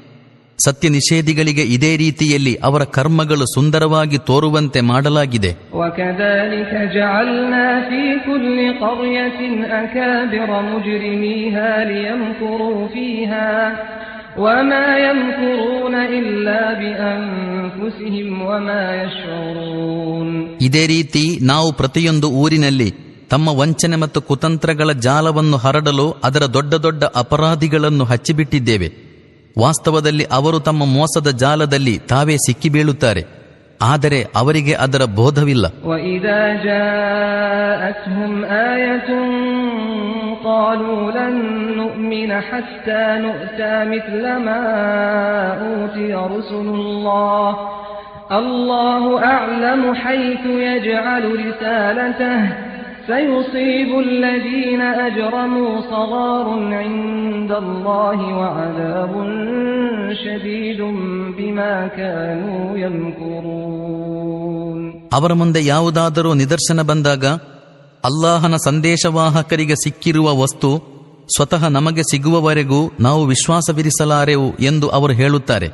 ಸತ್ಯ ನಿಷೇಧಿಗಳಿಗೆ ಇದೇ ರೀತಿಯಲ್ಲಿ ಅವರ ಕರ್ಮಗಳು ಸುಂದರವಾಗಿ ತೋರುವಂತೆ ಮಾಡಲಾಗಿದೆ. وَكَذَلِكَ جَعَلْنَا فِي كُلِّ قَرْيَةٍ أَكَابِرَ مُجْرِمِيهَا لِيَمْكُرُوا فِيهَا وَمَا يَمْكُرُونَ إِلَّا بِأَنفُسِهِمْ وَمَا يَشْعُرُونَ. ಇದೇ ರೀತಿ ನಾವು ಪ್ರತಿಯೊಂದು ಊರಿನಲ್ಲಿ ತಮ್ಮ ವಂಚನೆ ಮತ್ತು ಕುತಂತ್ರಗಳ ಜಾಲವನ್ನು ಹರಡಲು ಅದರ ದೊಡ್ಡ ದೊಡ್ಡ ಅಪರಾಧಿಗಳನ್ನು ಹಚ್ಚಿಬಿಟ್ಟಿದ್ದೇವೆ. ವಾಸ್ತವದಲ್ಲಿ ಅವರು ತಮ್ಮ ಮೋಸದ ಜಾಲದಲ್ಲಿ ತಾವೇ ಸಿಕ್ಕಿಬೀಳುತ್ತಾರೆ, ಆದರೆ ಅವರಿಗೆ ಅದರ ಬೋಧವಿಲ್ಲ. وَإِذَا جَاءَتْهُمْ آيَةٌ قَالُوا لَن نُّؤْمِنَ حَتَّى نُؤْتَىٰ مِثْلَ مَا أُوتِيَ رُسُلُ اللَّهِ اللَّهُ أَعْلَمُ حَيْثُ يَجْعَلُ رِسَالَتَهُ سَيُصِيبُ الَّذِينَ أَجْرَمُوا صَغَارٌ عِندَ اللَّهِ وَعَذَابٌ شَدِيدٌ بِمَا كَانُوا يَمْكُرُونَ. ಅವರ ಮುಂದೆ ಯಾವುದಾದರೂ ನಿದರ್ಶನ ಬಂದಾಗ ಅಲ್ಲಾಹನ ಸಂದೇಶವಾಹಕರಿಗೆ ಸಿಕ್ಕಿರುವ ವಸ್ತು ಸ್ವತಃ ನಮಗೆ ಸಿಗುವವರೆಗೂ ನಾವು ವಿಶ್ವಾಸವಿರಿಸಲಾರೆವು ಎಂದು ಅವರು ಹೇಳುತ್ತಾರೆ.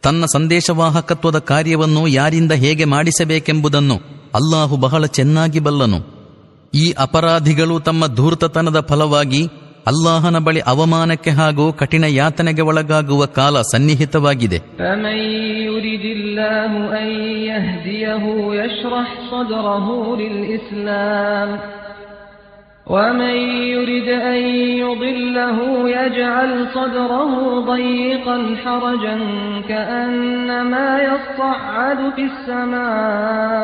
ತನ್ನ ಸಂದೇಶವಾಹಕತ್ವದ ಕಾರ್ಯವನ್ನು ಯಾರಿಂದ ಹೇಗೆ ಮಾಡಿಸಬೇಕೆಂಬುದನ್ನು ಅಲ್ಲಾಹು ಬಹಳ ಚೆನ್ನಾಗಿ ಬಲ್ಲನು. ಈ ಅಪರಾಧಿಗಳು ತಮ್ಮ ಧೂರ್ತತನದ ಫಲವಾಗಿ ಅಲ್ಲಾಹನ ಬಳಿ ಅವಮಾನಕ್ಕೆ ಹಾಗೂ ಕಠಿಣ ಯಾತನೆಗೆ ಒಳಗಾಗುವ ಕಾಲ ಸನ್ನಿಹಿತವಾಗಿದೆ. فَمَن يُرِدِ اللَّهُ أَن يَهْدِيَهُ يَشْرَحْ صَدْرَهُ لِلْإِسْلَامِ ومن يرد أن يضله يجعل صدره ضيقا حرجا كأنما يصعد في السماء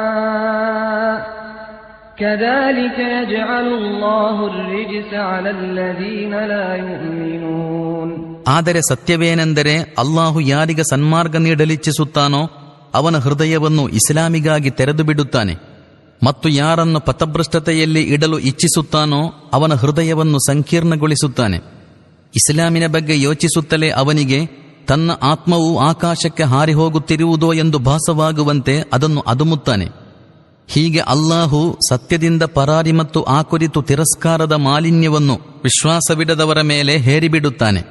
كذلك يجعل الله الرجس على الذين لا يؤمنون. ಆದರೆ ಸತ್ಯವೇನೆಂದರೆ ಅಲ್ಲಾಹು ಯಾರಿಗೆ ಸನ್ಮಾರ್ಗ ನೀಡಲಿಚ್ಛಿಸುತ್ತಾನೋ ಅವನ ಹೃದಯವನ್ನು ಇಸ್ಲಾಮಿಗಾಗಿ ತೆರೆದು ಬಿಡುತ್ತಾನೆ, ಮತ್ತು ಯಾರನ್ನು ಪಥಭ್ರಷ್ಟತೆಯಲ್ಲಿ ಇಡಲು ಇಚ್ಛಿಸುತ್ತಾನೋ ಅವನ ಹೃದಯವನ್ನು ಸಂಕೀರ್ಣಗೊಳಿಸುತ್ತಾನೆ. ಇಸ್ಲಾಮಿನ ಬಗ್ಗೆ ಯೋಚಿಸುತ್ತಲೇ ಅವನಿಗೆ ತನ್ನ ಆತ್ಮವು ಆಕಾಶಕ್ಕೆ ಹಾರಿ ಹೋಗುತ್ತಿರುವುದೋ ಎಂದು ಭಾಸವಾಗುವಂತೆ ಅದನ್ನು ಅದುಮುತ್ತಾನೆ. ಹೀಗೆ ಅಲ್ಲಾಹು ಸತ್ಯದಿಂದ ಪರಾರಿ ಮತ್ತು ಆ ಕುರಿತು ತಿರಸ್ಕಾರದ ಮಾಲಿನ್ಯವನ್ನು ವಿಶ್ವಾಸವಿಡದವರ ಮೇಲೆ ಹೇರಿಬಿಡುತ್ತಾನೆ.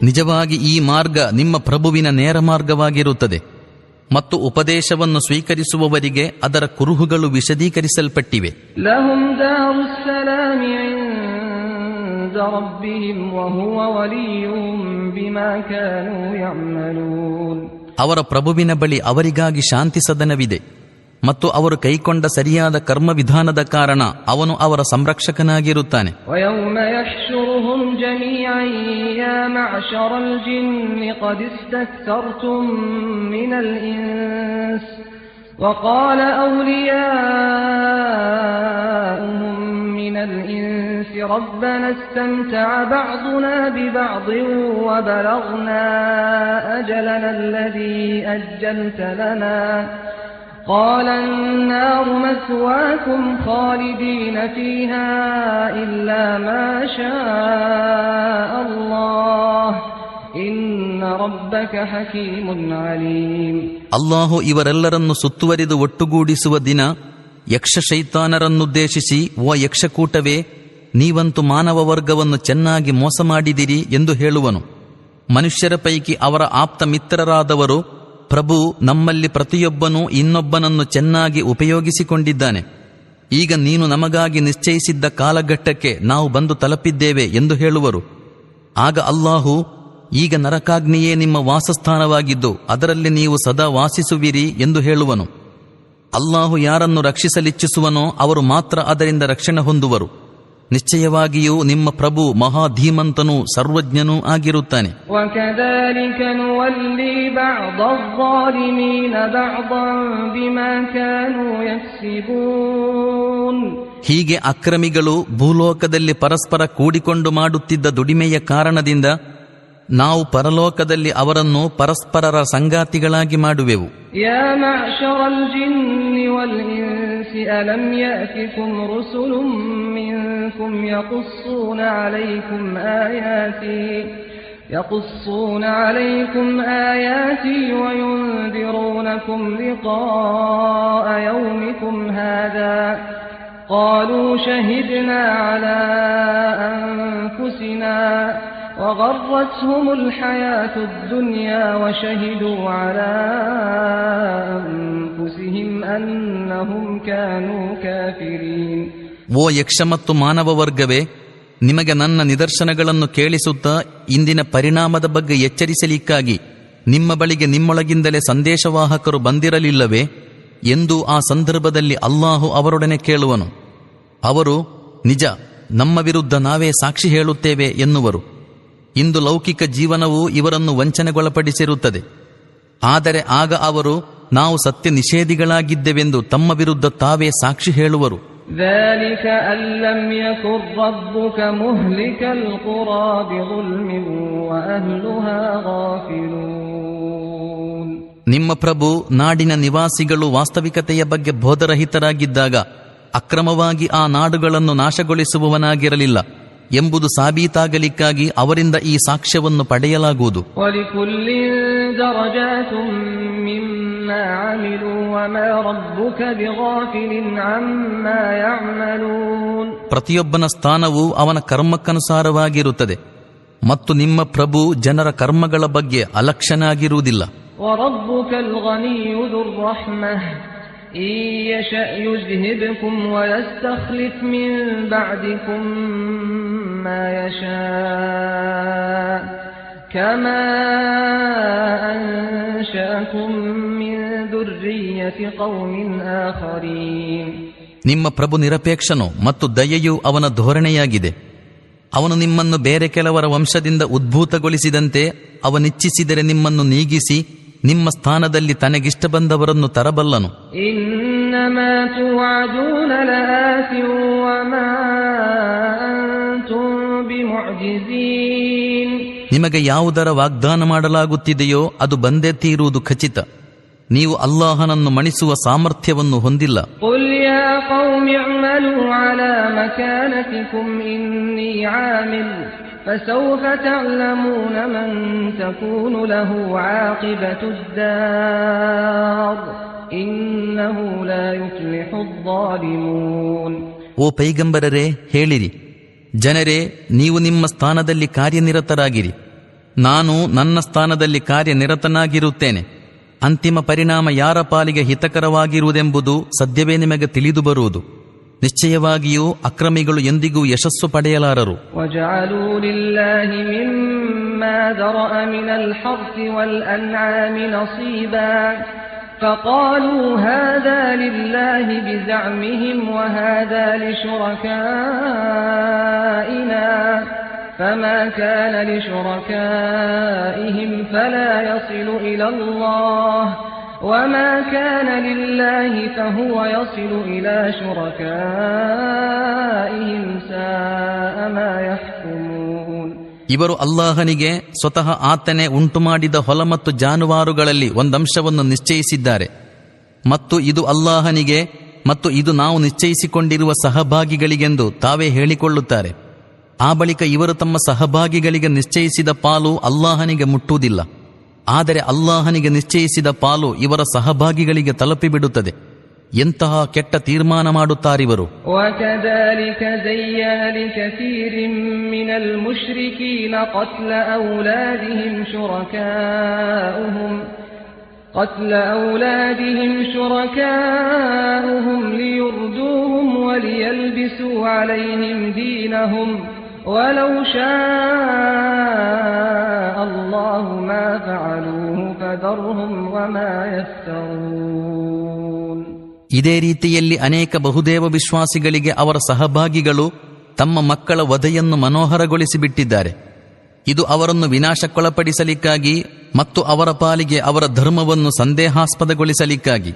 ನಿಜವಾಗಿ ಈ ಮಾರ್ಗ ನಿಮ್ಮ ಪ್ರಭುವಿನ ನೇರ ಮಾರ್ಗವಾಗಿರುತ್ತದೆ, ಮತ್ತು ಉಪದೇಶವನ್ನು ಸ್ವೀಕರಿಸುವವರಿಗೆ ಅದರ ಕುರುಹುಗಳು ವಿಶದೀಕರಿಸಲ್ಪಟ್ಟಿವೆ. ಅವರ ಪ್ರಭುವಿನ ಬಳಿ ಅವರಿಗಾಗಿ ಶಾಂತಿ ಸದನವಿದೆ, ಮತ್ತು ಅವರು ಕೈಕೊಂಡ ಸರಿಯಾದ ಕರ್ಮ ವಿಧಾನದ ಕಾರಣ ಅವನು ಅವರ ಸಂರಕ್ಷಕನಾಗಿರುತ್ತಾನೆ. وقال أولياؤهم من الإنس ربنا استمتع بعضنا ببعض وبلغنا أجلنا الذي أجلت لنا قال النار مثواكم خالدين فيها إلا ما شاء الله إن ربك حكيم عليم. ಅಲ್ಲಾಹು ಇವರೆಲ್ಲರನ್ನು ಸುತ್ತುವರಿದು ಒಟ್ಟುಗೂಡಿಸುವ ದಿನ ಯಕ್ಷ ಶೈತಾನರನ್ನುದ್ದೇಶಿಸಿ, ಓ ಯಕ್ಷಕೂಟವೇ, ನೀವಂತೂ ಮಾನವ ವರ್ಗವನ್ನು ಚೆನ್ನಾಗಿ ಮೋಸ ಮಾಡಿದಿರಿ ಎಂದು ಹೇಳುವನು. ಮನುಷ್ಯರ ಪೈಕಿ ಅವರ ಆಪ್ತ ಮಿತ್ರರಾದವರು, ಪ್ರಭು ನಮ್ಮಲ್ಲಿ ಪ್ರತಿಯೊಬ್ಬನೂ ಇನ್ನೊಬ್ಬನನ್ನು ಚೆನ್ನಾಗಿ ಉಪಯೋಗಿಸಿಕೊಂಡಿದ್ದಾನೆ, ಈಗ ನೀನು ನಮಗಾಗಿ ನಿಶ್ಚಯಿಸಿದ್ದ ಕಾಲಘಟ್ಟಕ್ಕೆ ನಾವು ಬಂದು ತಲುಪಿದ್ದೇವೆ ಎಂದು ಹೇಳುವರು. ಆಗ ಅಲ್ಲಾಹು, ಈಗ ನರಕಾಗ್ನಿಯೇ ನಿಮ್ಮ ವಾಸಸ್ಥಾನವಾಗಿದ್ದು ಅದರಲ್ಲಿ ನೀವು ಸದಾ ವಾಸಿಸುವಿರಿ ಎಂದು ಹೇಳುವನು. ಅಲ್ಲಾಹು ಯಾರನ್ನು ರಕ್ಷಿಸಲಿಚ್ಛಿಸುವನೋ ಅವರು ಮಾತ್ರ ಅದರಿಂದ ರಕ್ಷಣೆ ಹೊಂದುವರು. ನಿಶ್ಚಯವಾಗಿಯೂ ನಿಮ್ಮ ಪ್ರಭು ಮಹಾಧೀಮಂತನೂ ಸರ್ವಜ್ಞನೂ ಆಗಿರುತ್ತಾನೆ. ಹೀಗೆ ಅಕ್ರಮಿಗಳು ಭೂಲೋಕದಲ್ಲಿ ಪರಸ್ಪರ ಕೂಡಿಕೊಂಡು ಮಾಡುತ್ತಿದ್ದ ದುಡಿಮೆಯ ಕಾರಣದಿಂದ ನಾವು ಪರಲೋಕದಲ್ಲಿ ಅವರನ್ನು ಪರಸ್ಪರರ ಸಂಗಾತಿಗಳಾಗಿ ಮಾಡುವೆವು. ಯಾ ಮಅಶರಲ್ ಜಿನ್ನಿ ವಲ್ ಇನ್ಸಿ ಅಲಂ ಯಅತಿಕುಂ ರುಸುಲುಂ ಮಿನ್ಕುಂ ಯಖುಸ್ಸೂನ ಅಲೈಕುಂ ಆಯಾತಿ ವಯುಂದಿರೂನಕುಂ ಲಿಕಾಅ ಯೌಮಿಕುಂ ಹಾದಾ قالوا شهدنا على أنفسنا وغرتهم الحياة الدنيا وشهدوا على أنفسهم أنهم كانوا كافرين. ಓ ಯಕ್ಷ ಮತ್ತು ಮಾನವ ವರ್ಗವೇ, ನಿಮಗೆ ನನ್ನ ನಿದರ್ಶನಗಳನ್ನು ಕೇಳಿಸುತ್ತಾ ಇಂದಿನ ಪರಿಣಾಮದ ಬಗ್ಗೆ ಎಚ್ಚರಿಸಲಿಕ್ಕಾಗಿ ನಿಮ್ಮ ಬಳಿಗೆ ನಿಮ್ಮೊಳಗಿಂದಲೇ ಸಂದೇಶವಾಹಕರು ಬಂದಿರಲಿಲ್ಲವೇ ಎಂದು ಆ ಸಂದರ್ಭದಲ್ಲಿ ಅಲ್ಲಾಹು ಅವರೊಡನೆ ಕೇಳುವನು. ಅವರು, ನಿಜ, ನಮ್ಮ ವಿರುದ್ಧ ನಾವೇ ಸಾಕ್ಷಿ ಹೇಳುತ್ತೇವೆ ಎನ್ನುವರು. ಇಂದು ಲೌಕಿಕ ಜೀವನವು ಇವರನ್ನು ವಂಚನೆಗೊಳಪಡಿಸಿರುತ್ತದೆ. ಆದರೆ ಆಗ ಅವರು ನಾವು ಸತ್ಯ ನಿಷೇಧಿಗಳಾಗಿದ್ದೆವೆಂದು ತಮ್ಮ ವಿರುದ್ಧ ತಾವೇ ಸಾಕ್ಷಿ ಹೇಳುವರು. ನಿಮ್ಮ ಪ್ರಭು ನಾಡಿನ ನಿವಾಸಿಗಳು ವಾಸ್ತವಿಕತೆಯ ಬಗ್ಗೆ ಬೋಧರಹಿತರಾಗಿದ್ದಾಗ ಅಕ್ರಮವಾಗಿ ಆ ನಾಡುಗಳನ್ನು ನಾಶಗೊಳಿಸುವವನಾಗಿರಲಿಲ್ಲ ಎಂಬುದು ಸಾಬೀತಾಗಲಿಕ್ಕಾಗಿ ಅವರಿಂದ ಈ ಸಾಕ್ಷ್ಯವನ್ನು ಪಡೆಯಲಾಗುವುದು. ಪ್ರತಿಯೊಬ್ಬನ ಸ್ಥಾನವು ಅವನ ಕರ್ಮಕ್ಕನುಸಾರವಾಗಿರುತ್ತದೆ, ಮತ್ತು ನಿಮ್ಮ ಪ್ರಭು ಜನರ ಕರ್ಮಗಳ ಬಗ್ಗೆ ಅಲಕ್ಷ್ಯನಾಗಿರುವುದಿಲ್ಲ. إن يشأ يذهبكم ويستخلف من بعدكم ما يشاء كما أنشأكم من ذرية قوم آخرين. ನಿಮ್ಮ ಪ್ರಭು ನಿರಪೇಕ್ಷನು ಮತ್ತು ದಯೆಯು ಅವನ ಧೋರಣೆಯಾಗಿದೆ. ಅವನು ನಿಮ್ಮನ್ನು ಬೇರೆ ಕೆಲವರ ವಂಶದಿಂದ ಉದ್ಭೂತಗೊಳಿಸಿದಂತೆ ಅವನಿಚ್ಛಿಸಿದರೆ ನಿಮ್ಮನ್ನು ನೀಗಿಸಿ ನಿಮ್ಮ ಸ್ಥಾನದಲ್ಲಿ ತನಗಿಷ್ಟ ಬಂದವರನ್ನು ತರಬಲ್ಲನು. ಇನ್ನಮಾ ತುಅದೂನ ಲಆತಿನ್ ವಮಾ ಅಂತುಂ ಬಿಮುಅ್ಜಿಜೀನ್. ನಿಮಗೆ ಯಾವುದರ ವಾಗ್ದಾನ ಮಾಡಲಾಗುತ್ತಿದೆಯೋ ಅದು ಬಂದೇ ತೀರುವುದು ಖಚಿತ. ನೀವು ಅಲ್ಲಾಹನನ್ನು ಮಣಿಸುವ ಸಾಮರ್ಥ್ಯವನ್ನು ಹೊಂದಿಲ್ಲ. ಕುಲ್ ಯಾ ಕೌಮಿ ಅಅಮಲು ಅಲಾ ಮಕಾನತಿಕುಂ ಇನ್ನೀ ಆಮಿಲ್ ಫಸೌಫ ತಅಲಮೂನ ಮನ್ ತಕೂನು ಲಹು ಆಕಿಬತುದ್ ದಾರ್ ಇನ್ನಹು ಲಾ ಯುಫ್ಲಿಹುದ್ ಝಾಲಿಮೂನ್. ಓ ಪೈಗಂಬರರೇ, ಹೇಳಿರಿ, ಜನರೇ, ನೀವು ನಿಮ್ಮ ಸ್ಥಾನದಲ್ಲಿ ಕಾರ್ಯನಿರತರಾಗಿರಿ, ನಾನು ನನ್ನ ಸ್ಥಾನದಲ್ಲಿ ಕಾರ್ಯನಿರತನಾಗಿರುತ್ತೇನೆ. ಅಂತಿಮ ಪರಿಣಾಮ ಯಾರ ಪಾಲಿಗೆ ಹಿತಕರವಾಗಿರುವುದೆಂಬುದು ಸದ್ಯವೇ ನಿಮಗೆ ತಿಳಿದು ಬರುವುದು. ನಿಶ್ಚಯವಾಗಿಯೂ ಅಕ್ರಮಿಗಳು ಎಂದಿಗೂ ಯಶಸ್ಸು ಪಡೆಯಲಾರರು. ವಜಅಲೂ ಲಿಲ್ಲಾಹಿ ಮಿಮ್ಮಾ ದರಅ ಮಿನಲ್ ಹರ್ಥಿ ವಲ್ ಅನ್ಆಮಿ ನಸೀಬಾ فقالوا هذا لله بزعمهم وهذا لشركائنا فما كان لشركائهم فلا يصل إلى الله وما كان لله فهو يصل إلى شركائهم ساء ما يحكمون. ಇವರು ಅಲ್ಲಾಹನಿಗೆ ಸ್ವತಃ ಆತನೇ ಉಂಟುಮಾಡಿದ ಹೊಲ ಮತ್ತು ಜಾನುವಾರುಗಳಲ್ಲಿ ಒಂದಂಶವನ್ನು ನಿಶ್ಚಯಿಸಿದ್ದಾರೆ, ಮತ್ತು ಇದು ಅಲ್ಲಾಹನಿಗೆ ಮತ್ತು ಇದು ನಾವು ನಿಶ್ಚಯಿಸಿಕೊಂಡಿರುವ ಸಹಭಾಗಿಗಳಿಗೆಂದು ತಾವೇ ಹೇಳಿಕೊಳ್ಳುತ್ತಾರೆ. ಆ ಬಳಿಕ ಇವರು ತಮ್ಮ ಸಹಭಾಗಿಗಳಿಗೆ ನಿಶ್ಚಯಿಸಿದ ಪಾಲು ಅಲ್ಲಾಹನಿಗೆ ಮುಟ್ಟುವುದಿಲ್ಲ. ಆದರೆ ಅಲ್ಲಾಹನಿಗೆ ನಿಶ್ಚಯಿಸಿದ ಪಾಲು ಇವರ ಸಹಭಾಗಿಗಳಿಗೆ ತಲುಪಿಬಿಡುತ್ತದೆ. ಎಂತಹ ಕೆಟ್ಟ ತೀರ್ಮಾನ ಮಾಡುತ್ತಾರಿವರು. وَكَذَلِكَ زَيَّنَ لِكَثِيرٍ مِّنَ الْمُشْرِكِينَ قَتْلَ أَوْلَادِهِمْ شُرَكَاؤُهُمْ لِيُرْدُوهُمْ وَلِيَلْبِسُوا عَلَيْهِمْ دِينَهُمْ وَلَوْ شَاءَ اللَّهُ مَا فَعَلُوهُ فَذَرْهُمْ وَمَا يَفْتَرُونَ. ಇದೇ ರೀತಿಯಲ್ಲಿ ಅನೇಕ ಬಹುದೇವ ವಿಶ್ವಾಸಿಗಳಿಗೆ ಅವರ ಸಹಭಾಗಿಗಳು ತಮ್ಮ ಮಕ್ಕಳ ವಧೆಯನ್ನು ಮನೋಹರಗೊಳಿಸಿಬಿಟ್ಟಿದ್ದಾರೆ. ಇದು ಅವರನ್ನು ವಿನಾಶಕ್ಕೊಳಪಡಿಸಲಿಕ್ಕಾಗಿ ಮತ್ತು ಅವರ ಪಾಲಿಗೆ ಅವರ ಧರ್ಮವನ್ನು ಸಂದೇಹಾಸ್ಪದಗೊಳಿಸಲಿಕ್ಕಾಗಿ.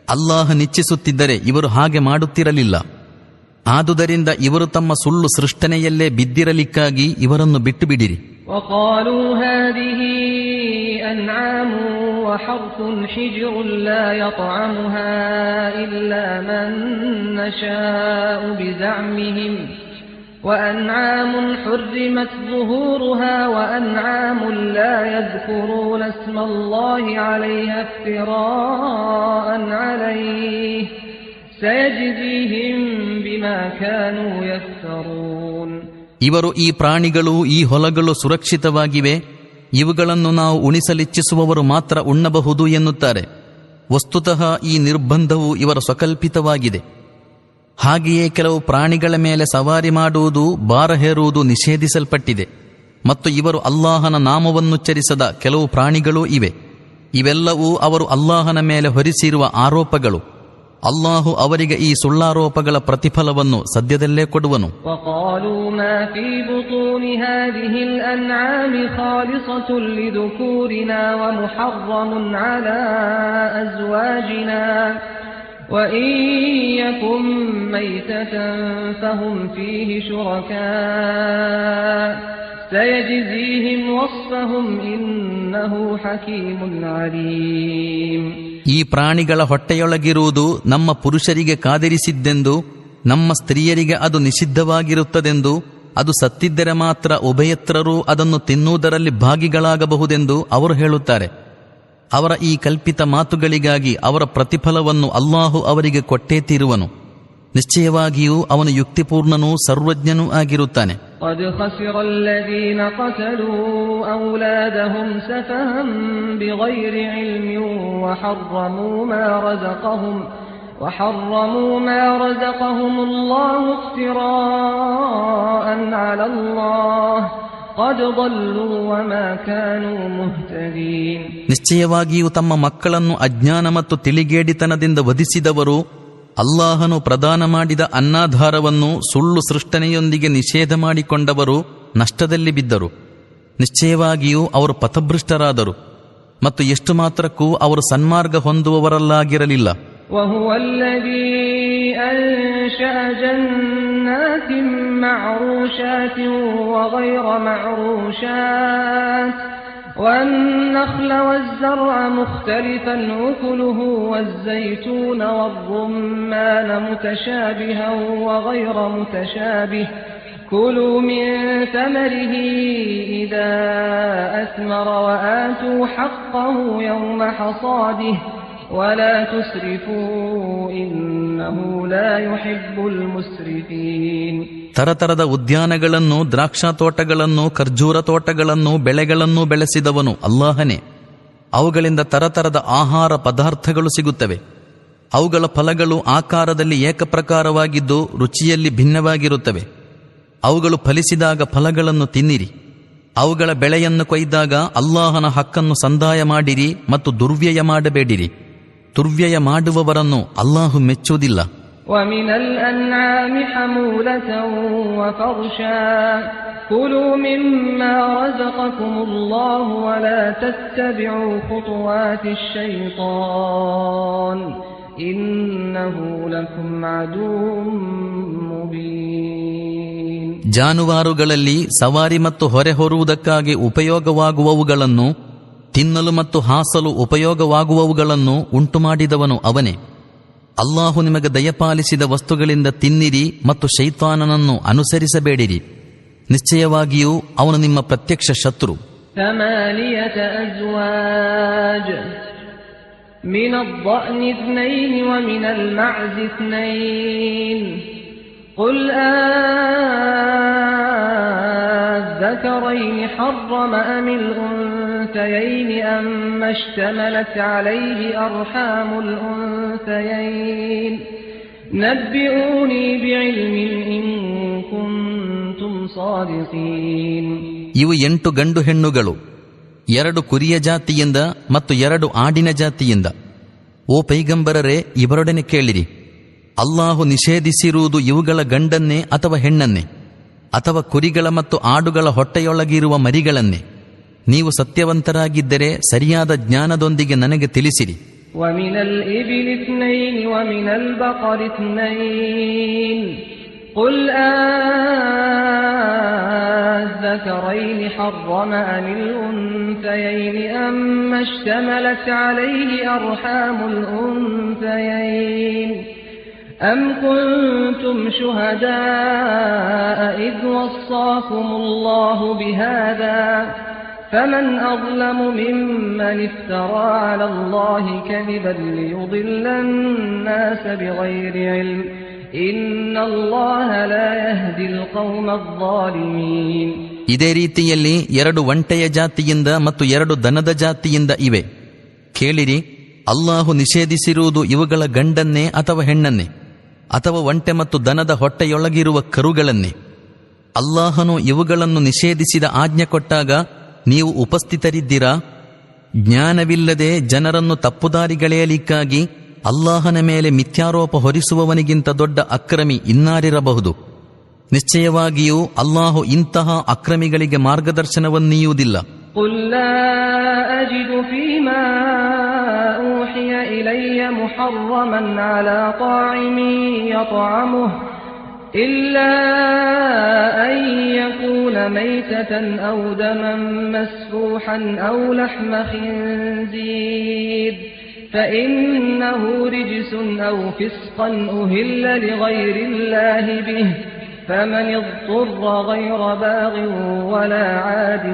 ಅಲ್ಲಾಹ ನಿಚ್ಛಿಸುತ್ತಿದ್ದರೆ ಇವರು ಹಾಗೆ ಮಾಡುತ್ತಿರಲಿಲ್ಲ. ಆದುದರಿಂದ ಇವರು ತಮ್ಮ ಸುಳ್ಳು ಸೃಷ್ಟನೆಯಲ್ಲೇ ಬಿದ್ದಿರಲಿಕ್ಕಾಗಿ ಇವರನ್ನು ಬಿಟ್ಟು ಬಿಡಿರಿ. وقالوا هذه أنعام وحرث حجر لا يطعمها إلا من نشاء بزعمهم وأنعام حرمت ظهورها وأنعام لا يذكرون اسم الله عليها افتراء عليه سيجزيهم بما كانوا يفترون. ಇವರು ಈ ಪ್ರಾಣಿಗಳು, ಈ ಹೊಲಗಳು ಸುರಕ್ಷಿತವಾಗಿವೆ, ಇವುಗಳನ್ನು ನಾವು ಉಣಿಸಲಿಚ್ಛಿಸುವವರು ಮಾತ್ರ ಉಣ್ಣಬಹುದು ಎನ್ನುತ್ತಾರೆ. ವಸ್ತುತಃ ಈ ನಿರ್ಬಂಧವು ಇವರ ಸ್ವಕಲ್ಪಿತವಾಗಿದೆ. ಹಾಗೆಯೇ ಕೆಲವು ಪ್ರಾಣಿಗಳ ಮೇಲೆ ಸವಾರಿ ಮಾಡುವುದು, ಭಾರ ಹೇರುವುದು ನಿಷೇಧಿಸಲ್ಪಟ್ಟಿದೆ. ಮತ್ತು ಇವರು ಅಲ್ಲಾಹನ ನಾಮವನ್ನುಚ್ಚರಿಸದ ಕೆಲವು ಪ್ರಾಣಿಗಳೂ ಇವೆ. ಇವೆಲ್ಲವೂ ಅವರು ಅಲ್ಲಾಹನ ಮೇಲೆ ಹೊರಿಸಿರುವ ಆರೋಪಗಳು. ಅಲ್ಲಾಹು ಅವರಿಗೆ ಈ ಸುಳ್ಳಾರೋಪಗಳ ಪ್ರತಿಫಲವನ್ನು ಸದ್ಯದಲ್ಲೇ ಕೊಡುವನು. وقالوا ما في بطون هذه الأنعام خالصة لذكورنا ومحرم على أزواجنا وإن يكن ميتة فهم فيه شركاء سيجزيهم وصفهم إنه حكيم عليم. ಈ ಪ್ರಾಣಿಗಳ ಹೊಟ್ಟೆಯೊಳಗಿರುವುದು ನಮ್ಮ ಪುರುಷರಿಗೆ ಕಾದಿರಿಸಿದ್ದೆಂದು, ನಮ್ಮ ಸ್ತ್ರೀಯರಿಗೆ ಅದು ನಿಷಿದ್ಧವಾಗಿರುತ್ತದೆಂದು, ಅದು ಸತ್ತಿದ್ದರೆ ಮಾತ್ರ ಉಭಯತ್ರರೂ ಅದನ್ನು ತಿನ್ನುವುದರಲ್ಲಿ ಭಾಗಿಗಳಾಗಬಹುದೆಂದು ಅವರು ಹೇಳುತ್ತಾರೆ. ಅವರ ಈ ಕಲ್ಪಿತ ಮಾತುಗಳಿಗಾಗಿ ಅವರ ಪ್ರತಿಫಲವನ್ನು ಅಲ್ಲಾಹು ಅವರಿಗೆ ಕೊಟ್ಟೇ ತೀರುವನು. ನಿಶ್ಚಯವಾಗಿಯೂ ಅವನು ಯುಕ್ತಿಪೂರ್ಣನೂ ಸರ್ವಜ್ಞನೂ ಆಗಿರುತ್ತಾನೆ. قد خسر الذين قتلوا أولادهم سفها بغير علم وحرموا ما رزقهم الله افتراء على الله قد ضلوا وما كانوا مهتدين. ನಿಶ್ಚಯವಾಗಿಯೂ ತಮ್ಮ ಮಕ್ಕಳನ್ನು ಅಜ್ಞಾನ ಮತ್ತು ತಿಳಿಗೇಡಿತನದಿಂದ ವಧಿಸಿದವರು, ಅಲ್ಲಾಹನು ಪ್ರದಾನ ಮಾಡಿದ ಅನ್ನಾಧಾರವನ್ನು ಸುಳ್ಳು ಸೃಷ್ಟನೆಯೊಂದಿಗೆ ನಿಷೇಧ ಮಾಡಿಕೊಂಡವರು ನಷ್ಟದಲ್ಲಿ ಬಿದ್ದರು. ನಿಶ್ಚಯವಾಗಿಯೂ ಅವರು ಪಥಭೃಷ್ಟರಾದರು ಮತ್ತು ಎಷ್ಟು ಮಾತ್ರಕ್ಕೂ ಅವರು ಸನ್ಮಾರ್ಗ ಹೊಂದುವವರಲ್ಲಾಗಿರಲಿಲ್ಲ. وهو الذي أنشأ جنات معروشات وغير معروشات والنخل والزرع مختلفا أكله والزيتون والرمان متشابها وغير متشابه كلوا من ثمره إذا أثمر وآتوا حقه يوم حصاده ولا تسرفوا إنه لا يحب المسرفين. ತರತರದ ಉದ್ಯಾನಗಳನ್ನು, ದ್ರಾಕ್ಷಾ ತೋಟಗಳನ್ನು, ಖರ್ಜೂರ ತೋಟಗಳನ್ನು, ಬೆಳೆಗಳನ್ನು ಬೆಳೆಸಿದವನು ಅಲ್ಲಾಹನೇ. ಅವುಗಳಿಂದ ತರತರದ ಆಹಾರ ಪದಾರ್ಥಗಳು ಸಿಗುತ್ತವೆ. ಅವುಗಳ ಫಲಗಳು ಆಕಾರದಲ್ಲಿ ಏಕಪ್ರಕಾರವಾಗಿದ್ದು ರುಚಿಯಲ್ಲಿ ಭಿನ್ನವಾಗಿರುತ್ತವೆ. ಅವುಗಳು ಫಲಿಸಿದಾಗ ಫಲಗಳನ್ನು ತಿನ್ನಿರಿ. ಅವುಗಳ ಬೆಳೆಯನ್ನು ಕೊಯ್ದಾಗ ಅಲ್ಲಾಹನ ಹಕ್ಕನ್ನು ಸಂದಾಯ ಮಾಡಿರಿ ಮತ್ತು ದುರ್ವ್ಯಯ ಮಾಡಬೇಡಿರಿ. ದುರ್ವ್ಯಯ ಮಾಡುವವರನ್ನು ಅಲ್ಲಾಹು ಮೆಚ್ಚುವುದಿಲ್ಲ. ومن الأنعام حمولة وفرشا كلوا مما رزقكم الله ولا تتبعوا خطوات الشيطان إنه لكم عدو مبين. ಜಾನುವಾರುಗಳಲ್ಲಿ ಸವಾರಿ ಮತ್ತು ಹೊರೆ ಹೊರುವುದಕ್ಕಾಗಿ ಉಪಯೋಗವಾಗುವವುಗಳನ್ನು, ತಿನ್ನಲು ಮತ್ತು ಹಾಸಲು ಉಪಯೋಗವಾಗುವವುಗಳನ್ನು ಉಂಟುಮಾಡಿದವನು ಅವನೇ. ಅಲ್ಲಾಹು ನಿಮಗೆ ದಯಪಾಲಿಸಿದ ವಸ್ತುಗಳಿಂದ ತಿನ್ನಿರಿ ಮತ್ತು ಶೈತಾನನನ್ನು ಅನುಸರಿಸಬೇಡಿರಿ. ನಿಶ್ಚಯವಾಗಿಯೂ ಅವನು ನಿಮ್ಮ ಪ್ರತ್ಯಕ್ಷ ಶತ್ರು. 8 أزواج من الضأن 2 ومن المعز 2 قل الذكرين حرم أم الأنثيين أما اشتملت عليه أرحام الأنثيين نبئوني بعلم إن كنتم صادقين. ಇವು 8 ಗಂಡು ಹೆಣ್ಣುಗಳು, 2 ಕುರಿಯ ಜಾತಿಯಿಂದ ಮತ್ತು 2 ಆಡಿನ ಜಾತಿಯಿಂದ. ಓ ಪೈಗಂಬರರೇ, ಇವರೊಡನೆ ಕೇಳಿರಿ, ಅಲ್ಲಾಹು ನಿಷೇಧಿಸಿರುವುದು ಇವುಗಳ ಗಂಡನ್ನೇ ಅಥವಾ ಹೆಣ್ಣನ್ನೇ, ಅಥವಾ ಕುರಿಗಳ ಮತ್ತು ಆಡುಗಳ ಹೊಟ್ಟೆಯೊಳಗಿರುವ ಮರಿಗಳನ್ನೇ? ನೀವು ಸತ್ಯವಂತರಾಗಿದ್ದರೆ ಸರಿಯಾದ ಜ್ಞಾನದೊಂದಿಗೆ ನನಗೆ ತಿಳಿಸಿರಿ. وَمِنَ الْإِبِلِ 2 وَمِنَ الْبَقَرِ 2 قُلْ الذَّكَرَيْنِ حَرَّمَ أَمِ الْأُنثَيَيْنِ أَمَّا اشْتَمَلَتْ عَلَيْهِ أَرْحَامُ الْأُنثَيَيْنِ أَمْ كُنْتُمْ شُهَدَاءَ إِذْ وَصَّاكُمُ اللَّهُ بِهَذَا فَمَنْ أَظْلَمُ مِمَّنِ افْتَرَى عَلَى اللَّهِ كَذِبًا لِيُضِلَّ النَّاسَ بِغَيْرِ عِلْمٍ إِنَّ اللَّهَ لَا يَهْدِي الْقَوْمَ الظَّالِمِينَ. ಇದೇ ರೀತಿಯಲ್ಲಿ 2 ಒಂಟೆಯ ಜಾತಿಯಿಂದ ಮತ್ತು 2 ದನದ ಜಾತಿಯಿಂದ ಇವೆ. ಕೇಳಿರಿ, ಅಲ್ಲಾಹು ನಿಷೇಧಿಸಿರುವುದು ಇವುಗಳ ಗಂಡನ್ನೇ ಅಥವಾ ಹೆಣ್ಣನ್ನೇ, ಅಥವಾ ಒಂಟೆ ಮತ್ತು ದನದ ಹೊಟ್ಟೆಯೊಳಗಿರುವ ಕರುಗಳನ್ನೇ? ಅಲ್ಲಾಹನು ಇವುಗಳನ್ನು ನಿಷೇಧಿಸಿದ ಆಜ್ಞೆ ಕೊಟ್ಟಾಗ ನೀವು ಉಪಸ್ಥಿತರಿದ್ದೀರಾ? ಜ್ಞಾನವಿಲ್ಲದೆ ಜನರನ್ನು ತಪ್ಪುದಾರಿಗೆಳೆಯಲಿಕ್ಕಾಗಿ ಅಲ್ಲಾಹನ ಮೇಲೆ ಮಿಥ್ಯಾರೋಪ ಹೊರಿಸುವವನಿಗಿಂತ ದೊಡ್ಡ ಅಕ್ರಮಿ ಇನ್ನಾರಿರಬಹುದು? ನಿಶ್ಚಯವಾಗಿಯೂ ಅಲ್ಲಾಹು ಇಂತಹ ಅಕ್ರಮಿಗಳಿಗೆ ಮಾರ್ಗದರ್ಶನವನ್ನೀಯುವುದಿಲ್ಲ. قُلْ لَا أَجِدُ فِيمَا أُوحِيَ إِلَيَّ مُحَرَّمًا عَلَى طَاعِمٍ يَطْعَمُهُ إِلَّا أَن يَكُونَ مَيْتَةً أَوْ دَمًا مَّسْفُوحًا أَوْ لَحْمَ خِنزِيرٍ فَإِنَّهُ رِجْسٌ أَوْ فِسْقًا أُهِلَّ لِغَيْرِ اللَّهِ بِهِ فَمَنِ اضْطُرَّ غَيْرَ بَاغٍ وَلَا عَادٍ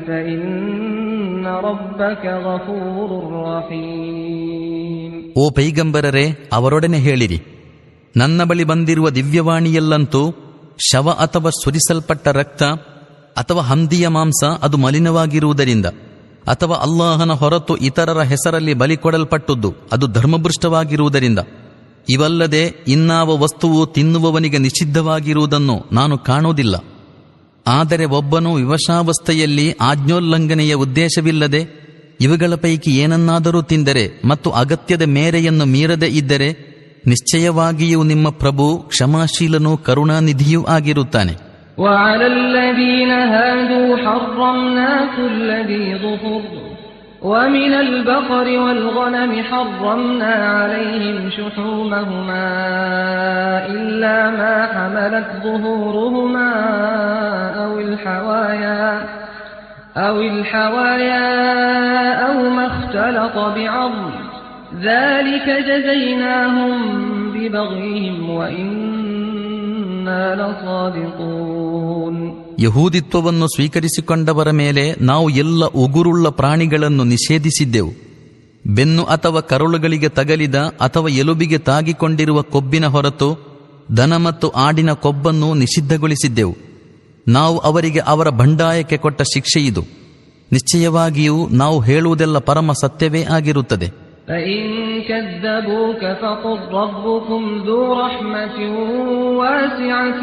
فَإِنَّ رَبَّكَ غَفُورٌ رَّحِيمٌ. ಓ ಪೈಗಂಬರರೇ, ಅವರೊಡನೆ ಹೇಳಿರಿ, ನನ್ನ ಬಳಿ ಬಂದಿರುವ ದಿವ್ಯವಾಣಿಯಲ್ಲಂತೂ ಶವ ಅಥವಾ ಸುರಿಸಲ್ಪಟ್ಟ ರಕ್ತ ಅಥವಾ ಹಂದಿಯ ಮಾಂಸ ಅದು ಮಲಿನವಾಗಿರುವುದರಿಂದ, ಅಥವಾ ಅಲ್ಲಾಹನ ಹೊರತು ಇತರರ ಹೆಸರಲ್ಲಿ ಬಲಿ ಕೊಡಲ್ಪಟ್ಟದ್ದು ಅದು ಧರ್ಮಭೃಷ್ಟವಾಗಿರುವುದರಿಂದ, ಇವಲ್ಲದೆ ಇನ್ನಾವ ವಸ್ತುವು ತಿನ್ನುವವನಿಗೆ ನಿಷಿದ್ಧವಾಗಿರುವುದನ್ನು ನಾನು ಕಾಣುವುದಿಲ್ಲ. ಆದರೆ ಒಬ್ಬನು ವಿವಶಾವಸ್ಥೆಯಲ್ಲಿ ಆಜ್ಞೋಲ್ಲಂಘನೆಯ ಉದ್ದೇಶವಿಲ್ಲದೆ ಇವುಗಳ ಪೈಕಿ ಏನನ್ನಾದರೂ ತಿಂದರೆ ಮತ್ತು ಅಗತ್ಯದ ಮೇರೆಯನ್ನು ಮೀರದೆ ಇದ್ದರೆ ನಿಶ್ಚಯವಾಗಿಯೂ ನಿಮ್ಮ ಪ್ರಭು ಕ್ಷಮಾಶೀಲನೂ ಕರುಣಾನಿಧಿಯೂ ಆಗಿರುತ್ತಾನೆ. وعلى الذين هادوا حرمنا كل ذي ظفر ومن البقر والغنم حرمنا عليهم شحومهما إلا ما حملت ظهورهما أو الحوايا أو ما اختلط بعظم ذلك جزيناهم ببغيهم وإنا لصادقون. ಯಹೂದಿತ್ವವನ್ನು ಸ್ವೀಕರಿಸಿಕೊಂಡವರ ಮೇಲೆ ನಾವು ಎಲ್ಲ ಉಗುರುಳ್ಳ ಪ್ರಾಣಿಗಳನ್ನು ನಿಷೇಧಿಸಿದ್ದೆವು. ಬೆನ್ನು ಅಥವಾ ಕರುಳುಗಳಿಗೆ ತಗಲಿದ ಅಥವಾ ಎಲುಬಿಗೆ ತಾಗಿಕೊಂಡಿರುವ ಕೊಬ್ಬಿನ ಹೊರತು ದನ ಮತ್ತು ಆಡಿನ ಕೊಬ್ಬನ್ನು ನಿಷಿದ್ಧಗೊಳಿಸಿದ್ದೆವು. ನಾವು ಅವರಿಗೆ ಅವರ ಬಂಡಾಯಕ್ಕೆ ಕೊಟ್ಟ ಶಿಕ್ಷೆಯಿದು. ನಿಶ್ಚಯವಾಗಿಯೂ ನಾವು ಹೇಳುವುದೆಲ್ಲ ಪರಮ ಸತ್ಯವೇ ಆಗಿರುತ್ತದೆ. فإن كذبوك فقل ربكم ذو رحمة واسعة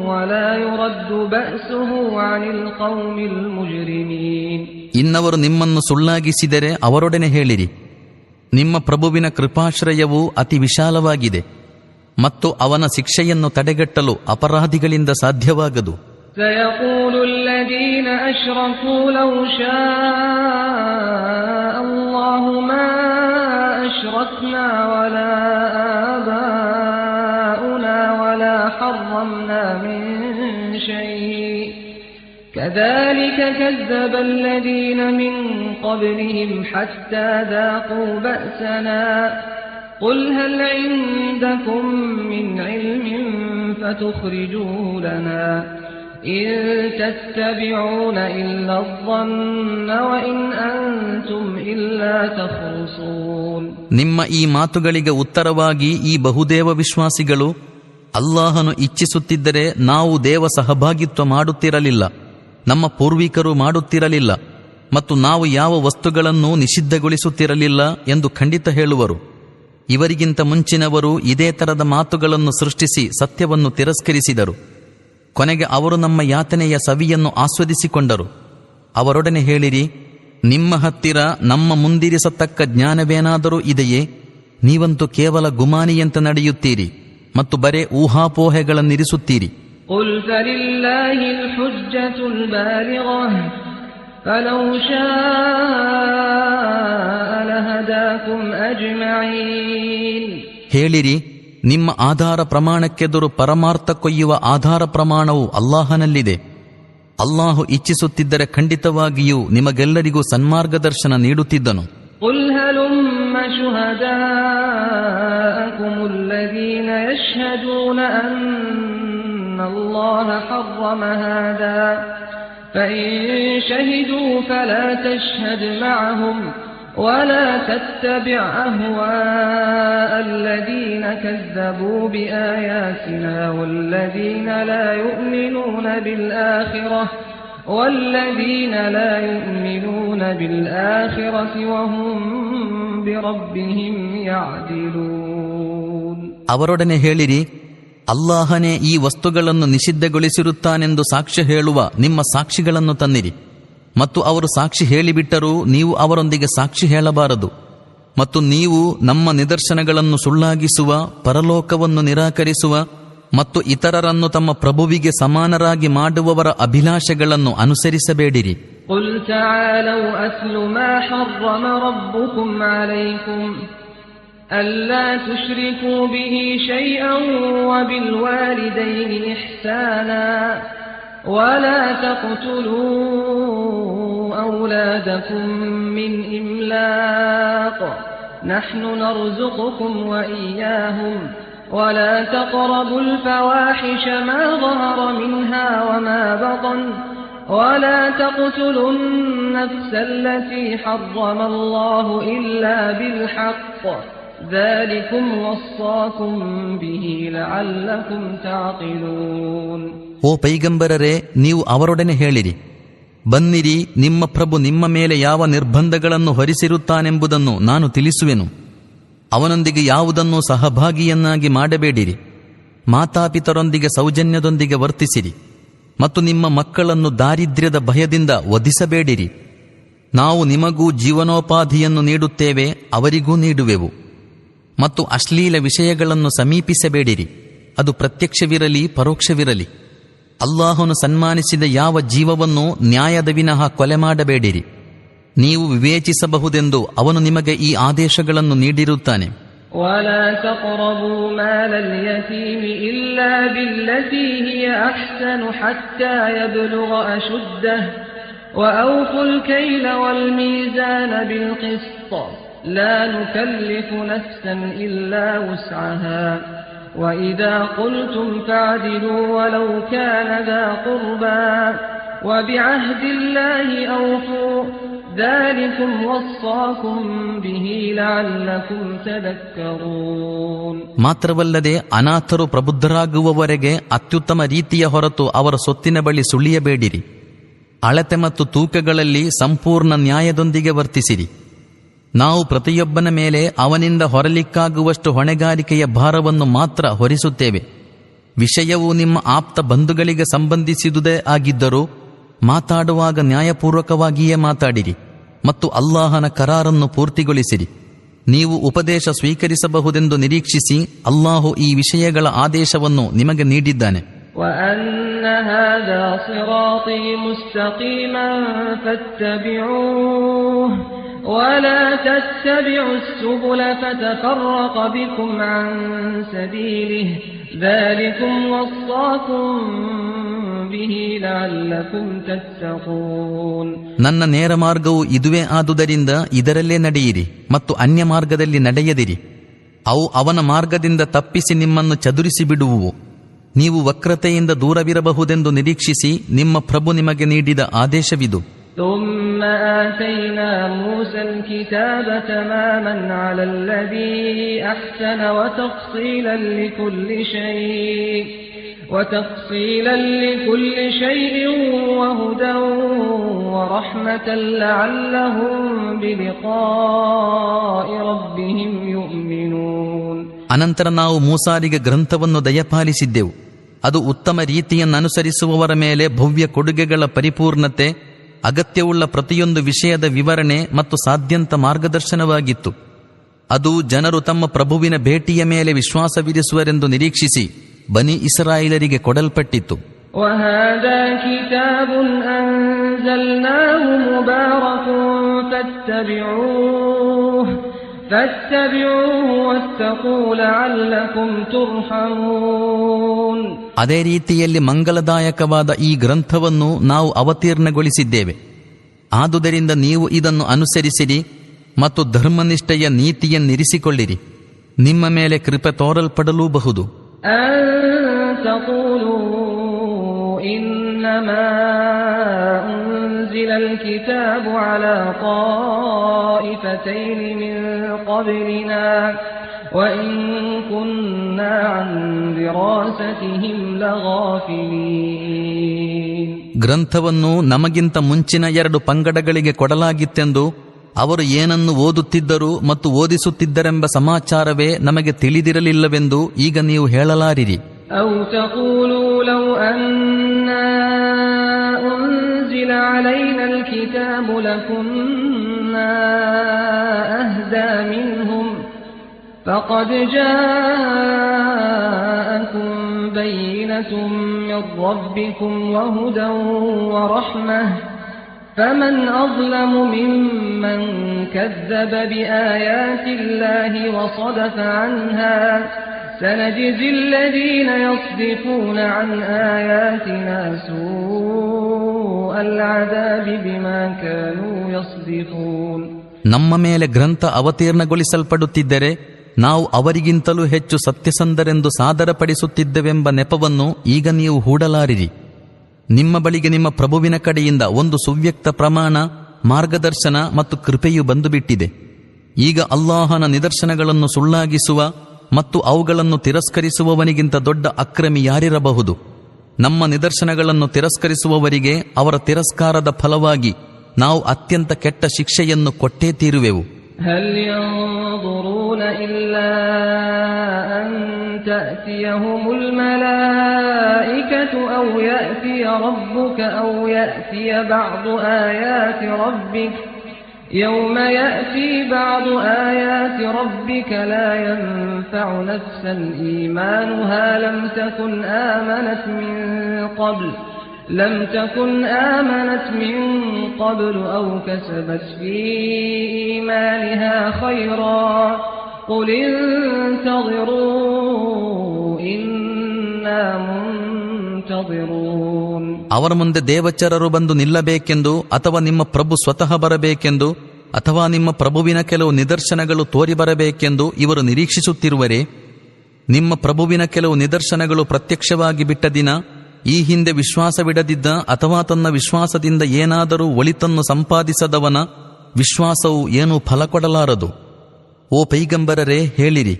ولا يرد بأسه عن القوم المجرمين. ಇನ್ನವರು ನಿಮ್ಮನ್ನು ಸುಳ್ಳಾಗಿಸಿದರೆ ಅವರೊಡನೆ ಹೇಳಿರಿ, ನಿಮ್ಮ ಪ್ರಭುವಿನ ಕೃಪಾಶ್ರಯವು ಅತಿ ವಿಶಾಲವಾಗಿದೆ ಮತ್ತು ಅವನ ಶಿಕ್ಷೆಯನ್ನು ತಡೆಗಟ್ಟಲು ಅಪರಾಧಿಗಳಿಂದ ಸಾಧ್ಯವಾಗದು. سيقول الذين أشركوا لو شاء الله ما أشركنا ولا آباؤنا ولا حرمنا من شيء كذلك كذب الذين من قبلهم حتى ذاقوا بأسنا قل هل عندكم من علم فتخرجوه لنا إن تتبعون إلا الظن وإن أنتم إلا تخرصون. ನಿಮ್ಮ ಈ ಮಾತುಗಳಿಗೆ ಉತ್ತರವಾಗಿ ಈ ಬಹುದೇವ ವಿಶ್ವಾಸಿಗಳು, ಅಲ್ಲಾಹನು ಇಚ್ಛಿಸುತ್ತಿದ್ದರೆ ನಾವು ದೇವ ಸಹಭಾಗಿತ್ವ ಮಾಡುತ್ತಿರಲಿಲ್ಲ, ನಮ್ಮ ಪೂರ್ವಿಕರು ಮಾಡುತ್ತಿರಲಿಲ್ಲ ಮತ್ತು ನಾವು ಯಾವ ವಸ್ತುಗಳನ್ನೂ ನಿಷಿದ್ಧಗೊಳಿಸುತ್ತಿರಲಿಲ್ಲ ಎಂದು ಖಂಡಿತ ಹೇಳುವರು. ಇವರಿಗಿಂತ ಮುಂಚಿನವರು ಇದೇ ತರದ ಮಾತುಗಳನ್ನು ಸೃಷ್ಟಿಸಿ ಸತ್ಯವನ್ನು ತಿರಸ್ಕರಿಸಿದರು. ಕೊನೆಗೆ ಅವರು ನಮ್ಮ ಯಾತನೆಯ ಸವಿಯನ್ನು ಆಸ್ವಾದಿಸಿಕೊಂಡರು. ಅವರೊಡನೆ ಹೇಳಿರಿ, ನಿಮ್ಮ ಹತ್ತಿರ ನಮ್ಮ ಮುಂದಿರಿಸತಕ್ಕ ಜ್ಞಾನವೇನಾದರೂ ಇದೆಯೇ? ನೀವಂತೂ ಕೇವಲ ಗುಮಾನಿಯಂತೆ ನಡೆಯುತ್ತೀರಿ ಮತ್ತು ಬರೇ ಊಹಾಪೋಹೆಗಳನ್ನಿರಿಸುತ್ತೀರಿ. قل فلله الحجة البالغة فلو شاء لهداكم أجمعين. ಹೇಳಿರಿ, ನಿಮ್ಮ ಆಧಾರ ಪ್ರಮಾಣಕ್ಕೆದುರು ಪರಮಾರ್ಥ ಕೊಯ್ಯುವ ಆಧಾರ ಪ್ರಮಾಣವು ಅಲ್ಲಾಹನಲ್ಲಿದೆ. ಅಲ್ಲಾಹು ಇಚ್ಛಿಸುತ್ತಿದ್ದರೆ ಖಂಡಿತವಾಗಿಯೂ ನಿಮಗೆಲ್ಲರಿಗೂ ಸನ್ಮಾರ್ಗದರ್ಶನ ನೀಡುತ್ತಿದ್ದನು. قل هلم شهداءكم الذين يشهدون أن الله حرم هذا فإن شهدوا فلا تشهد معهم ولا تتبع أهواء الذين كذبوا بآياتنا والذين لا يؤمنون بالآخرة وهم بربهم يعدلون. ಅವರೊಡನೆ ಹೇಳಿರಿ, ಅಲ್ಲಾಹನೇ ಈ ವಸ್ತುಗಳನ್ನು ನಿಷಿದ್ಧಗೊಳಿಸಿರುತ್ತಾನೆಂದು ಸಾಕ್ಷ್ಯ ಹೇಳುವ ನಿಮ್ಮ ಸಾಕ್ಷಿಗಳನ್ನು ತನ್ನಿರಿ. ಮತ್ತು ಅವರು ಸಾಕ್ಷಿ ಹೇಳಿಬಿಟ್ಟರೂ ನೀವು ಅವರೊಂದಿಗೆ ಸಾಕ್ಷಿ ಹೇಳಬಾರದು. ಮತ್ತು ನೀವು ನಮ್ಮ ನಿದರ್ಶನಗಳನ್ನು ಸುಳ್ಳಾಗಿಸುವ, ಪರಲೋಕವನ್ನು ನಿರಾಕರಿಸುವ ಮತ್ತು ಇತರರನ್ನು ತಮ್ಮ ಪ್ರಭುವಿಗೆ ಸಮಾನರಾಗಿ ಮಾಡುವವರ ಅಭಿಲಾಷೆಗಳನ್ನು ಅನುಸರಿಸಬೇಡಿರಿ. قل تعالوا أتل ما حرم ربكم عليكم ألا تشركوا به شيئا وبالوالدين إحسانا ولا تقتلوا أولادكم من إملاق نحن نرزقكم وإياهم ولا تقربوا الفواحش ما ظهر منها وما بطن ولا تقتلوا النفس التي حرم الله إلا بالحق ذلكم وصاكم به لعلكم تعقلون. ಓ ಪೈಗಂಬರರೇ, ನೀವು ಅವರೊಡನೆ ಹೇಳಿರಿ, ಬನ್ನಿರಿ, ನಿಮ್ಮ ಪ್ರಭು ನಿಮ್ಮ ಮೇಲೆ ಯಾವ ನಿರ್ಬಂಧಗಳನ್ನು ಹೊರಿಸಿರುತ್ತಾನೆಂಬುದನ್ನು ನಾನು ತಿಳಿಸುವೆನು. ಅವನೊಂದಿಗೆ ಯಾವುದನ್ನೂ ಸಹಭಾಗಿಯನ್ನಾಗಿ ಮಾಡಬೇಡಿರಿ. ಮಾತಾಪಿತರೊಂದಿಗೆ ಸೌಜನ್ಯದೊಂದಿಗೆ ವರ್ತಿಸಿರಿ. ಮತ್ತು ನಿಮ್ಮ ಮಕ್ಕಳನ್ನು ದಾರಿದ್ರ್ಯದ ಭಯದಿಂದ ವಧಿಸಬೇಡಿರಿ. ನಾವು ನಿಮಗೂ ಜೀವನೋಪಾಧಿಯನ್ನು ನೀಡುತ್ತೇವೆ, ಅವರಿಗೂ ನೀಡುವೆವು. ಮತ್ತು ಅಶ್ಲೀಲ ವಿಷಯಗಳನ್ನು ಸಮೀಪಿಸಬೇಡಿರಿ, ಅದು ಪ್ರತ್ಯಕ್ಷವಿರಲಿ ಪರೋಕ್ಷವಿರಲಿ. ಅಲ್ಲಾಹನು ಸನ್ಮಾನಿಸಿದ ಯಾವ ಜೀವವನ್ನು ನ್ಯಾಯದ ವಿನಃ ಕೊಲೆ ಮಾಡಬೇಡಿರಿ. ನೀವು ವಿವೇಚಿಸಬಹುದೆಂದು ಅವನು ನಿಮಗೆ ಈ ಆದೇಶಗಳನ್ನು ನೀಡಿರುತ್ತಾನೆ. ولا تقربوا مال اليتيم إلا بالتي هي أحسن حتى يبلغ أشده وأوفوا الكيل والميزان بالقسط لا نكلف نفسا إلا وسعها وإذا قلتم فاعدلوا ولو كان ذا قربى وبعهد الله أوفوا ذلكم وصاكم به لعلكم تذكرون. ಮಾತ್ರವಲ್ಲದೆ ಅನಾಥರು ಪ್ರಬುದ್ಧರಾಗುವವರೆಗೆ ಅತ್ಯುತ್ತಮ ರೀತಿಯ ಹೊರತು ಅವರ ಸೊತ್ತಿನ ಬಳಿ ಸುಳಿಯಬೇಡಿರಿ. ಅಳತೆ ಮತ್ತು ತೂಕಗಳಲ್ಲಿ ಸಂಪೂರ್ಣ ನ್ಯಾಯದೊಂದಿಗೆ ವರ್ತಿಸಿರಿ. ನಾವು ಪ್ರತಿಯೊಬ್ಬನ ಮೇಲೆ ಅವನಿಂದ ಹೊರಲಿಕ್ಕಾಗುವಷ್ಟು ಹೊಣೆಗಾರಿಕೆಯ ಭಾರವನ್ನು ಮಾತ್ರ ಹೊರಿಸುತ್ತೇವೆ. ವಿಷಯವು ನಿಮ್ಮ ಆಪ್ತ ಬಂಧುಗಳಿಗೆ ಸಂಬಂಧಿಸಿದುದೇ ಆಗಿದ್ದರೂ ಮಾತಾಡುವಾಗ ನ್ಯಾಯಪೂರ್ವಕವಾಗಿಯೇ ಮಾತಾಡಿರಿ ಮತ್ತು ಅಲ್ಲಾಹನ ಕರಾರನ್ನು ಪೂರ್ತಿಗೊಳಿಸಿರಿ. ನೀವು ಉಪದೇಶ ಸ್ವೀಕರಿಸಬಹುದೆಂದು ನಿರೀಕ್ಷಿಸಿ ಅಲ್ಲಾಹು ಈ ವಿಷಯಗಳ ಆದೇಶವನ್ನು ನಿಮಗೆ ನೀಡಿದ್ದಾನೆ. وَأَنَّ هَذَا صِرَاطِي مُسْتَقِيمًا فَاتَّبِعُوهُ وَلَا تَتَّبِعُوا السُّبُلَ فَتَفَرَّقَ بِكُمْ عَن سَبِيلِهِ ذَلِكُمْ وَصَّاكُمْ بِهِ لَعَلَّكُمْ تَتَّقُونَ. ನನ್ನ ನೇರ ಮಾರ್ಗವು ಇದುವೇ ಆದುದರಿಂದ ಇದರಲ್ಲೇ ನಡೆಯಿರಿ ಮತ್ತು ಅನ್ಯ ಮಾರ್ಗದಲ್ಲಿ ನಡೆಯದಿರಿ. ಅವು ಅವನ ಮಾರ್ಗದಿಂದ ತಪ್ಪಿಸಿ ನಿಮ್ಮನ್ನು ಚದುರಿಸಿ ಬಿಡುವುವು. ನೀವು ವಕ್ರತೆಯಿಂದ ದೂರವಿರಬಹುದೆಂದು ನಿರೀಕ್ಷಿಸಿ ನಿಮ್ಮ ಪ್ರಭು ನಿಮಗೆ ನೀಡಿದ ಆದೇಶವಿದು. ثم آتينا موسى الكتاب تماما على الذي أحسن وتفصيلا لكل شيء وهدى ورحمة لعلهم بلقاء ربهم يؤمنون. ಅನಂತರ ನಾವು ಮೂಸಾರಿಗೆ ಗ್ರಂಥವನ್ನು ದಯಪಾಲಿಸಿದ್ದೆವು. ಅದು ಉತ್ತಮ ರೀತಿಯನ್ನನುಸರಿಸುವವರ ಮೇಲೆ ಭವ್ಯ ಕೊಡುಗೆಗಳ ಪರಿಪೂರ್ಣತೆ, ಅಗತ್ಯವುಳ್ಳ ಪ್ರತಿಯೊಂದು ವಿಷಯದ ವಿವರಣೆ ಮತ್ತು ಸಾಧ್ಯಂತ ಮಾರ್ಗದರ್ಶನವಾಗಿತ್ತು. ಅದು ಜನರು ತಮ್ಮ ಪ್ರಭುವಿನ ಭೇಟಿಯ ಮೇಲೆ ವಿಶ್ವಾಸವಿರಿಸುವರೆಂದು ನಿರೀಕ್ಷಿಸಿ ಬನಿ ಇಸ್ರಾಯೇಲರಿಗೆ ಕೊಡಲ್ಪಟ್ಟಿತ್ತು. وَهَذَا كِتَابٌ أَنزَلْنَاهُ مُبَارَكٌ فَاتَّبِعُوهُ وَاتَّقُوا لَعَلَّكُمْ تُرْحَمُونَ. ಅದೇ ರೀತಿಯಲ್ಲಿ ಮಂಗಲದಾಯಕವಾದ ಈ ಗ್ರಂಥವನ್ನು ನಾವು ಅವತೀರ್ಣಗೊಳಿಸಿದ್ದೇವೆ. ಆದುದರಿಂದ ನೀವು ಇದನ್ನು ಅನುಸರಿಸಿರಿ ಮತ್ತು ಧರ್ಮನಿಷ್ಠೆಯ ನೀತಿಯನ್ನಿರಿಸಿಕೊಳ್ಳಿರಿ. ನಿಮ್ಮ ಮೇಲೆ ಕೃಪೆ ತೋರಲ್ಪಡಲೂಬಹುದು. إنما أنزل الكتاب على طائفتين من قبلنا وإن كنا عن دراستهم لغافلين. ಗ್ರಂಥವನ್ನು ನಮಗಿಂತ ಮುಂಚಿನ 2 ಪಂಗಡಗಳಿಗೆ ಕೊಡಲಾಗಿತ್ತೆಂದು ಅವರು ಏನನ್ನು ಓದುತ್ತಿದ್ದರು ಮತ್ತು ಓದಿಸುತ್ತಿದ್ದರೆಂಬ ಸಮಾಚಾರವೇ ನಮಗೆ ತಿಳಿದಿರಲಿಲ್ಲವೆಂದು ಈಗ ನೀವು ಹೇಳಲಾರಿರಿ. أو تقولوا لو أنا أنزل علينا الكتاب لكنا أهدى منهم فقد جاءكم بينة من ربكم وهدى ورحمة فمن أظلم ممن كذب بآيات الله وصدف عنها سنجزي الذين يصدفون عن آياتنا سوء العذاب بما كانوا يصدفون. ನಮ್ಮ ಮೇಲೆ ಗ್ರಂಥ ಅವತೀರ್ಣಗೊಳಿಸಲ್ಪಡುತ್ತಿದ್ದರೆ ನಾವು ಅವರಿಗಿಂತಲೂ ಹೆಚ್ಚು ಸತ್ಯಸಂಧರೆಂದು ಸಾದರಪಡಿಸುತ್ತಿದ್ದೆವೆಂಬ ನೆಪವನ್ನು ಈಗ ನೀವು ಹೂಡಲಾರಿರಿ. ನಿಮ್ಮ ಬಳಿಗೆ ನಿಮ್ಮ ಪ್ರಭುವಿನ ಕಡೆಯಿಂದ ಒಂದು ಸುವ್ಯಕ್ತ ಪ್ರಮಾಣ, ಮಾರ್ಗದರ್ಶನ ಮತ್ತು ಕೃಪೆಯು ಬಂದುಬಿಟ್ಟಿದೆ. ಈಗ ಅಲ್ಲಾಹನ ನಿದರ್ಶನಗಳನ್ನು ಸುಳ್ಳಾಗಿಸುವ ಮತ್ತು ಅವುಗಳನ್ನು ತಿರಸ್ಕರಿಸುವವನಿಗಿಂತ ದೊಡ್ಡ ಅಕ್ರಮಿ ಯಾರಿರಬಹುದು? ನಮ್ಮ ನಿದರ್ಶನಗಳನ್ನು ತಿರಸ್ಕರಿಸುವವರಿಗೆ ಅವರ ತಿರಸ್ಕಾರದ ಫಲವಾಗಿ ನಾವು ಅತ್ಯಂತ ಕೆಟ್ಟ ಶಿಕ್ಷೆಯನ್ನು ಕೊಟ್ಟೇ ತೀರುವೆವು. هل ينظرون إلا أن تأتيهم الملائكة أو يأتي ربك أو يأتي بعض آيات ربك يوم يأتي بعض آيات ربك لا ينفع نفسا إيمانها لم تكن آمنت من قبل أو كسبت في إيمانها خيرا قل انتظروا إنا منتظرون. ಅವರ ಮುಂದೆ ದೇವಚರರು ಬಂದು ನಿಲ್ಲಬೇಕೆಂದು ಅಥವಾ ನಿಮ್ಮ ಪ್ರಭು ಸ್ವತಃ ಬರಬೇಕೆಂದು ಅಥವಾ ನಿಮ್ಮ ಪ್ರಭುವಿನ ಕೆಲವು ನಿದರ್ಶನಗಳು ತೋರಿ ಬರಬೇಕೆಂದು ಇವರು ನಿರೀಕ್ಷಿಸುತ್ತಿರುವರೇ? ನಿಮ್ಮ ಪ್ರಭುವಿನ ಕೆಲವು ನಿದರ್ಶನಗಳು ಪ್ರತ್ಯಕ್ಷವಾಗಿ ಬಿಟ್ಟ ದಿನ ಈ ಹಿಂದೆ ವಿಶ್ವಾಸವಿಡದಿದ್ದ ಅಥವಾ ತನ್ನ ವಿಶ್ವಾಸದಿಂದ ಏನಾದರೂ ಒಳಿತನ್ನು ಸಂಪಾದಿಸದವನ ವಿಶ್ವಾಸವು ಏನೂ ಫಲ ಕೊಡಲಾರದು. ಓ ಪೈಗಂಬರರೇ, ಹೇಳಿರಿ,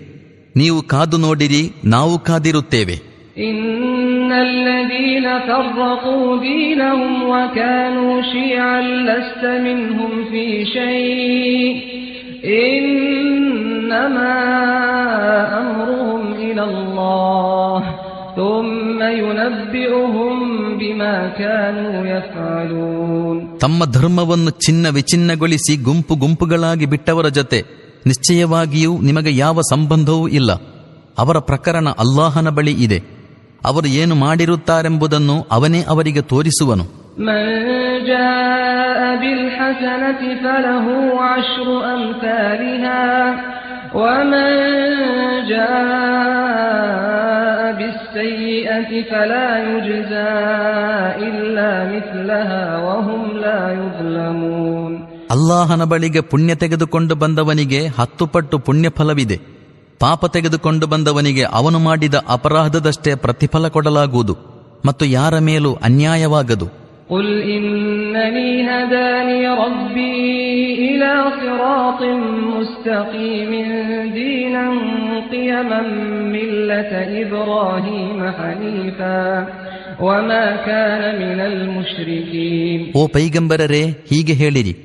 ನೀವು ಕಾದು ನೋಡಿರಿ, ನಾವು ಕಾದಿರುತ್ತೇವೆ. ಇನ್ನಲ್ಲದೀನ ಫರ್ರಖೂ ದೀನಹುಂ ವಕಾನೂ ಶಿಯಅನ್ ಲಸ್ತ ಮಿನ್ಹುಂ ಫೀ ಶೈ ಇನ್ನಮಾ ಅಮ್ರುಹುಂ ಇಲಲ್ಲಾಹ್ ಥುಮ್ಮ ಯುನಬ್ಬಿಉಹುಂ ಬಿಮಾ ಕಾನೂ ಯಫ್ಅಲೂನ್. ತಮ್ಮ ಧರ್ಮವನ್ನು ಚಿನ್ನ ವಿಚಿನ್ನಗೊಳಿಸಿ ಗುಂಪು ಗುಂಪುಗಳಾಗಿ ಬಿಟ್ಟವರ ಜೊತೆ ನಿಶ್ಚಯವಾಗಿಯೂ ನಿಮಗೆ ಯಾವ ಸಂಬಂಧವೂ ಇಲ್ಲ. ಅವರ ಪ್ರಕರಣ ಅಲ್ಲಾಹನ ಬಳಿ ಇದೆ. ಅವರು ಏನು ಮಾಡಿರುತ್ತಾರೆಂಬುದನ್ನು ಅವನೇ ಅವರಿಗೆ ತೋರಿಸುವನು. ಮನ್ ಜಾಅ ಬಿಲ್ ಹಸನತಿ ಫಲಹು ಅಶ್ರು ಅಮ್ಸಾಲಿಹಾ ವಮನ್ ಜಾಅ ಬಿಸ್ಸಯ್ಯಿಅತಿ ಫಲಾ ಯುಜ್ಜಾ ಇಲ್ಲಾ ಮಿಸ್ಲಹಾ ವಹುಂ ಲಾ ಯುಜ್ಲಮೂನ್. ಅಲ್ಲಾಹನ ಬಳಿಗೆ ಪುಣ್ಯ ತೆಗೆದುಕೊಂಡು ಬಂದವನಿಗೆ 10 ಪಟ್ಟು ಪುಣ್ಯ ಫಲವಿದೆ. ಪಾಪ ತೆಗೆದುಕೊಂಡು ಬಂದವನಿಗೆ ಅವನು ಮಾಡಿದ ಅಪರಾಧದಷ್ಟೇ ಪ್ರತಿಫಲ ಕೊಡಲಾಗುವುದು ಮತ್ತು ಯಾರ ಮೇಲೂ ಅನ್ಯಾಯವಾಗದು. قل إنني هداني ربي إلى صراط مستقيم دينا قيما ملة إبراهيم حنيفا وما كان من المشركين. ಓ ಪೈಗಂಬರರೇ, ಹೀಗೆ ಹೇಳಿರಿ,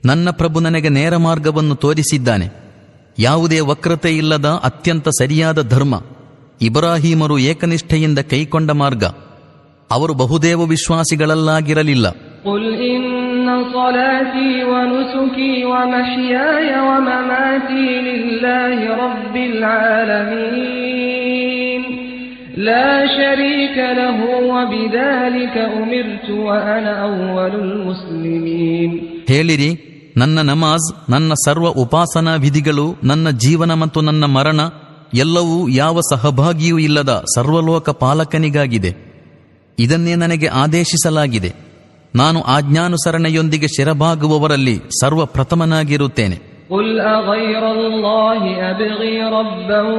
ನನ್ನ ಪ್ರಭು ನನಗೆ ನೇರ ಮಾರ್ಗವನ್ನು ತೋರಿಸಿದ್ದಾನೆ. ಯಾವುದೇ ವಕ್ರತೆ ಇಲ್ಲದ ಅತ್ಯಂತ ಸರಿಯಾದ ಧರ್ಮ. ಇಬ್ರಾಹೀಮರು ಏಕನಿಷ್ಠೆಯಿಂದ ಕೈಕೊಂಡ ಮಾರ್ಗ. ಅವರು ಬಹುದೇವ ವಿಶ್ವಾಸಿಗಳಲ್ಲಾಗಿರಲಿಲ್ಲ. ಕುಲ್ ಇನ್ನ ಸಲಾತಿ ವ ನುಸುಕಿ ವ ಮಹ್ಯಾಯ ವ ಮಮಾತಿ ಲಿಲ್ಲಾಹಿ ರಬ್ಬಿಲ್ ಆಲಮೀನ್ ಲಾ ಶರೀಕ ಲಹು ವ ಬಿದಾಲಿಕ ಉಮಿರ್ತು ವ ಅನ ಅವ್ವಲುಲ್ ಮುಸ್ಲಿಮೀನ್. ಹೇಳಿರಿ, ನನ್ನ ನಮಾಜ್, ನನ್ನ ಸರ್ವ ಉಪಾಸನಾ ವಿಧಿಗಳು, ನನ್ನ ಜೀವನ ಮತ್ತು ನನ್ನ ಮರಣ ಎಲ್ಲವೂ ಯಾವ ಸಹಭಾಗಿಯೂ ಇಲ್ಲದ ಸರ್ವಲೋಕ ಪಾಲಕನಿಗಾಗಿದೆ. ಇದನ್ನೇ ನನಗೆ ಆದೇಶಿಸಲಾಗಿದೆ. ನಾನು ಆಜ್ಞಾನುಸರಣೆಯೊಂದಿಗೆ ಶಿರಬಾಗುವವರಲ್ಲಿ ಸರ್ವಪ್ರಥಮನಾಗಿರುತ್ತೇನೆ. ಕುಲ್ ಅಗೈರಲ್ಲಾಹಿ ಅಬ್ಗಿ ರಬ್ಬನ್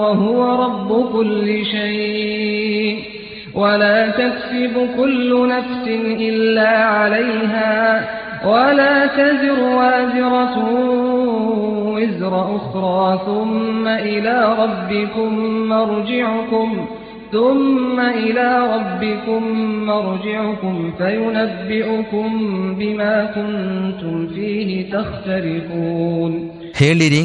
ವಹುವ ರಬ್ಬು ಕುಲ್ಲಿ ಶೈ ವಲಾ ತಕ್ಸಿಬು ಕುಲ್ಲು ನಫ್ಸಿನ್ ಇಲ್ಲಾ ಅಲೈಹಾ ولا تزر وازرة وزر أخرى ثم إلى ربكم مرجعكم فينبئكم بما كنتم فيه تختلفون. ಹೇಳಿರಿ,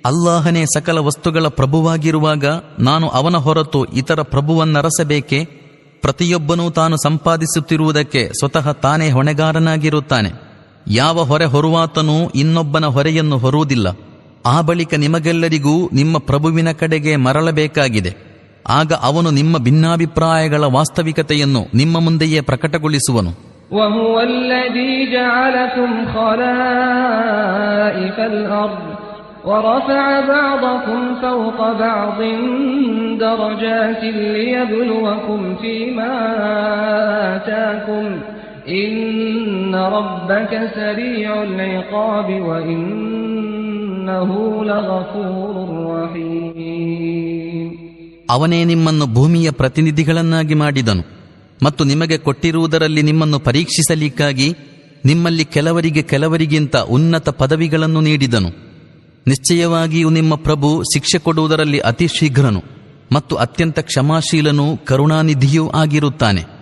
ಅಲ್ಲಾಹನೇ ಸಕಲ ವಸ್ತುಗಳ ಪ್ರಭುವಾಗಿರುವಾಗ ನಾನು ಅವನ ಹೊರತು ಇತರ ಪ್ರಭುವನ್ನರಸಬೇಕೆ? ಪ್ರತಿಯೊಬ್ಬನೂ ತಾನು ಸಂಪಾದಿಸುತ್ತಿರುವುದಕ್ಕೆ ಸ್ವತಃ ತಾನೇ ಹೊಣೆಗಾರನಾಗಿರುತ್ತಾನೆ. ಯಾವ ಹೊರೆ ಹೊರುವಾತನೂ ಇನ್ನೊಬ್ಬನ ಹೊರೆಯನ್ನು ಹೊರುವುದಿಲ್ಲ. ಆ ಬಳಿಕ ನಿಮಗೆಲ್ಲರಿಗೂ ನಿಮ್ಮ ಪ್ರಭುವಿನ ಕಡೆಗೆ ಮರಳಬೇಕಾಗಿದೆ. ಆಗ ಅವನು ನಿಮ್ಮ ಭಿನ್ನಾಭಿಪ್ರಾಯಗಳ ವಾಸ್ತವಿಕತೆಯನ್ನು ನಿಮ್ಮ ಮುಂದೆಯೇ ಪ್ರಕಟಗೊಳಿಸುವನು. وهو الذي جعلكم خلائف الأرض ورفع بعضكم فوق بعض درجات ليبلوكم فيما آتاكم إن ربك سريع العقاب وإنه لغفور رحيم. ಅವನೇ ನಿಮ್ಮನ್ನು ಭೂಮಿಯ ಪ್ರತಿನಿಧಿಗಳನ್ನಾಗಿ ಮಾಡಿದನು ಮತ್ತು ನಿಮಗೆ ಕೊಟ್ಟಿರುವುದರಲ್ಲಿ ನಿಮ್ಮನ್ನು ಪರೀಕ್ಷಿಸಲಿಕ್ಕಾಗಿ ನಿಮ್ಮಲ್ಲಿ ಕೆಲವರಿಗಿಂತ ಉನ್ನತ ಪದವಿಗಳನ್ನು ನೀಡಿದನು. ನಿಶ್ಚಯವಾಗಿಯೂ ನಿಮ್ಮ ಪ್ರಭು ಶಿಕ್ಷೆ ಕೊಡುವುದರಲ್ಲಿ ಅತಿ ಶೀಘ್ರನು ಮತ್ತು ಅತ್ಯಂತ ಕ್ಷಮಾಶೀಲನೂ ಕರುಣಾನಿಧಿಯೂ ಆಗಿರುತ್ತಾನೆ.